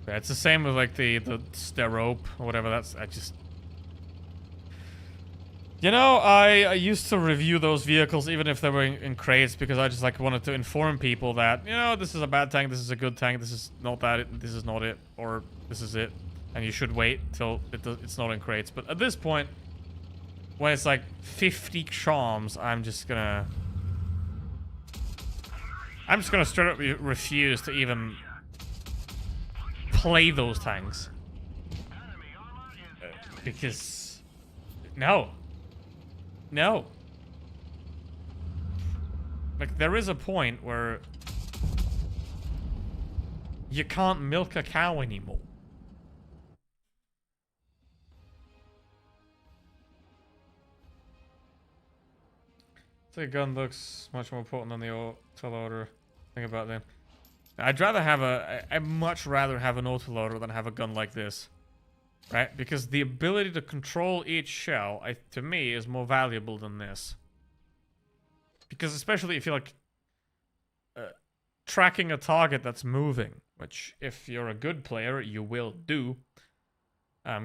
A: Yeah, it's the same with like the Sterope or whatever. I just... You know, I used to review those vehicles even if they were in crates because I just like wanted to inform people that, you know, this is a bad tank, this is a good tank, this is not that, this is not it, or this is it, and you should wait till it's not in crates. But at this point, when it's like 50 charms, I'm just gonna straight up refuse to even play those tanks. Because... No. No. Like, there is a point where you can't milk a cow anymore. The gun looks much more potent than the autoloader. Think about that. I'd much rather have an autoloader than have a gun like this. Right? Because the ability to control each shell, to me, is more valuable than this. Because especially if you're like tracking a target that's moving, which if you're a good player, you will do.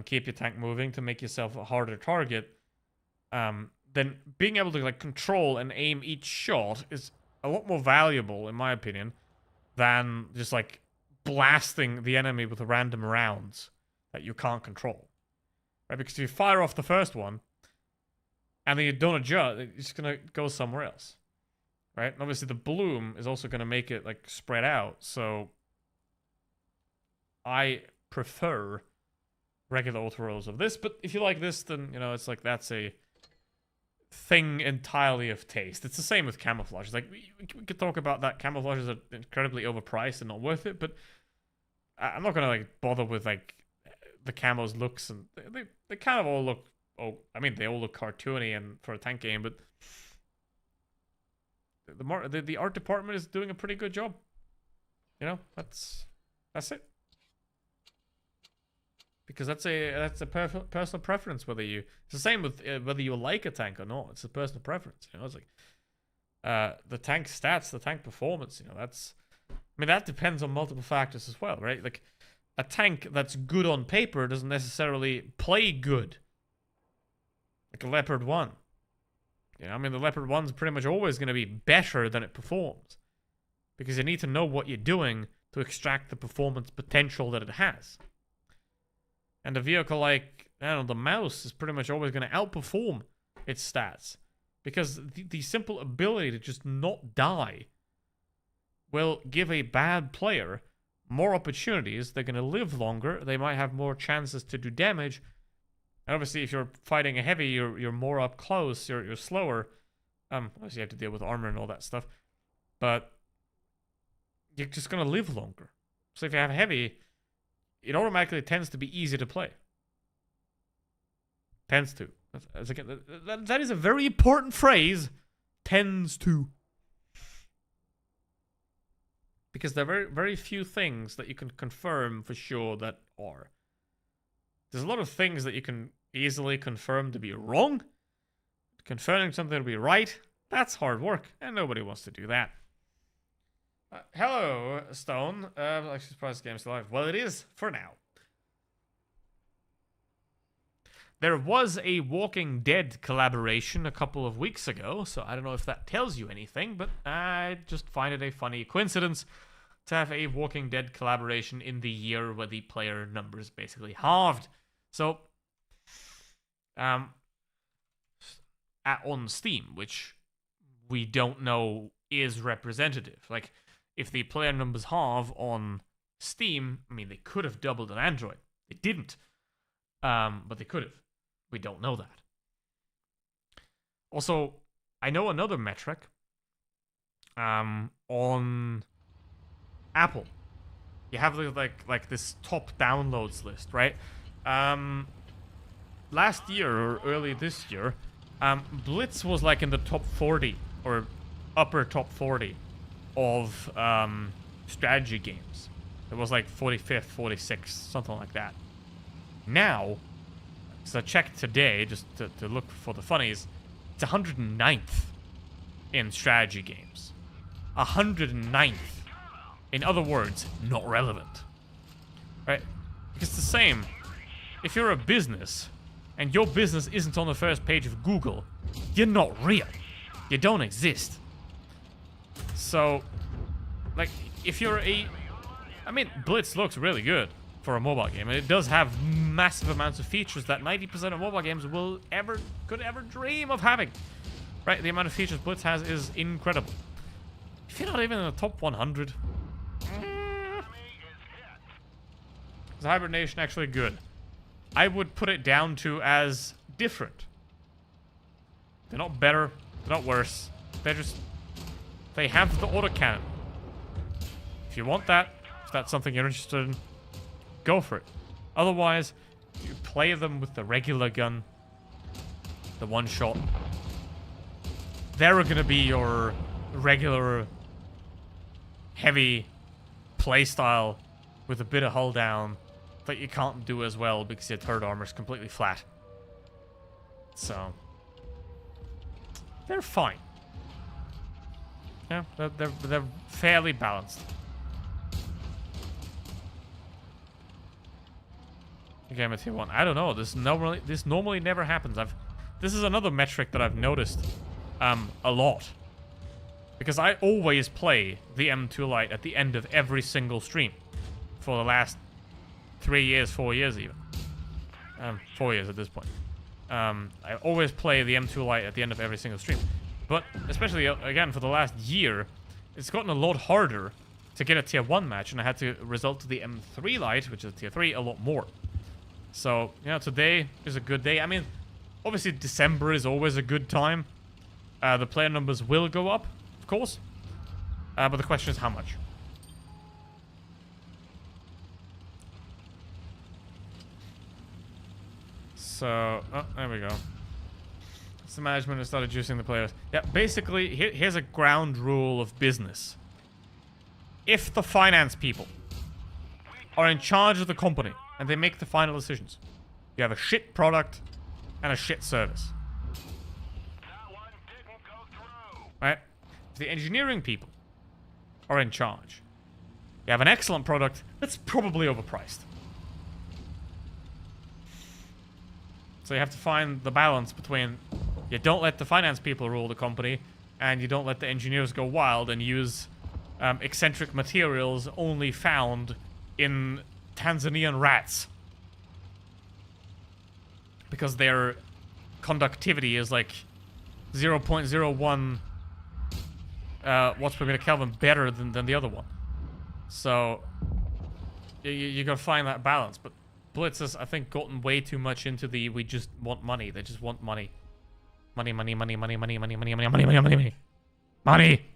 A: Keep your tank moving to make yourself a harder target. Then being able to like control and aim each shot is a lot more valuable, in my opinion, than just like blasting the enemy with random rounds that you can't control. Right? Because if you fire off the first one, and then you don't adjust, it's just gonna go somewhere else. Right? And obviously the bloom is also gonna make it like spread out, so I prefer regular auto rolls of this, but if you like this, then you know it's like that's a thing entirely of taste. It's the same with camouflage. Like we could talk about that camouflages are incredibly overpriced and not worth it, but I'm not gonna like bother with like the camos looks, and they kind of all look, oh, I mean they all look cartoony and for a tank game, but the art department is doing a pretty good job. You know, that's it. Because that's a personal preference. Whether you, it's the same with whether you like a tank or not. It's a personal preference. You know, it's like the tank stats, the tank performance. You know, I mean, that depends on multiple factors as well, right? Like a tank that's good on paper doesn't necessarily play good. Like a Leopard 1. You know, I mean, the Leopard 1's pretty much always going to be better than it performs, because you need to know what you're doing to extract the performance potential that it has. And a vehicle like, I don't know, the Mouse is pretty much always going to outperform its stats, because the simple ability to just not die will give a bad player more opportunities. They're going to live longer. They might have more chances to do damage. And obviously, if you're fighting a heavy, you're more up close. You're slower. Obviously, you have to deal with armor and all that stuff, but you're just going to live longer. So if you have heavy, it automatically tends to be easy to play. Tends to. That is a very important phrase. Tends to. Because there are very, very few things that you can confirm for sure that are. There's a lot of things that you can easily confirm to be wrong. Confirming something to be right, that's hard work, and nobody wants to do that. Hello, Stone. Actually, surprised the game's still live. Well, it is for now. There was a Walking Dead collaboration a couple of weeks ago, so I don't know if that tells you anything, but I just find it a funny coincidence to have a Walking Dead collaboration in the year where the player numbers basically halved. So, on Steam, which we don't know is representative. Like, if the player numbers halve on Steam, I mean, they could have doubled on Android. They didn't. But they could have. We don't know that. Also, I know another metric on Apple. You have like this top downloads list, right? Last year or early this year, Blitz was like in the top 40 or upper top 40 of strategy games. It was like 45th, 46th, something like that. Now, so I checked today just to look for the funnies. It's 109th in strategy games. 109th. In other words, not relevant. Right? Because it's the same. If you're a business and your business isn't on the first page of Google, you're not real. You don't exist. So, like, if you're I mean, Blitz looks really good for a mobile game, and it does have massive amounts of features that 90% of mobile games could ever dream of having. Right? The amount of features Blitz has is incredible. If you're not even in the top 100, is Hibernation actually good? I would put it down to as different. They're not better, they're not worse. They have the autocannon. If you want that, if that's something you're interested in, go for it. Otherwise, you play them with the regular gun, the one shot. They're gonna be your regular heavy playstyle with a bit of hull down that you can't do as well because your turret armor is completely flat. So they're fine. Yeah, they're fairly balanced. Game of Tier 1. I don't know. This normally never happens. This is another metric that I've noticed a lot. Because I always play the M2 Lite at the end of every single stream. For the last 3 years, 4 years even. 4 years at this point. I always play the M2 Lite at the end of every single stream. But, especially, again, for the last year, it's gotten a lot harder to get a Tier 1 match, and I had to resort to the M3 Lite, which is Tier 3, a lot more. So, you know, today is a good day. I mean, obviously December is always a good time. The player numbers will go up, of course. But the question is how much. So, oh, there we go. It's the management who started juicing the players. Yeah, basically, here's a ground rule of business. If the finance people are in charge of the company and they make the final decisions, you have a shit product and a shit service.
B: That one didn't go through.
A: Right? If the engineering people are in charge, you have an excellent product that's probably overpriced. So you have to find the balance between you don't let the finance people rule the company and you don't let the engineers go wild and use eccentric materials only found in Tanzanian rats. Because their conductivity is like 0.01 watts per minute Kelvin better than the other one. So you gotta find that balance. But Blitz has, I think, gotten way too much into the we just want money. They just want money. Money, money, money, money, money, money, money, money, money, money, money, money. Money!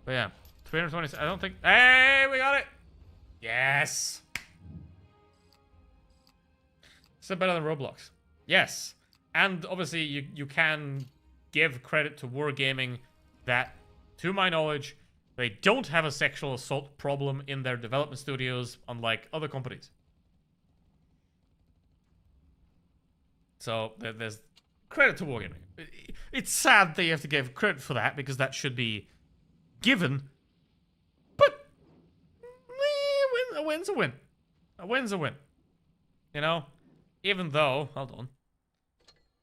A: But yeah, 320, I don't think... Hey, we got it! Yes! Is it better than Roblox? Yes. And obviously, you can give credit to Wargaming that, to my knowledge, they don't have a sexual assault problem in their development studios, unlike other companies. So, there's credit to Wargaming. It's sad that you have to give credit for that, because that should be given. But, a win's a win. A win's a win. You know? Even though, hold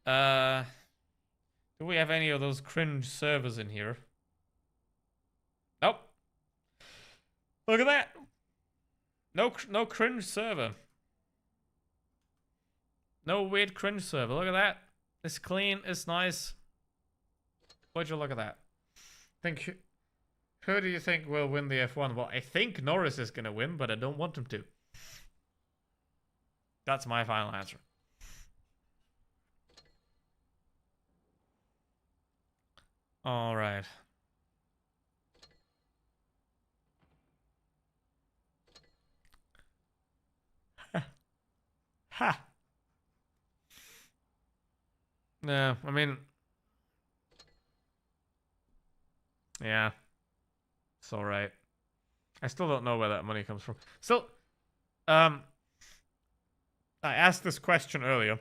A: on. Do we have any of those cringe servers in here? Nope. Look at that. No cringe server. No weird cringe server. Look at that. It's clean. It's nice. Would you look at that? Who do you think will win the F1? Well, I think Norris is going to win, but I don't want him to. That's my final answer. All right. Ha. No, I mean, yeah, it's all right. I still don't know where that money comes from. Still, I asked this question earlier,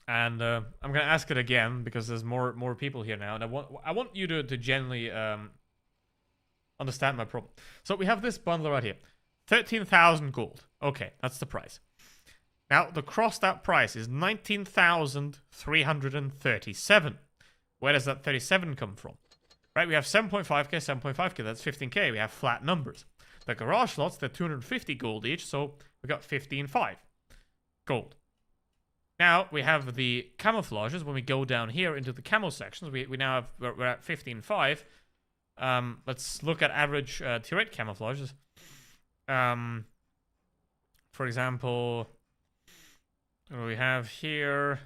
A: and I'm gonna ask it again because there's more people here now, and I want you to genuinely understand my problem. So we have this bundle right here, 13,000 gold. Okay, that's the price. Now, the crossed out price is 19,337. Where does that 37 come from? Right, we have 7.5k, 7.5k, that's 15k. We have flat numbers. The garage slots, they're 250 gold each, so we got 15.5 gold. Now, we have the camouflages. When we go down here into the camo sections, we now have, we're at 15.5. Let's look at average tier 8 camouflages. For example... What do we have here?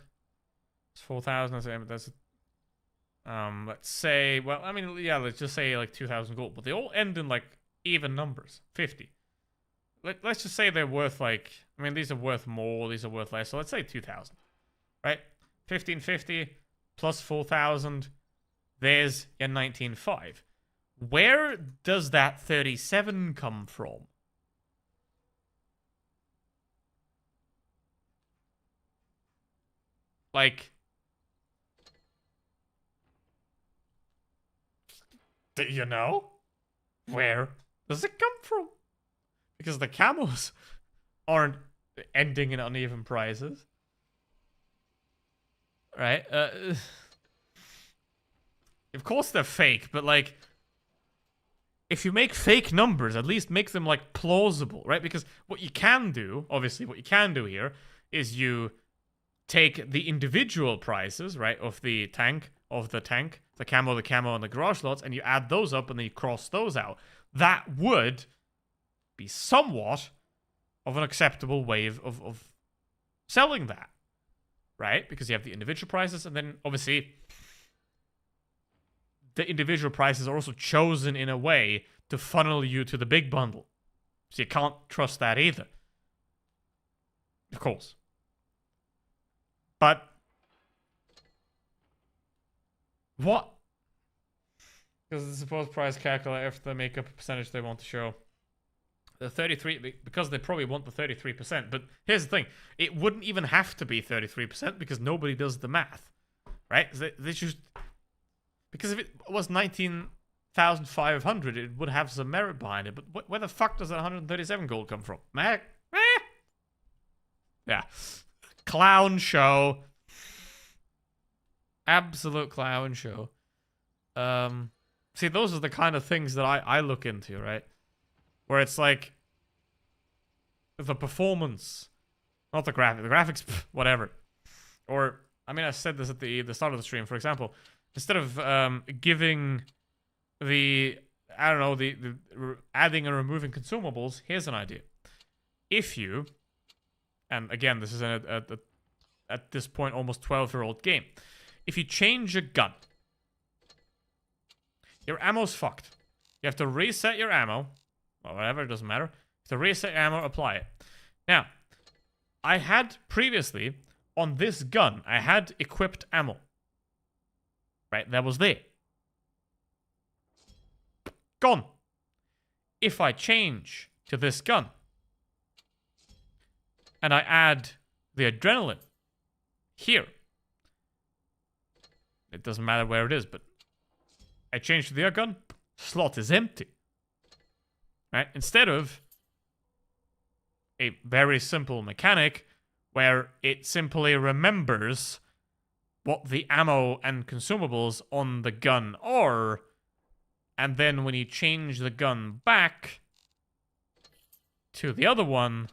A: It's 4,000. That's let's say, well, I mean, yeah, let's just say like 2,000 gold, but they all end in like even numbers, 50. Let's just say they're worth like, I mean, these are worth more, these are worth less, so let's say 2,000, right? 1550 plus 4,000, there's your 19.5. Where does that 37 come from? Like, do you know? Where does it come from? Because the camos aren't ending in uneven prices. Right? Of course they're fake, but like, if you make fake numbers, at least make them like plausible, right? Because what you can do, obviously, what you can do here is you take the individual prices, right, of the tank, the camo, and the garage lots, and you add those up and then you cross those out. That would be somewhat of an acceptable way of selling that, right? Because you have the individual prices, and then obviously the individual prices are also chosen in a way to funnel you to the big bundle. So you can't trust that either. Of course. But what? Because the supposed price calculator, if they make up a percentage they want to show. The 33, because they probably want the 33%. But here's the thing. It wouldn't even have to be 33% because nobody does the math. Right? They just... Because if it was 19,500, it would have some merit behind it. But where the fuck does that 137 gold come from? Yeah. Clown show. Absolute clown show. See, those are the kind of things that I look into, right? Where it's like the performance, not the graphic. The graphics, whatever. Or, I mean, I said this at the start of the stream, for example. Instead of giving the, I don't know, the adding and removing consumables, here's an idea. If you, and again, this is at this point almost 12-year-old game. If you change a gun, your ammo's fucked. You have to reset your ammo, or whatever, it doesn't matter. You have to reset your ammo, apply it. Now, I had previously, on this gun, I had equipped ammo. Right, that was there. Gone. If I change to this gun, and I add the adrenaline here, it doesn't matter where it is, but I change to the air gun, slot is empty. Right, instead of a very simple mechanic where it simply remembers what the ammo and consumables on the gun are, and then when you change the gun back to the other one,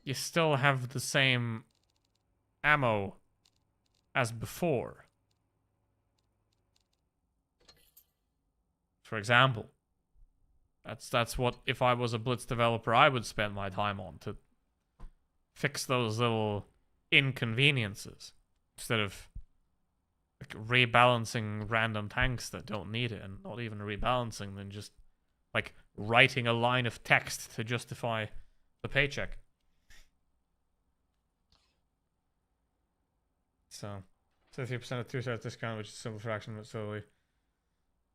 A: you still have the same ammo as before. For example, that's what, if I was a Blitz developer, I would spend my time on, to fix those little inconveniences. Instead of like rebalancing random tanks that don't need it, and not even rebalancing them, just like writing a line of text to justify the paycheck. So, 33% of 2-star discount, which is a simple fraction, but slowly.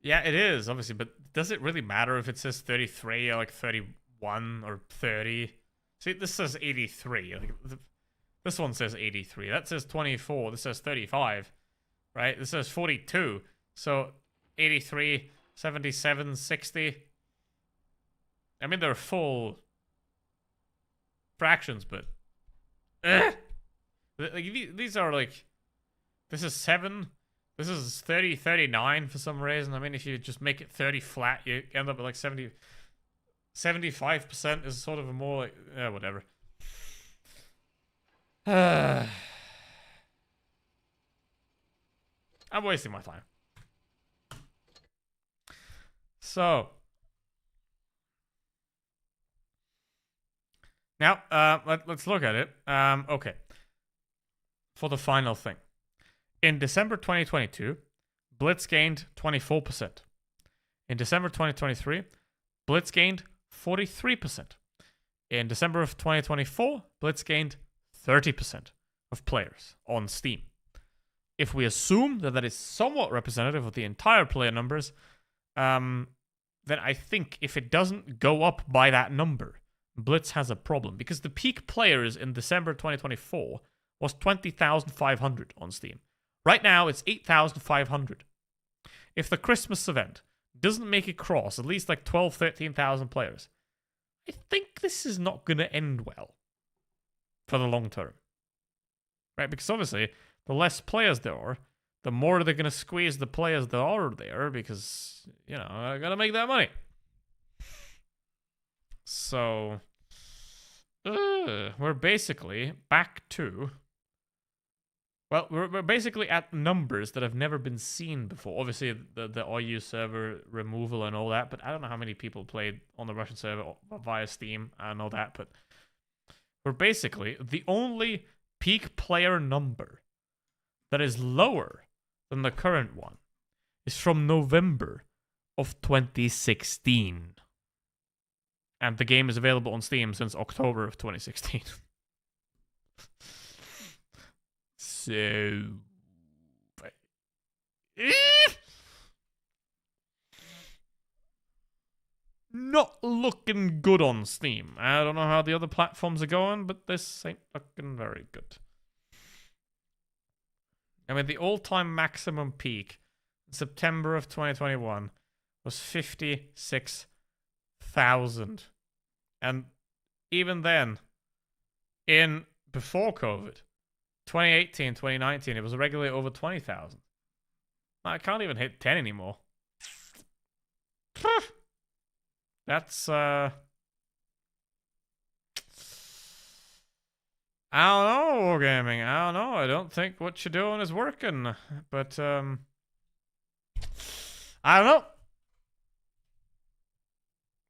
A: Yeah, it is, obviously, but does it really matter if it says 33 or like 31 or 30? See, this says 83. Like, this one says 83. That says 24. This says 35. Right? This says 42. So 83, 77, 60. I mean, they're full fractions, but these are like, this is 7. This is 30, 39 for some reason. I mean, if you just make it 30 flat, you end up with like 70. 75% is sort of a more like, whatever. I'm wasting my time. So now let's look at it. Okay. For the final thing. In December 2022, Blitz gained 24%. In December 2023, Blitz gained 43%. In December of 2024, Blitz gained 30% of players on Steam. If we assume that that is somewhat representative of the entire player numbers, then I think if it doesn't go up by that number, Blitz has a problem. Because the peak players in December 2024 was 20,500 on Steam. Right now, it's 8,500. If the Christmas event doesn't make it cross at least like 12, 13,000 players, I think this is not going to end well for the long term. Right? Because obviously, the less players there are, the more they're going to squeeze the players that are there because, you know, I got to make that money. So, we're basically back to... Well, we're basically at numbers that have never been seen before. Obviously, the OU server removal and all that, but I don't know how many people played on the Russian server via Steam. I know that, but we're basically the only peak player number that is lower than the current one is from November of 2016. And the game is available on Steam since October of 2016. So... Not looking good on Steam. I don't know how the other platforms are going, but this ain't looking very good. I mean, the all-time maximum peak in September of 2021 was 56,000. And even then, before COVID, 2018, 2019, it was regularly over 20,000. I can't even hit 10 anymore. That's, I don't know, Wargaming. I don't know. I don't think what you're doing is working. But, I don't know.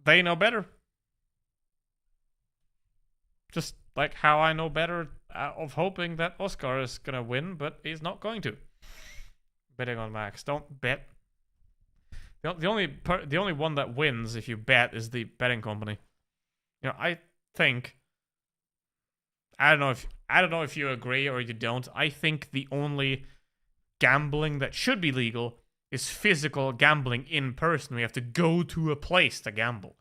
A: They know better. Just like how I know better of hoping that Oscar is going to win, but he's not going to. Betting on Max. Don't bet. The only one that wins if you bet is the betting company. You know, I think... I don't know if you agree or you don't. I think the only gambling that should be legal is physical gambling in person. We have to go to a place to gamble.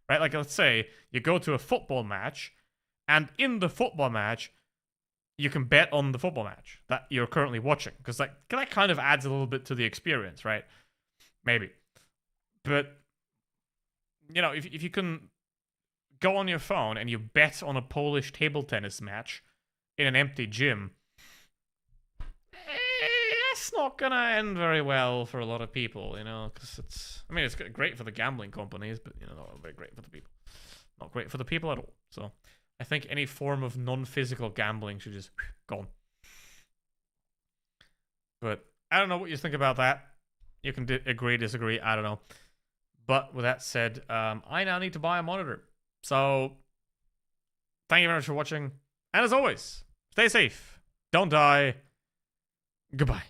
A: Right? Like, let's say you go to a football match, and in the football match, you can bet on the football match that you're currently watching. Because like, that kind of adds a little bit to the experience, right? Maybe. But, you know, if you can go on your phone and you bet on a Polish table tennis match in an empty gym, that's not going to end very well for a lot of people, you know, because it's great for the gambling companies, but, you know, not very great for the people. Not great for the people at all. So I think any form of non-physical gambling should just gone. But I don't know what you think about that. You can agree, disagree, I don't know. But with that said, I now need to buy a monitor. So, thank you very much for watching. And as always, stay safe, don't die, goodbye.